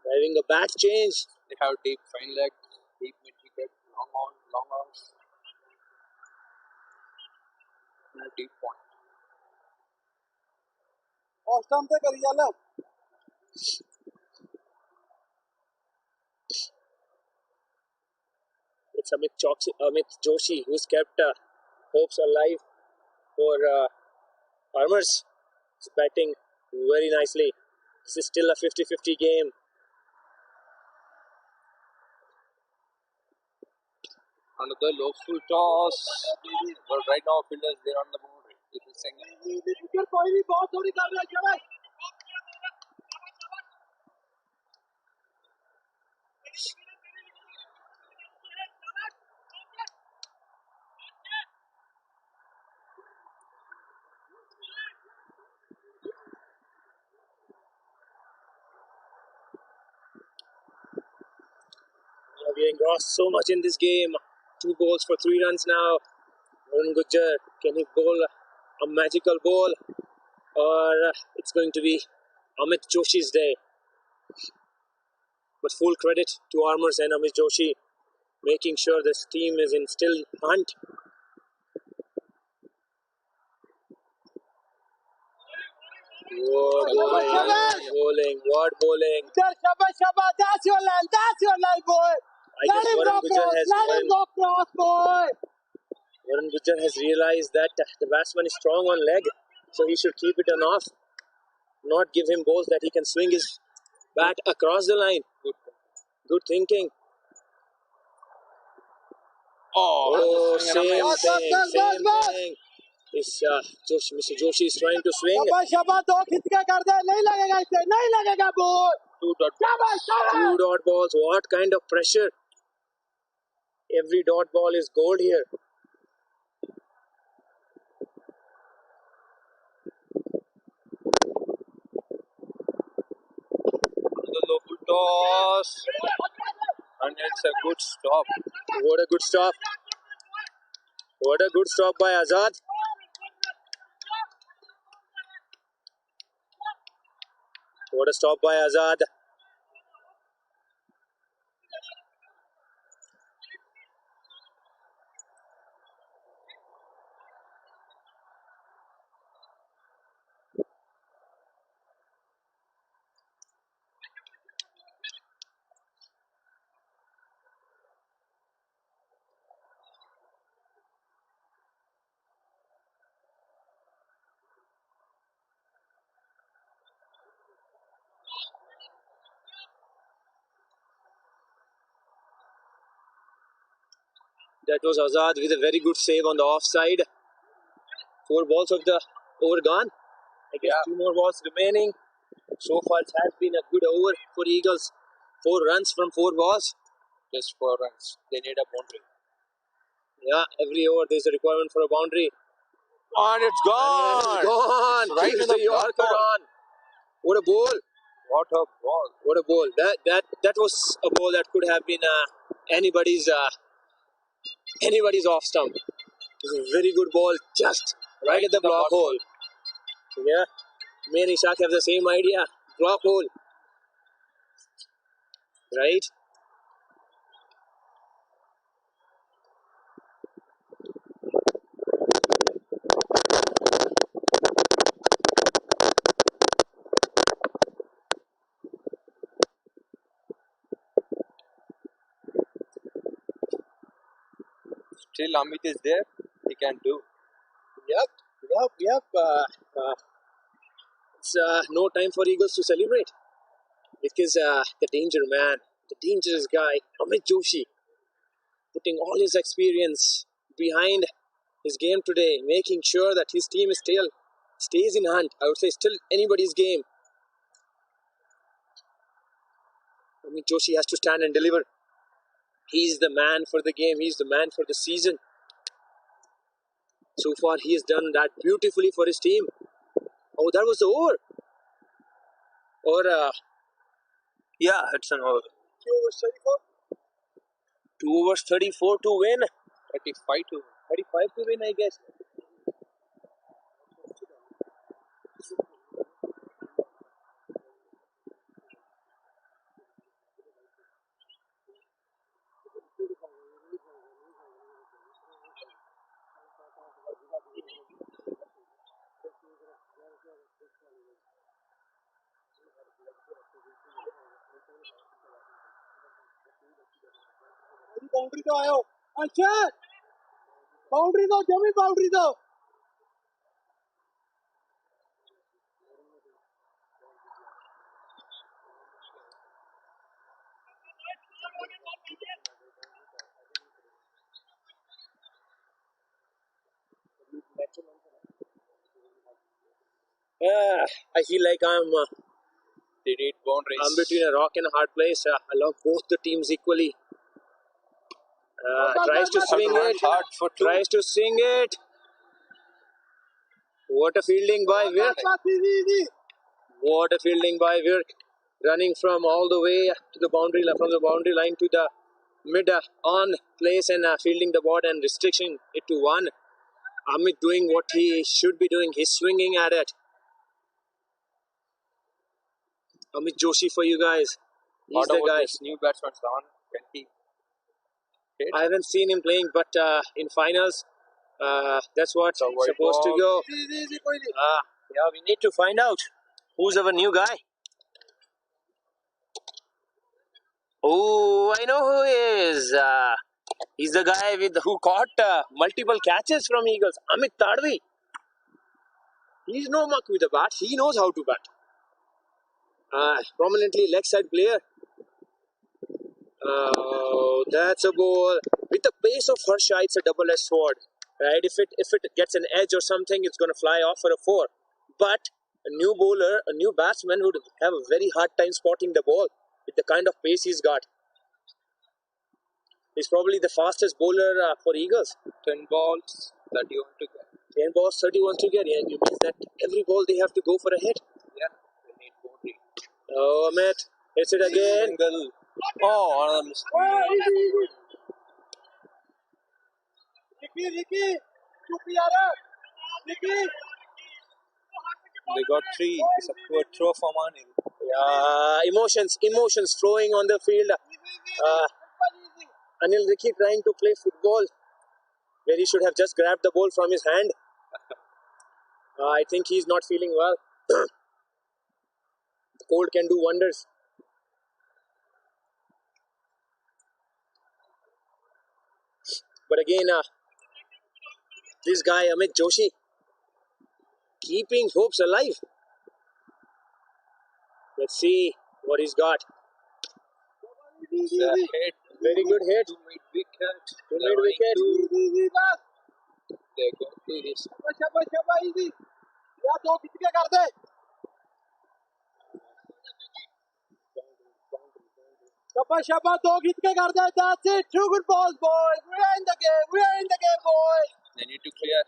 Having a bat change. They have deep fine leg, deep mid wicket, long arms, and a deep point. It's Amit Joshi who's kept hopes alive for Armours. He's batting very nicely. This is still a 50-50 game. Another low full toss. But right now, fielders, they're on the boundary. This is single. We are engrossed so much in this game. 2 balls for 3 runs now. Varun Gujar, can he bowl a magical ball? Or it's going to be Amit Joshi's day. But full credit to Armours and Amit Joshi, making sure this team is in still hunt. What bowling, what bowling. That's your line, boy. I guess Varun Gujar has realized that the batsman is strong on leg, so he should keep it on off, not give him balls that he can swing his bat across the line. Good thinking. Oh, same thing. Mr. Joshi is trying to swing. Two dot balls. What kind of pressure? Every dot ball is gold here. The low full toss. And it's a good stop. What a good stop. What a good stop by Azad. What a stop by Azad. That was Azad with a very good save on the offside. 4 balls of the over gone. I guess 2 more balls remaining. So far it has been a good over for Eagles. 4 runs from 4 balls. Just 4 runs. They need a boundary. Yeah, every over there's a requirement for a boundary. And it's gone. And it's gone. Right Here's to the Yorker on. What a ball. What a ball. What a ball. That was a ball that could have been anybody's off stump. It was a very good ball, just right at the block hole. Yeah. Me and Ishaq have the same idea. Block hole. Right? Still, Amit is there. He can do. Yep. It's no time for Eagles to celebrate. Because the danger man, the dangerous guy, Ahmed Joshi, putting all his experience behind his game today, making sure that his team still stays in hand. I would say still anybody's game. Ahmed Joshi has to stand and deliver. He's the man for the game. He's the man for the season. So far, he has done that beautifully for his team. Oh, that was the over. Or, yeah, it's an over. 2 overs 34 to win. 35 to 35 to win, I guess. Boundary तो आयो अच्छा boundary दो जमी boundary दो I feel like they need boundaries. I'm between a rock and a hard place. I love both the teams equally. Tries to swing it. Hard for two. Tries to swing it. What a fielding by Virk. What a fielding by Virk. Running from all the way to the boundary from the boundary line to the mid on place and fielding the ball and restricting it to one. Ahmed doing what he should be doing. He's swinging at it. Ahmed Joshi for you guys. He's the guy. This new batsman on 20. I haven't seen him playing, but in finals, that's what's supposed to go. Yeah, we need to find out who's our new guy. Oh, I know who he is. He's the guy who caught multiple catches from Eagles. Amit Tadvi. He's no muck with the bat. He knows how to bat. Prominently leg side player. Oh, that's a ball. With the pace of Harsha, it's a double-edged sword. Right? If it gets an edge or something, it's going to fly off for a 4. But a new bowler, a new batsman would have a very hard time spotting the ball with the kind of pace he's got. He's probably the fastest bowler for Eagles. 10 balls, 31 to get. 10 balls, 31 to get. Yeah, it means that every ball they have to go for a hit. Yeah, they need boundary. Oh, Ahmed. Hits it again. Single. Oh, on Ricky, they got 3. It's a poor throw from Anil. Yeah, emotions flowing on the field. Anil Ricky trying to play football where he should have just grabbed the ball from his hand. I think he's not feeling well. The cold can do wonders. But again, this guy Ahmed Joshi keeping hopes alive. Let's see what he's got. Hit. Very good hit. To mid-wicket. To mid-wicket. They go to this. Shabba, dog hit ke kar de. That's it. 2 good balls, boys. We are in the game, boys. They need to clear.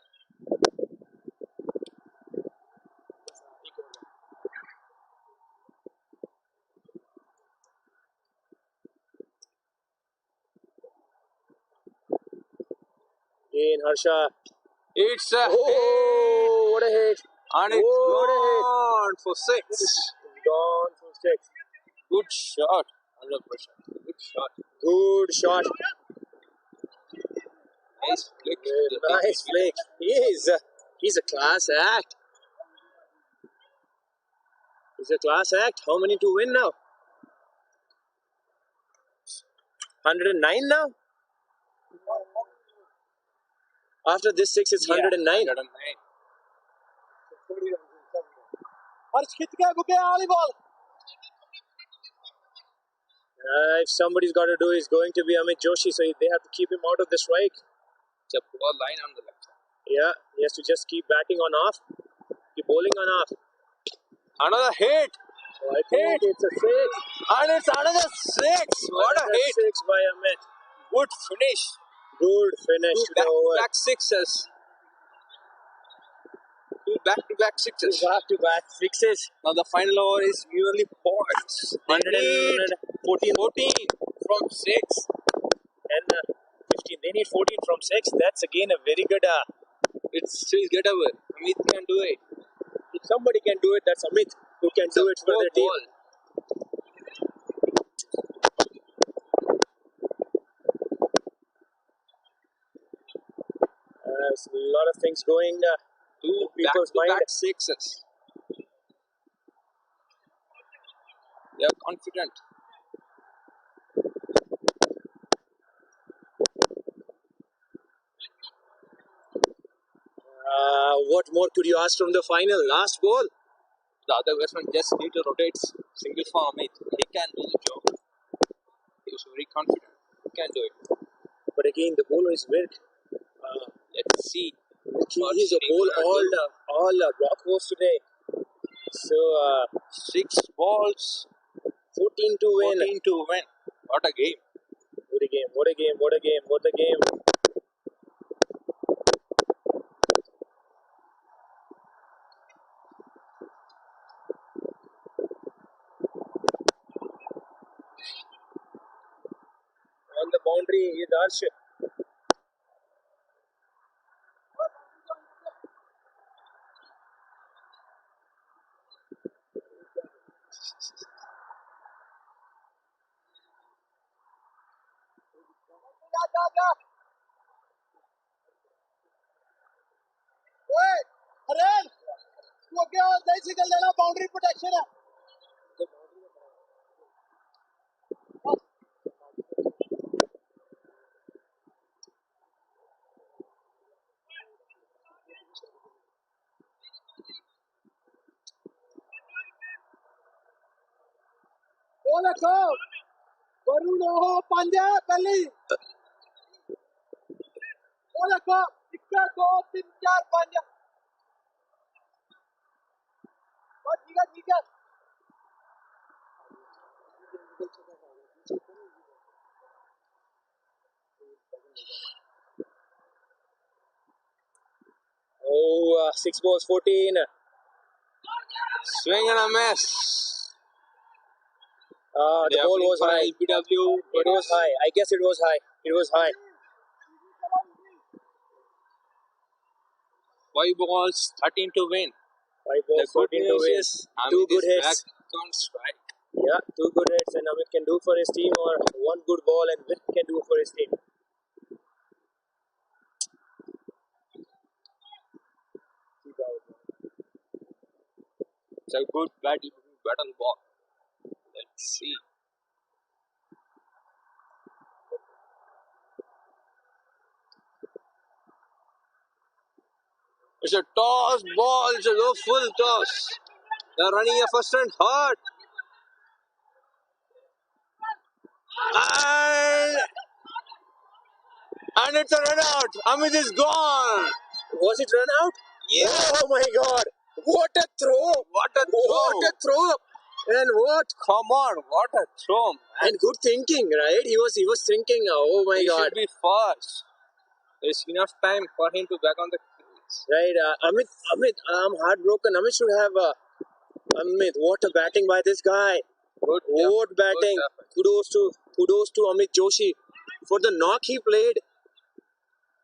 In Harsha. It's a hit. Oh, what a hit. And it's what a hit. gone for 6. Gone for 6. Good shot. 100%. Good shot. Good shot. Nice flick. Nice flick. He's a class act. He's a class act. How many to win now? 109 now? After this 6, it's 109. 109. If somebody's got to do, it's going to be Ahmed Joshi, so they have to keep him out of the strike. It's a poor line on the left side. Yeah, he has to just keep batting on off, keep bowling on off. Another hit. So I think it's a 6. And it's another 6. What a hit. 6 by Ahmed. Good finish. Good finish to the over. Back sixes. 2 back-to-back sixes. Back-to-back 6s. Now the final over is nearly points. 114 from 6. and 15. They need 14 from 6. That's again a very good. It's still gettable. Amit can do it. If somebody can do it, that's Amit who can do it for the team. There's a lot of things going. 2 people's mind. back-to-back sixes. They are confident. What more could you ask from the final? Last ball. The other batsman just need to rotate single for Amit. He can do the job. He was very confident. He can do it. But again, the bowler is weak. Let's see. He's a bowl all block balls today. So 6 balls. 14 to win. 14 to win. What a game. What a game. What a game. What a game. What a game. On the boundary is Arsh. Boundary protection है वो देखो वरुण हो पांड्या पहली वो देखो 1 2 3 4 5 ठीक है Oh, 6 balls, 14. Swing and a miss. The ball was high. LBW. It was high. I guess it was high. It was high. 5 balls, 13 to win. 5 balls, 14 to win. Two good hits. Back on strike. Yeah, 2 good hits, and Ahmed can do for his team, or 1 good ball and Vic can do for his team. It's a good battle ball. Let's see. It's a toss ball. It's a low full toss. They're running a first and hard. And it's a run out. Ahmed is gone. Was it run out? Yeah. Oh my God! What a throw! What a throw. What a throw! And what? Come on, what a throw, man. And good thinking, right? He was thinking. Oh my He God! should be fast. There's enough time for him to back on the crease. Right, Amit, I'm heartbroken. Amit should have. Amit, what a batting by this guy! Good. What batting! Kudos to Ahmed Joshi for the knock he played.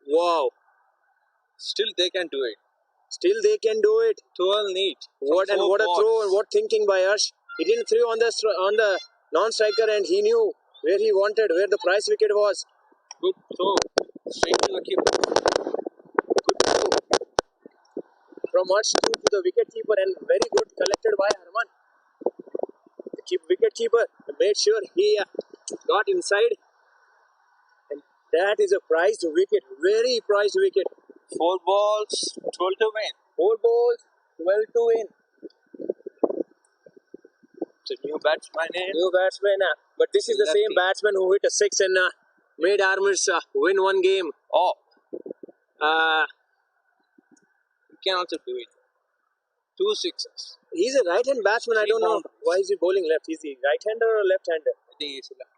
Wow! Still, they can do it. Still they can do it. 12 neat. What a throw and what thinking by Arsh. He didn't throw on the non-striker and he knew where he wanted, where the prize wicket was. Good throw. Straight to the keeper. Good throw from Arsh to the wicket-keeper and very good collected by Harman. The wicket-keeper made sure he got inside. And that is a prized wicket, very prized wicket. 4 balls, 12 to win. 4 balls, 12 to win. It's a new batsman in. New batsman, but this is the same batsman who hit a 6 and made Armours win one game. Oh, Uh, you can also do it. 2 sixes. he's a right-hand batsman. I don't know why is he bowling left. Is he right-hander or left-hander? I think he's left.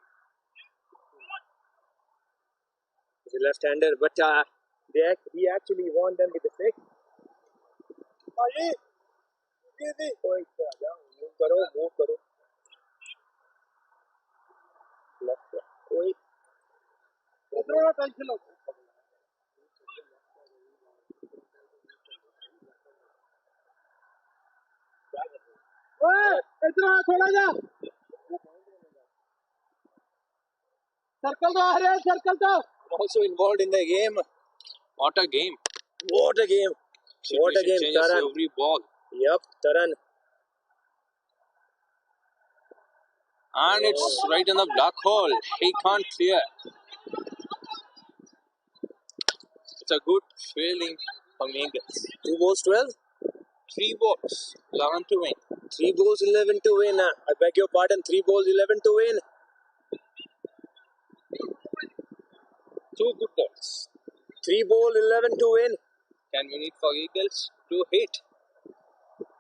He's a left-hander, but he actually won them with the 6. Move karo. Also involved in the game. What a game. What a game. What a game. Changes Taran. every ball. Yep, Taran. And it's right in the black hole. He can't clear. It's a good feeling from Eagles. 2 balls, 12? 3 balls, 11 to win. 3 balls, 11 to win. I beg your pardon, 3 balls, 11 to win. 2 good balls. 3 ball, 11 to win. Can we need for Eagles to hit?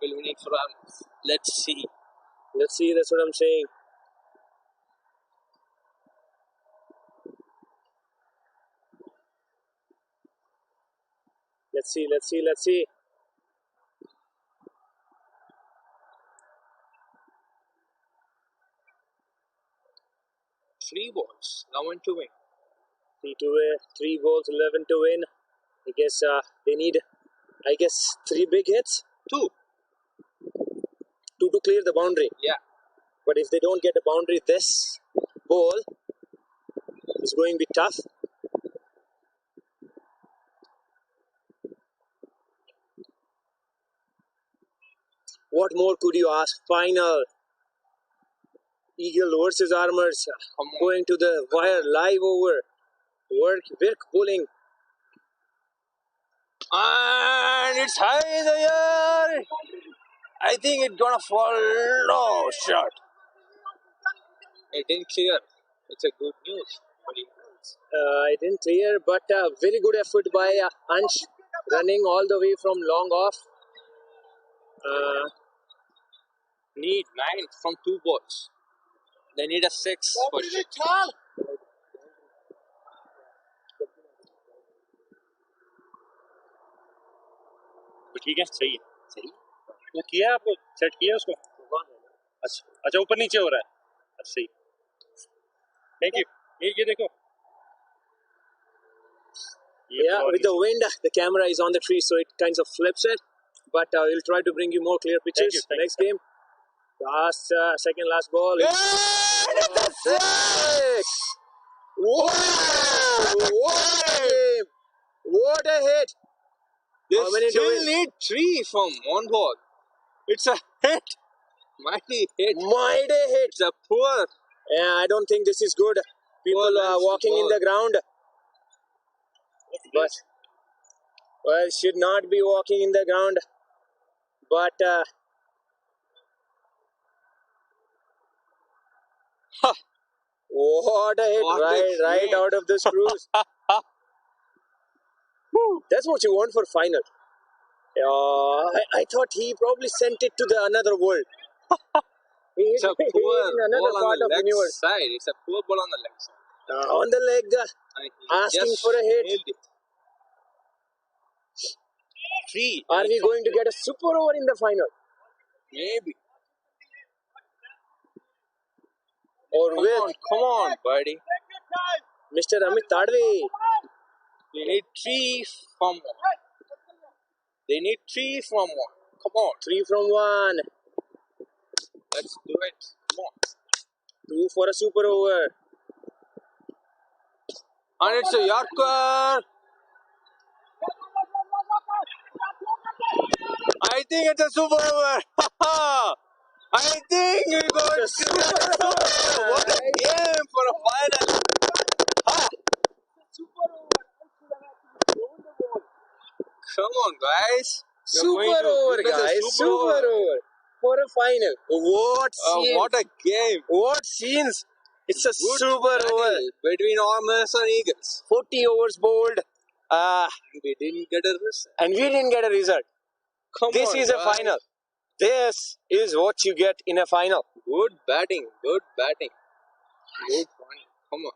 Will we need for Armours? Let's see. Let's see, that's what I'm saying. Let's see. 3 balls, 11 to win. 3 balls, 11 to win. I guess they need, 3 big hits. 2. 2 to clear the boundary. Yeah. But if they don't get the boundary, this ball is going to be tough. What more could you ask? Final. Eagle versus Armours. Going to the wire, live over. Work bowling. And it's high in the air. I think it's gonna fall. No shot. It didn't clear. It's a good news for Eagles. I didn't clear, but very good effort by Ansh, running all the way from long off. Need 9 from 2 balls. They need a 6 for sure. ठीक है सही है वो किया आपको set किया उसको अच्छा ऊपर नीचे हो रहा है अच्छा सही थैंक यू ये देखो Yeah, with the wind, the camera is on the tree, so it kind of flips it. But we'll try to bring you more clear pictures next game. Second last ball. Six! Wow! What a game! What a hit! They still need 3 from 1 ball. It's a hit. Mighty hit. Mighty hit. It's a poor. Yeah, I don't think this is good. People are walking in the ground. But, well, should not be walking in the ground. But, what a hit. Right out of the screws. That's what you want for final. I thought he probably sent it to the another world. It's a poor another ball part on the of leg universe. side. It's a poor ball on the leg side. On the leg, asking for a hit. Nailed it. 3. Are we going to get a super over in the final? Maybe. Or Come on, buddy. Mr. Amit Tadwe. We need 3 from 1. They need 3 from 1. Come on, 3 from 1. let's do it. Come on. 2 for a super over. And it's a Yorker. I think it's a super over. I think we got It's a super over. What a game for a final. Ha. Come on, guys. You're Super going to over, witness a guys. Super over. For a final. What scenes? What a game. What scenes? It's a Good super battle over. between Armours and Eagles. 40 overs bowled. We didn't get a result. And we didn't get a result. Come This on, is a guys. final. This is what you get in a final. Good batting. Good batting. Good point. Come on.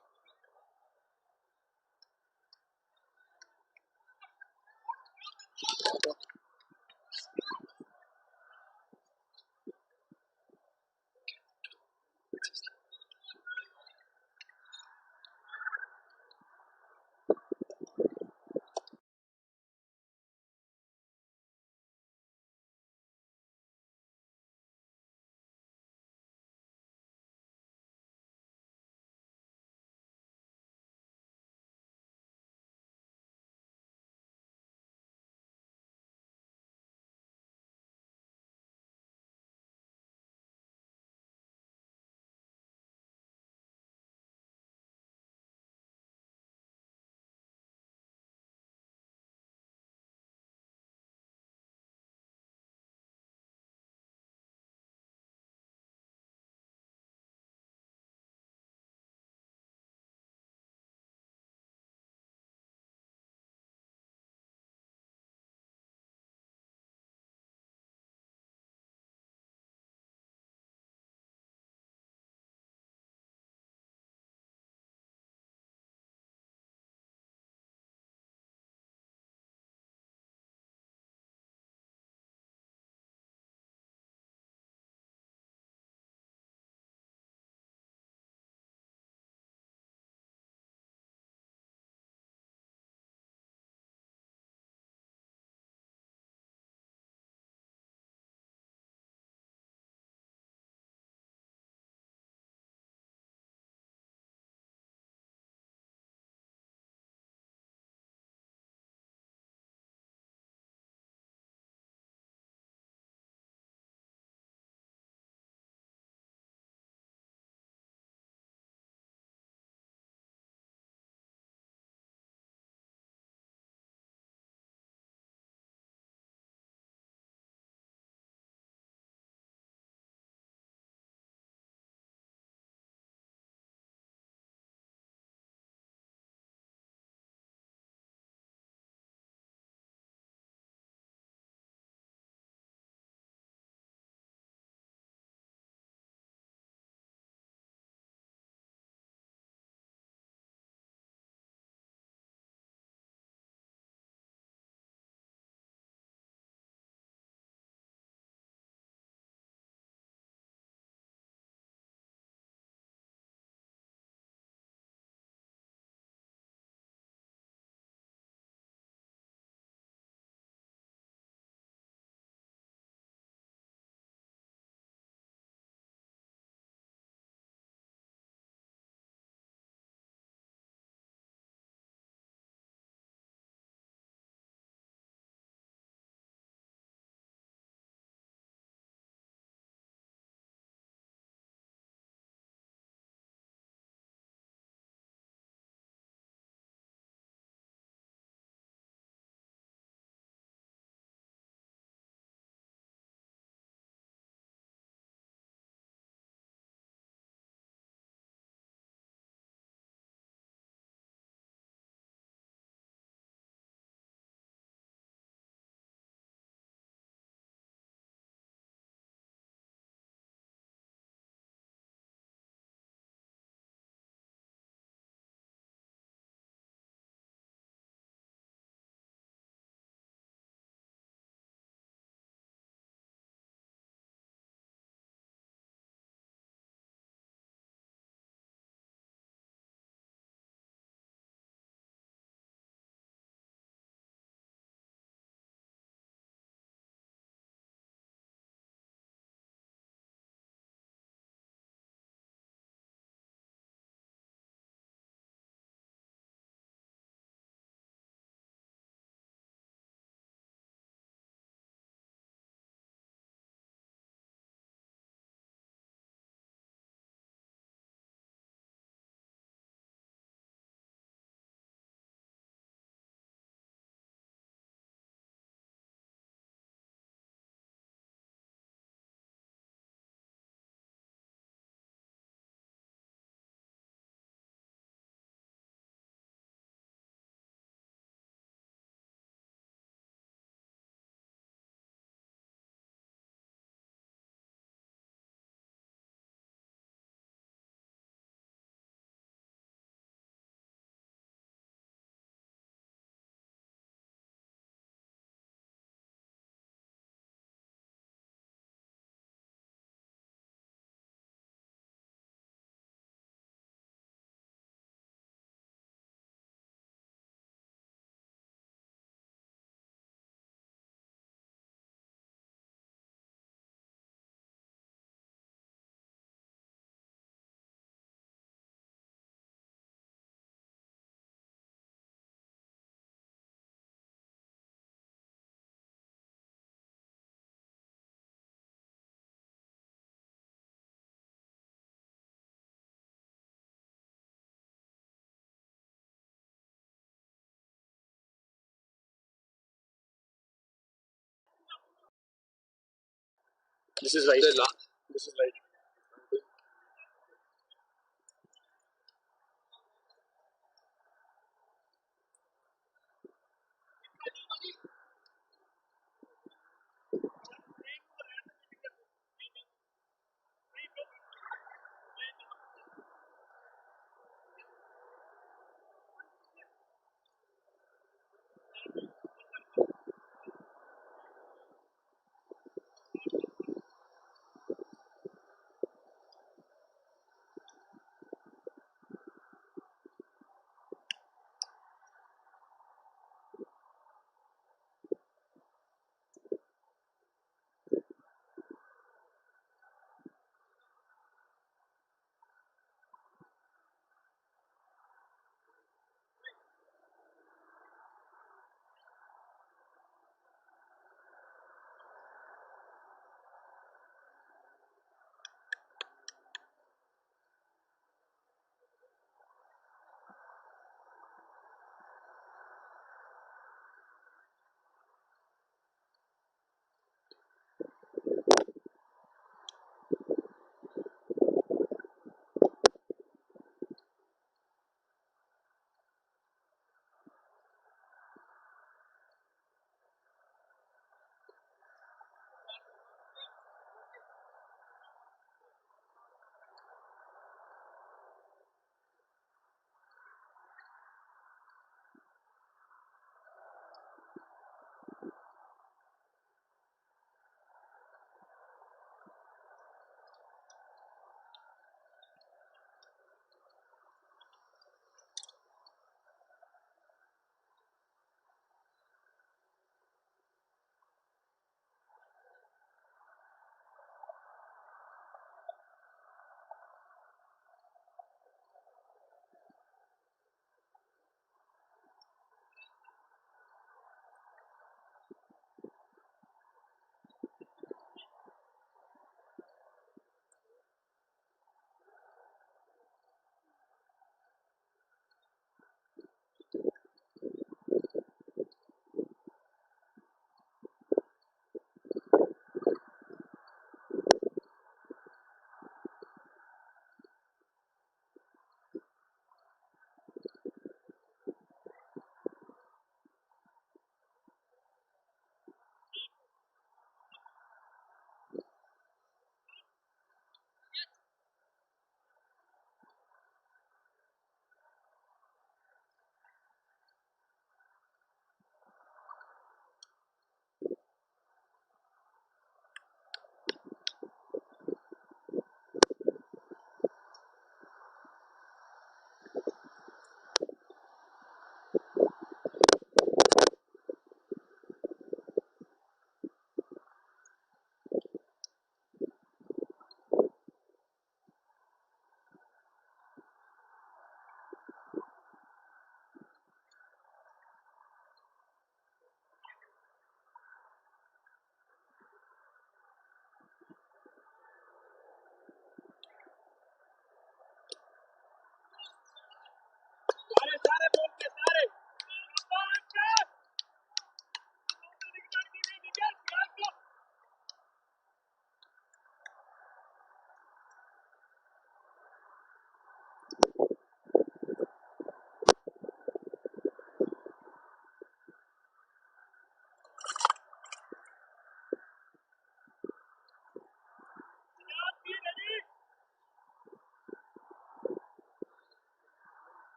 This is right. This is right.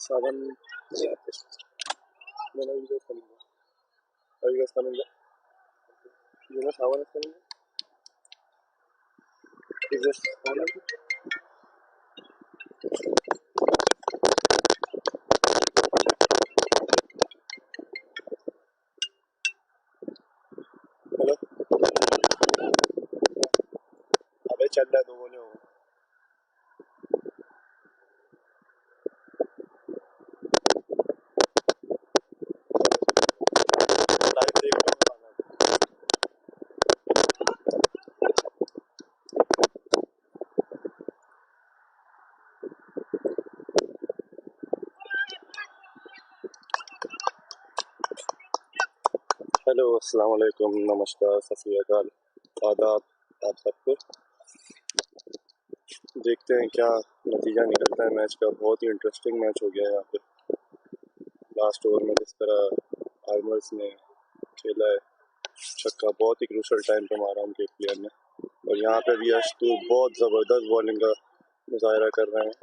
7. Yeah, when are you guys coming back? Are you guys coming back? You know Sawan is coming back? Is this Ahmed? Hello? अबे चल रहा है 2 बोले हो live देख रहा हूँ hello अस्सलाम वालेकुम नमस्कार सत श्री अकाल आदाब आप सबको देखते हैं क्या नतीजा निकलता है मैच का बहुत ही इंटरेस्टिंग मैच हो गया है यहाँ पे लास्ट ओवर में जिस तरह आर्मर्स ने खेला है छक्का बहुत ही क्रूशल टाइम पे मारा उनके प्लेयर ने और यहाँ पे भी अशतु बहुत ज़बरदस्त बॉलिंग का मुजाहरा कर रहे हैं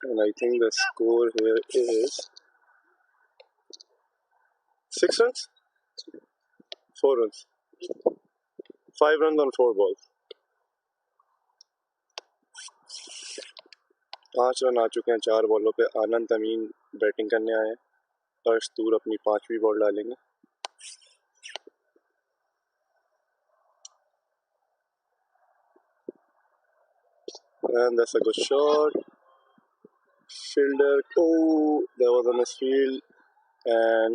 and I think the score here is 6 runs 4 runs 5 runs on 4 balls 5 run आ चुके हैं 4 बॉलों पे आनंद अमीन बैटिंग करने आए हैं अर्श तूर अपनी 5वीं बॉल डालेंगे and that's a good shot fielder there was a misfield and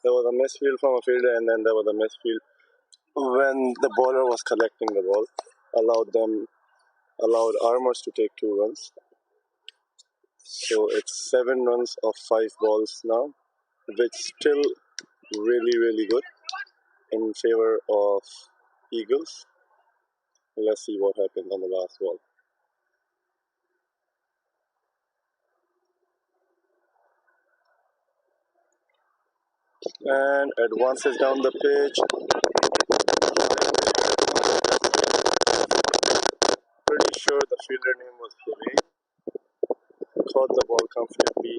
there was a misfield from a fielder and then there was a misfield when the bowler was collecting the ball allowed Armours to take 2 runs so it's 7 runs of 5 balls now which still really good in favor of Eagles. Let's see what happens on the last ball. And advances down the pitch. Pretty sure the fielder name was Hussein. Caught the ball comfortably.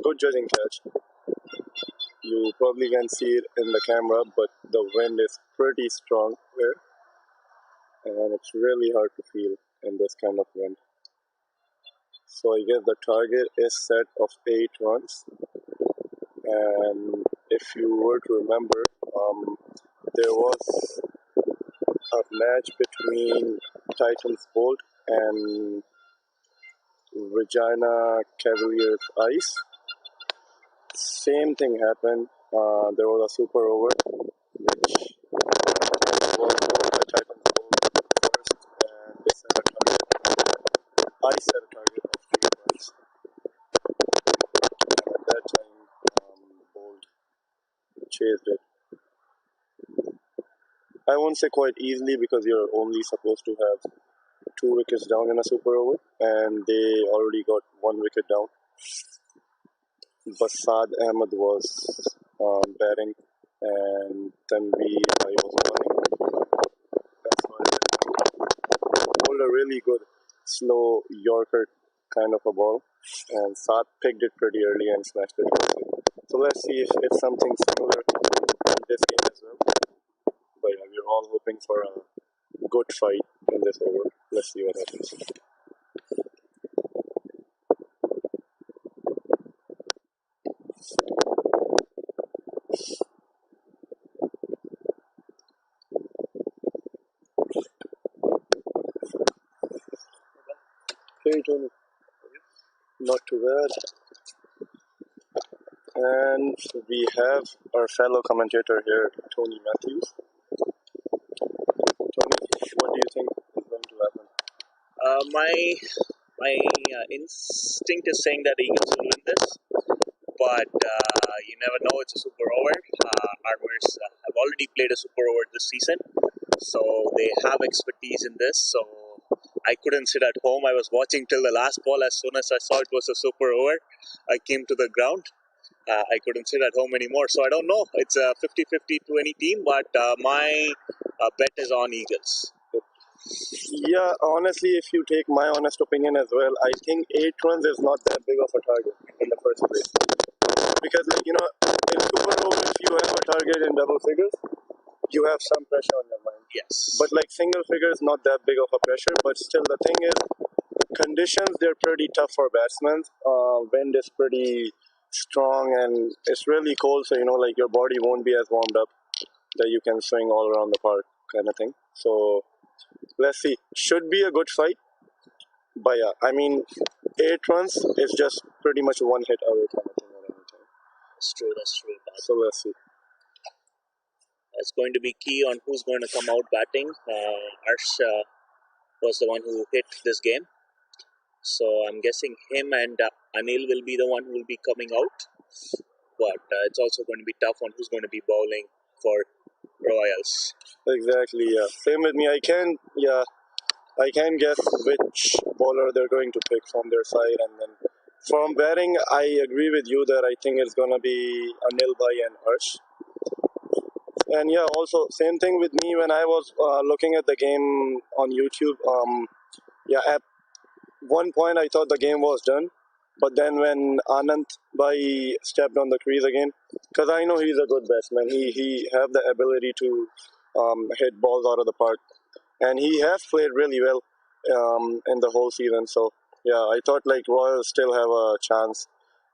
Good judging catch. You probably can see it in the camera, but the wind is pretty strong here. And it's really hard to feel in this kind of wind. So I guess the target is set of 8 runs. And if you were to remember, there was a match between Titans Bolt and Regina Cavaliers Ice. Same thing happened. There was a super over, which was bowled by Titans Bolt first, and they set a target. I set a target of 3 runs. And at that time, Bolt chased it. I won't say quite easily because you're only supposed to have 2 wickets down in a super over, and they already got 1 wicket down. Basad Ahmed was batting, and Tanveer I was bowling. That's why they bowled a really good slow Yorker kind of a ball, and Saad picked it pretty early and smashed it. So let's see if it's something similar in this game as well. But yeah, we're all hoping for a good fight in this over. Let's see what happens. Hey Tony, not too bad. And we have our fellow commentator here, Tony Matthews. Tony, what do you think is going to happen? My instinct is saying that Eagles will win this, but you never know. It's a super over. Armours have already played a super over this season, so they have expertise in this. So I couldn't sit at home. I was watching till the last ball. As soon as I saw it was a super over, I came to the ground. I couldn't sit at home anymore. So I don't know. It's a 50-50 to any team, but my bet is on Eagles. Yeah, honestly, if you take my honest opinion as well, I think 8 runs is not that big of a target in the first place. Because, like, in super overs, if you have a target in double figures, you have some pressure on your mind. Yes. But, like, single figures, not that big of a pressure. But still, the thing is, conditions, they're pretty tough for batsmen. Wind is pretty strong and it's really cold, so, like, your body won't be as warmed up that you can swing all around the park kind of thing. So, let's see. Should be a good fight. But yeah, I mean, 8 runs is just pretty much one hit away kind of thing at any time. That's true. That's true. So let's see. It's going to be key on who's going to come out batting. Arsh was the one who hit this game. So I'm guessing him and Anil will be the one who will be coming out. But it's also going to be tough on who's going to be bowling for Royals. Exactly, yeah. Same with me. I can guess which bowler they're going to pick from their side, and then from batting, I agree with you that I think it's gonna be Anil Bhai and Harsh. And yeah, also same thing with me when I was looking at the game on YouTube. At one point I thought the game was done, but then when Anand Bhai stepped on the crease again, because I know he's a good batsman, he have the ability to hit balls out of the park, and he has played really well in the whole season. So yeah, I thought like Royals still have a chance.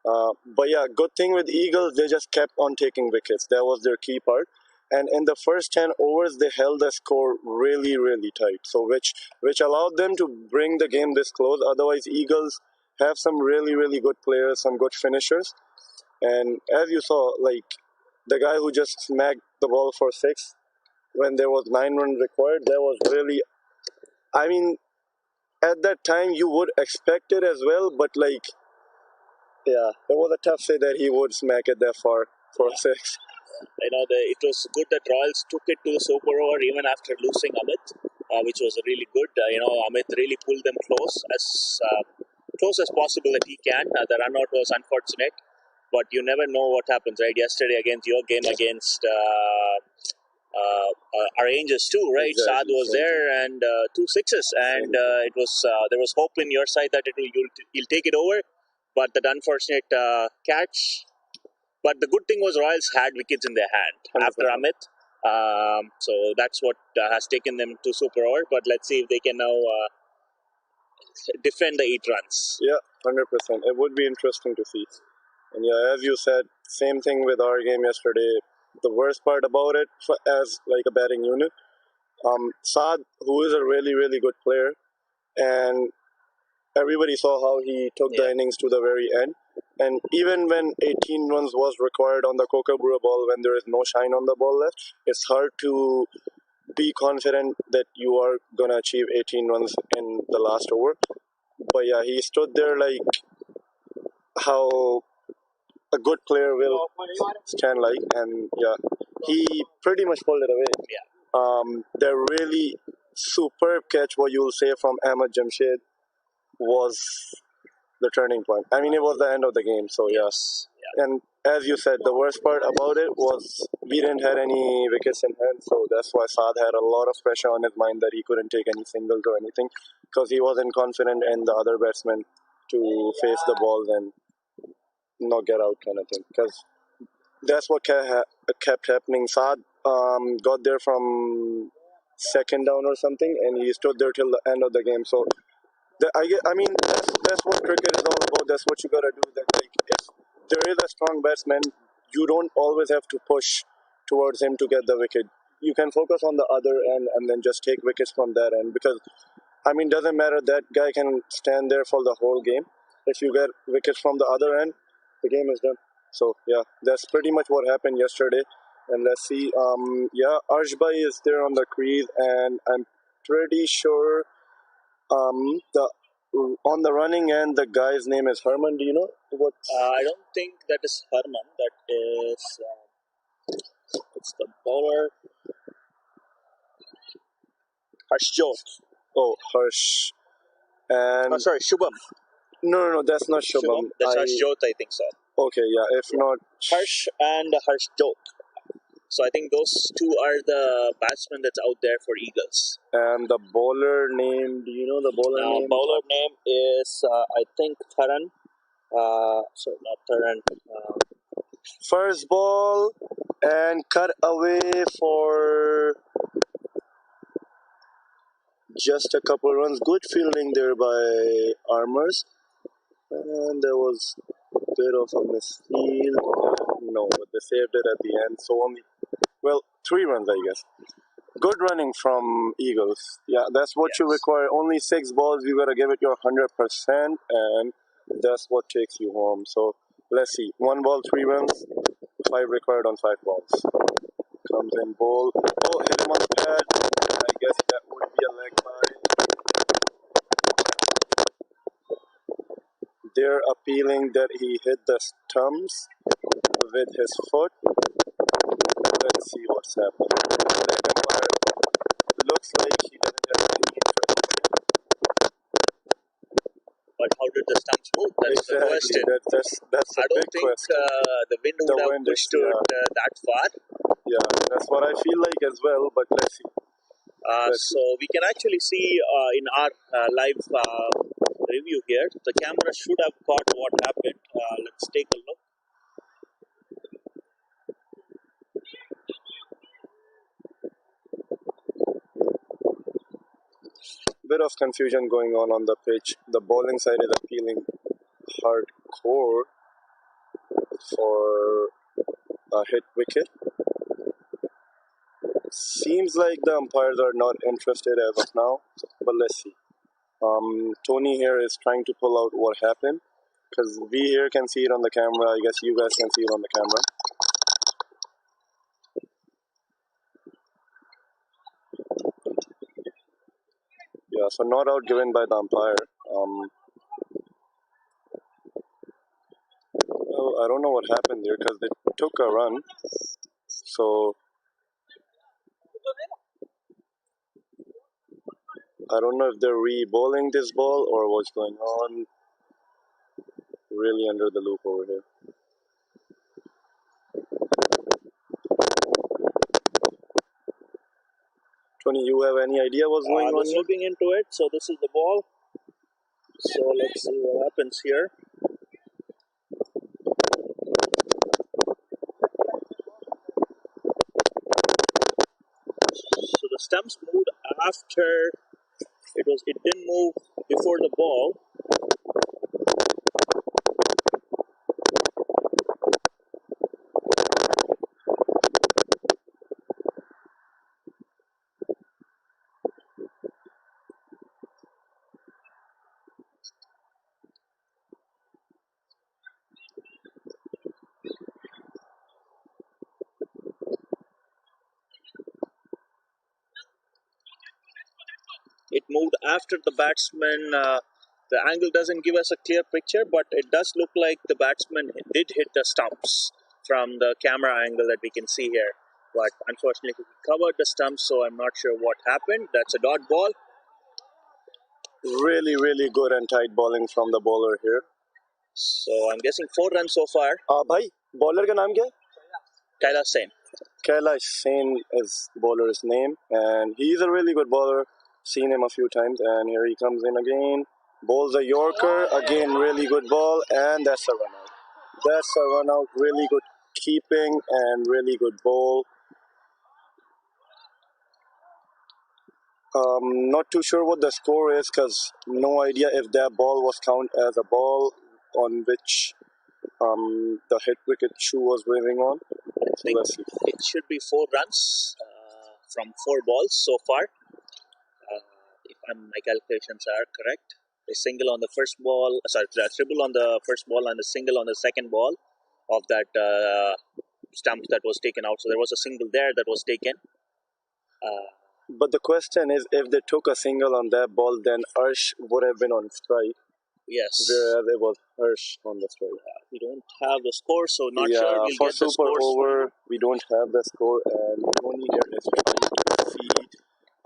But yeah, good thing with Eagles, they just kept on taking wickets. That was their key part. And in the first 10 overs, they held the score really, really tight. So which allowed them to bring the game this close. Otherwise, Eagles have some really, really good players, some good finishers. And as you saw, like the guy who just smacked the ball for 6 when there was 9 runs required, that was really, I mean, at that time you would expect it as well, but like, yeah, it was a tough say that he would smack it that far for 6. It was good that Royals took it to the super over even after losing Ahmed, which was really good. Ahmed really pulled them close as possible that he can. The run out was unfortunate, but you never know what happens, right? Yesterday against your game against our Rangers too, right? Exactly, Saad was there and 2 sixes, and it was there was hope in your side that you'll take it over, but that unfortunate catch. But the good thing was Royals had wickets in their hand 100%. after Amit. So that's what has taken them to super over. But let's see if they can now defend the 8 runs. Yeah, 100%. It would be interesting to see. And yeah, as you said, same thing with our game yesterday. The worst part about it, as like a batting unit, Saad, who is a really, really good player, and everybody saw how he took the innings to the very end. And even when 18 runs was required on the Kokabura ball, when there is no shine on the ball left, it's hard to be confident that you are going to achieve 18 runs in the last over. But yeah, he stood there like how a good player will stand like, and yeah, he pretty much pulled it away. Yeah. The really superb catch, what you'll say, from Ahmed Jamshed was the turning point. I mean, it was the end of the game, so yeah. And as you said, the worst part about it was we didn't have any wickets in hand, so that's why Saad had a lot of pressure on his mind that he couldn't take any singles or anything, because he wasn't confident in the other batsmen to face the balls and not get out kind of thing, because that's what kept happening. Saad got there from second down or something, and he stood there till the end of the game. So I mean, that's what cricket is all about. That's what you gotta do. That like, if there is a strong batsman, you don't always have to push towards him to get the wicket. You can focus on the other end and then just take wickets from that end. Because I mean, doesn't matter, that guy can stand there for the whole game. If you get wickets from the other end, the game is done. So yeah, that's pretty much what happened yesterday. And let's see. Arshbai is there on the crease, and I'm pretty sure the on the running end, the guy's name is Herman. Do you know what? I don't think that is Herman. That is it's the bowler Harshjot. Oh, Harsh. And sorry, Shubham. No, that's not Shubham. That's Harshjot, I think so. Okay, yeah. If not, Harsh and Harshjot. So I think those two are the batsmen that's out there for Eagles. And the bowler name, do you know the bowler name? Bowler name is, I think, Tharan. Sorry, not Tharan. First ball and cut away for just a couple runs. Good fielding there by Armours. And there was a bit of a misfield. No, but they saved it at the end. So only, well, 3 runs, I guess. Good running from Eagles. Yeah, that's what you require. Only 6 balls. You gotta give it your 100%, and that's what takes you home. So let's see. 1 ball, 3 runs. 5 required on 5 balls. Comes in bowl. Oh, hit him on the pad. I guess that would be a leg by. They're appealing that he hit the stumps with his foot. Let's see what's happening. Leg umpire looks like he doesn't have any interest. But how did the stumps move? That's the question. That's a I don't big think question. the wind would have pushed it that far. Yeah, that's what I feel like as well, but let's see. So we can actually see in our live review here, the camera should have caught what happened. Let's take a look. Bit of confusion going on the pitch. The bowling side is appealing hardcore for a hit wicket. Seems like the umpires are not interested as of now, but let's see. Tony here is trying to pull out what happened, because we here can see it on the camera. I guess you guys can see it on the camera. Yeah, so not out given by the umpire. Well, I don't know what happened there, because they took a run. So I don't know if they're re-bowling this ball or what's going on. Really under the loop over here. Tony, you have any idea what's going on? I was looking into it. So this is the ball. So let's see what happens here. So the stumps moved after it didn't move before the ball. It moved after the batsman. The angle doesn't give us a clear picture, but it does look like the batsman did hit the stumps from the camera angle that we can see here. But unfortunately, he covered the stumps, so I'm not sure what happened. That's a dot ball. Really, really good and tight bowling from the bowler here. So I'm guessing 4 runs so far. Bhai, bowler ka naam kya? Kailash Sain. Kailash Sain is bowler's name, and he's a really good bowler. Seen him a few times, and here he comes in again. Bowls a Yorker, again really good ball, and that's a run out. That's a run out, really good keeping and really good bowl. Not too sure what the score is, because no idea if that ball was counted as a ball on which the hit wicket shoe was waving on. So let's see. It should be 4 runs from 4 balls so far. If my calculations are correct. A single on the first ball, a triple on the first ball and a single on the second ball of that stump that was taken out. So there was a single there that was taken. But the question is, if they took a single on that ball, then Arsh would have been on strike. Yes. Whereas it was Harsh on the strike. We don't have the score, so not sure we'll get the super over, we don't have the score, and Tony here is trying to see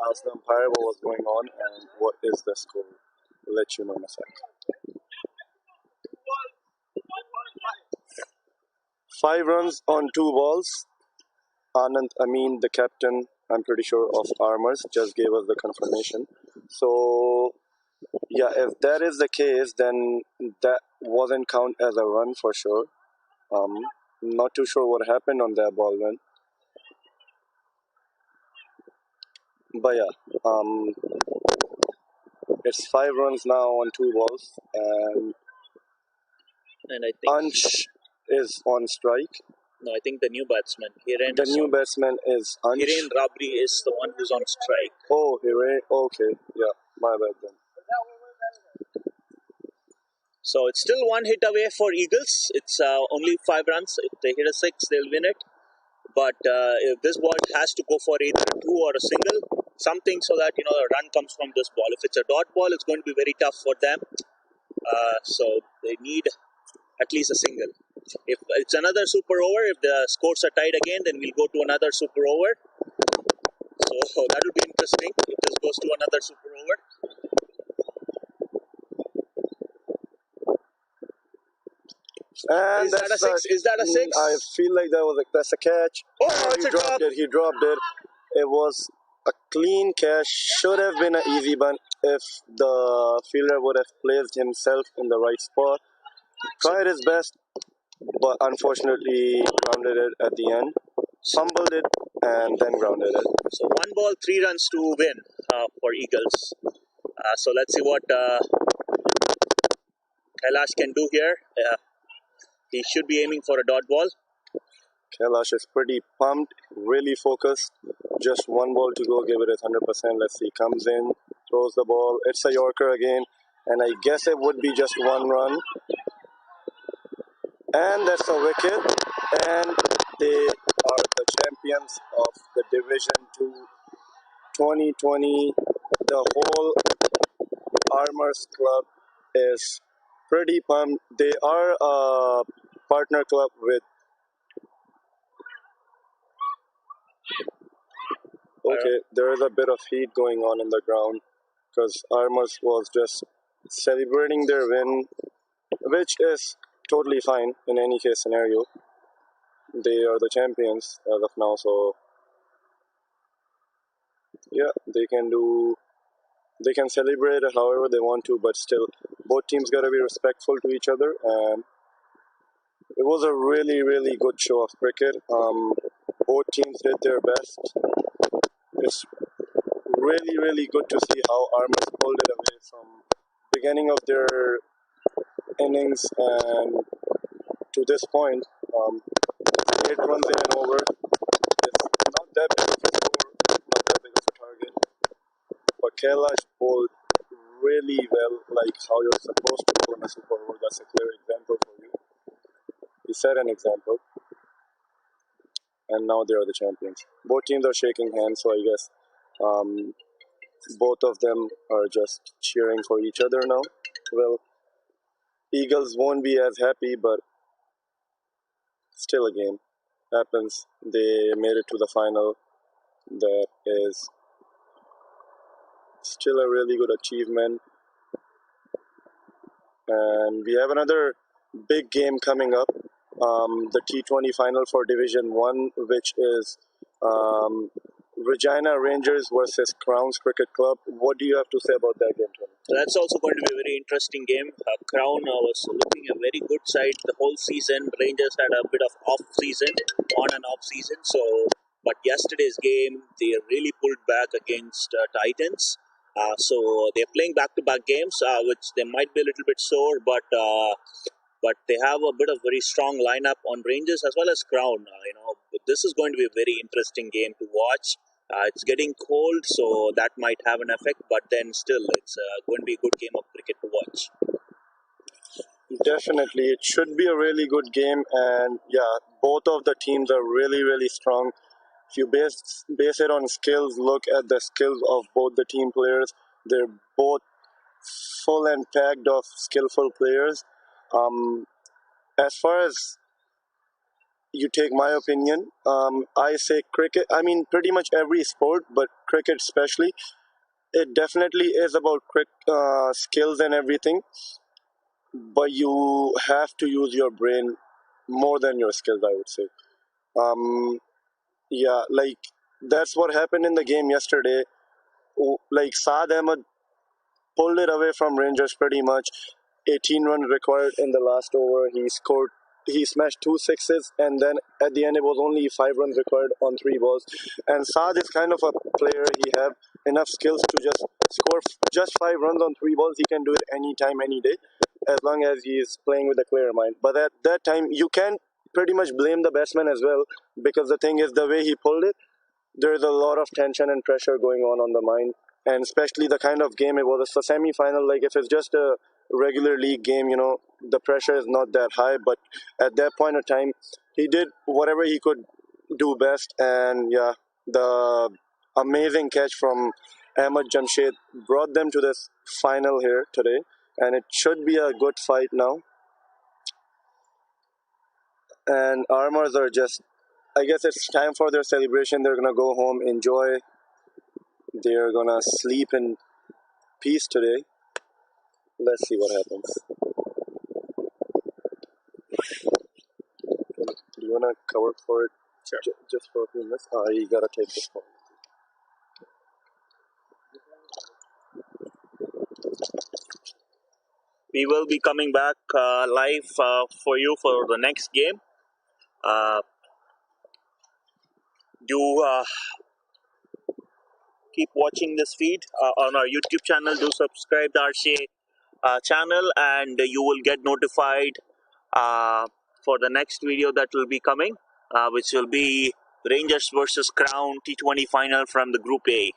as the umpire what was going on and what is the score. We'll let you know in a sec. 5 runs on 2 balls. Anand Amin, the captain, I'm pretty sure, of Armours, just gave us the confirmation. So, yeah, if that is the case, then that wasn't count as a run for sure. Not too sure what happened on that ball then. But yeah, it's 5 runs now on 2 balls, and And I think Ansh is on strike. no, I think the new batsman Hiren. The new batsman is Ansh. Hiren Rabri is the one who's on strike. Oh, Hiren. Okay, yeah, my bad then. So it's still one hit away for Eagles. It's only 5 runs. If they hit a 6, they'll win it. But if this ball has to go for either a 2 or a single, something so that a run comes from this ball. If it's a dot ball, it's going to be very tough for them. So they need at least a single. If it's another super over, if the scores are tied again, then we'll go to another super over. So that will be interesting if this goes to another super over. And Is that a 6? Is that a 6? I feel like that's a catch. Oh, it's a drop. He dropped it. It was a clean catch. Should have been an easy one if the fielder would have placed himself in the right spot. Tried his best, but unfortunately grounded it at the end. Fumbled it and then grounded it. So 1 ball, 3 runs to win for Eagles. So let's see what Kailash can do here. He should be aiming for a dot ball. Kailash is pretty pumped, really focused. Just 1 ball to go, give it his 100%. Let's see, comes in, throws the ball. It's a Yorker again, and I guess it would be just 1 run. And that's a wicket, and they are the champions of the Division 2 2020. The whole Armours club is pretty pumped. They are a partner club with. Okay, there is a bit of heat going on in the ground because Armours was just celebrating their win, which is totally fine in any case scenario. They are the champions as of now, so yeah, they can celebrate it however they want to, but still, both teams gotta be respectful to each other. And it was a really, really good show of cricket. Both teams did their best. It's really, really good to see how Armours pulled it away from beginning of their innings and to this point. 8 runs in and over. It's not that big of a score, not that big of a target. But Kailash bowled really well, like how you're supposed to bowl in a super over. That's a clear example for you. He set an example. And now they are the champions. Both teams are shaking hands, so I guess both of them are just cheering for each other now. Well, Eagles won't be as happy, but still a game. Happens. They made it to the final. That is still a really good achievement. And we have another big game coming up. The T20 final for Division 1, which is Regina Rangers versus Crowns Cricket Club. What do you have to say about that game, Tony? That's also going to be a very interesting game. Crown was looking a very good side the whole season. Rangers had a bit of off season, on and off season. But yesterday's game, they really pulled back against Titans. So they're playing back-to-back games, which they might be a little bit sore, but they have a bit of very strong lineup on Rangers as well as Crown. This is going to be a very interesting game to watch. It's getting cold, so that might have an effect, but then still, it's going to be a good game of cricket to watch. Definitely, it should be a really good game, and yeah, both of the teams are really, really strong. If you base it on skills, look at the skills of both the team players. They're both full and packed of skillful players. As far as you take my opinion, I say cricket. I mean, pretty much every sport, but cricket especially. It definitely is about skills and everything, but you have to use your brain more than your skills, I would say. Yeah, like that's what happened in the game yesterday. Like Saad Ahmed pulled it away from Rangers pretty much. 18 runs required in the last over. He smashed 2 sixes, and then at the end it was only 5 runs required on 3 balls. And Saad is kind of a player. He have enough skills to just score just 5 runs on 3 balls. He can do it anytime, any day, as long as he is playing with a clear mind. But at that time, you can pretty much blame the batsman as well, because the thing is the way he pulled it, there's a lot of tension and pressure going on the mind, and especially the kind of game it was. It's a semi-final. Like if it's just a regular league game, the pressure is not that high. But at that point of time, he did whatever he could do best, and yeah, the amazing catch from Ahmed Jamshed brought them to this final here today, and it should be a good fight now. And Armours are just, I guess it's time for their celebration. They're gonna go home, enjoy. They're gonna sleep in peace today. Let's see what happens. Do you wanna cover for it? Sure. Just for a few minutes. You gotta take this one. We will be coming back live for you for the next game. Do keep watching this feed on our YouTube channel. Do subscribe to RCA channel, and you will get notified for the next video that will be coming, which will be Rangers versus Crown T20 final from the Group A.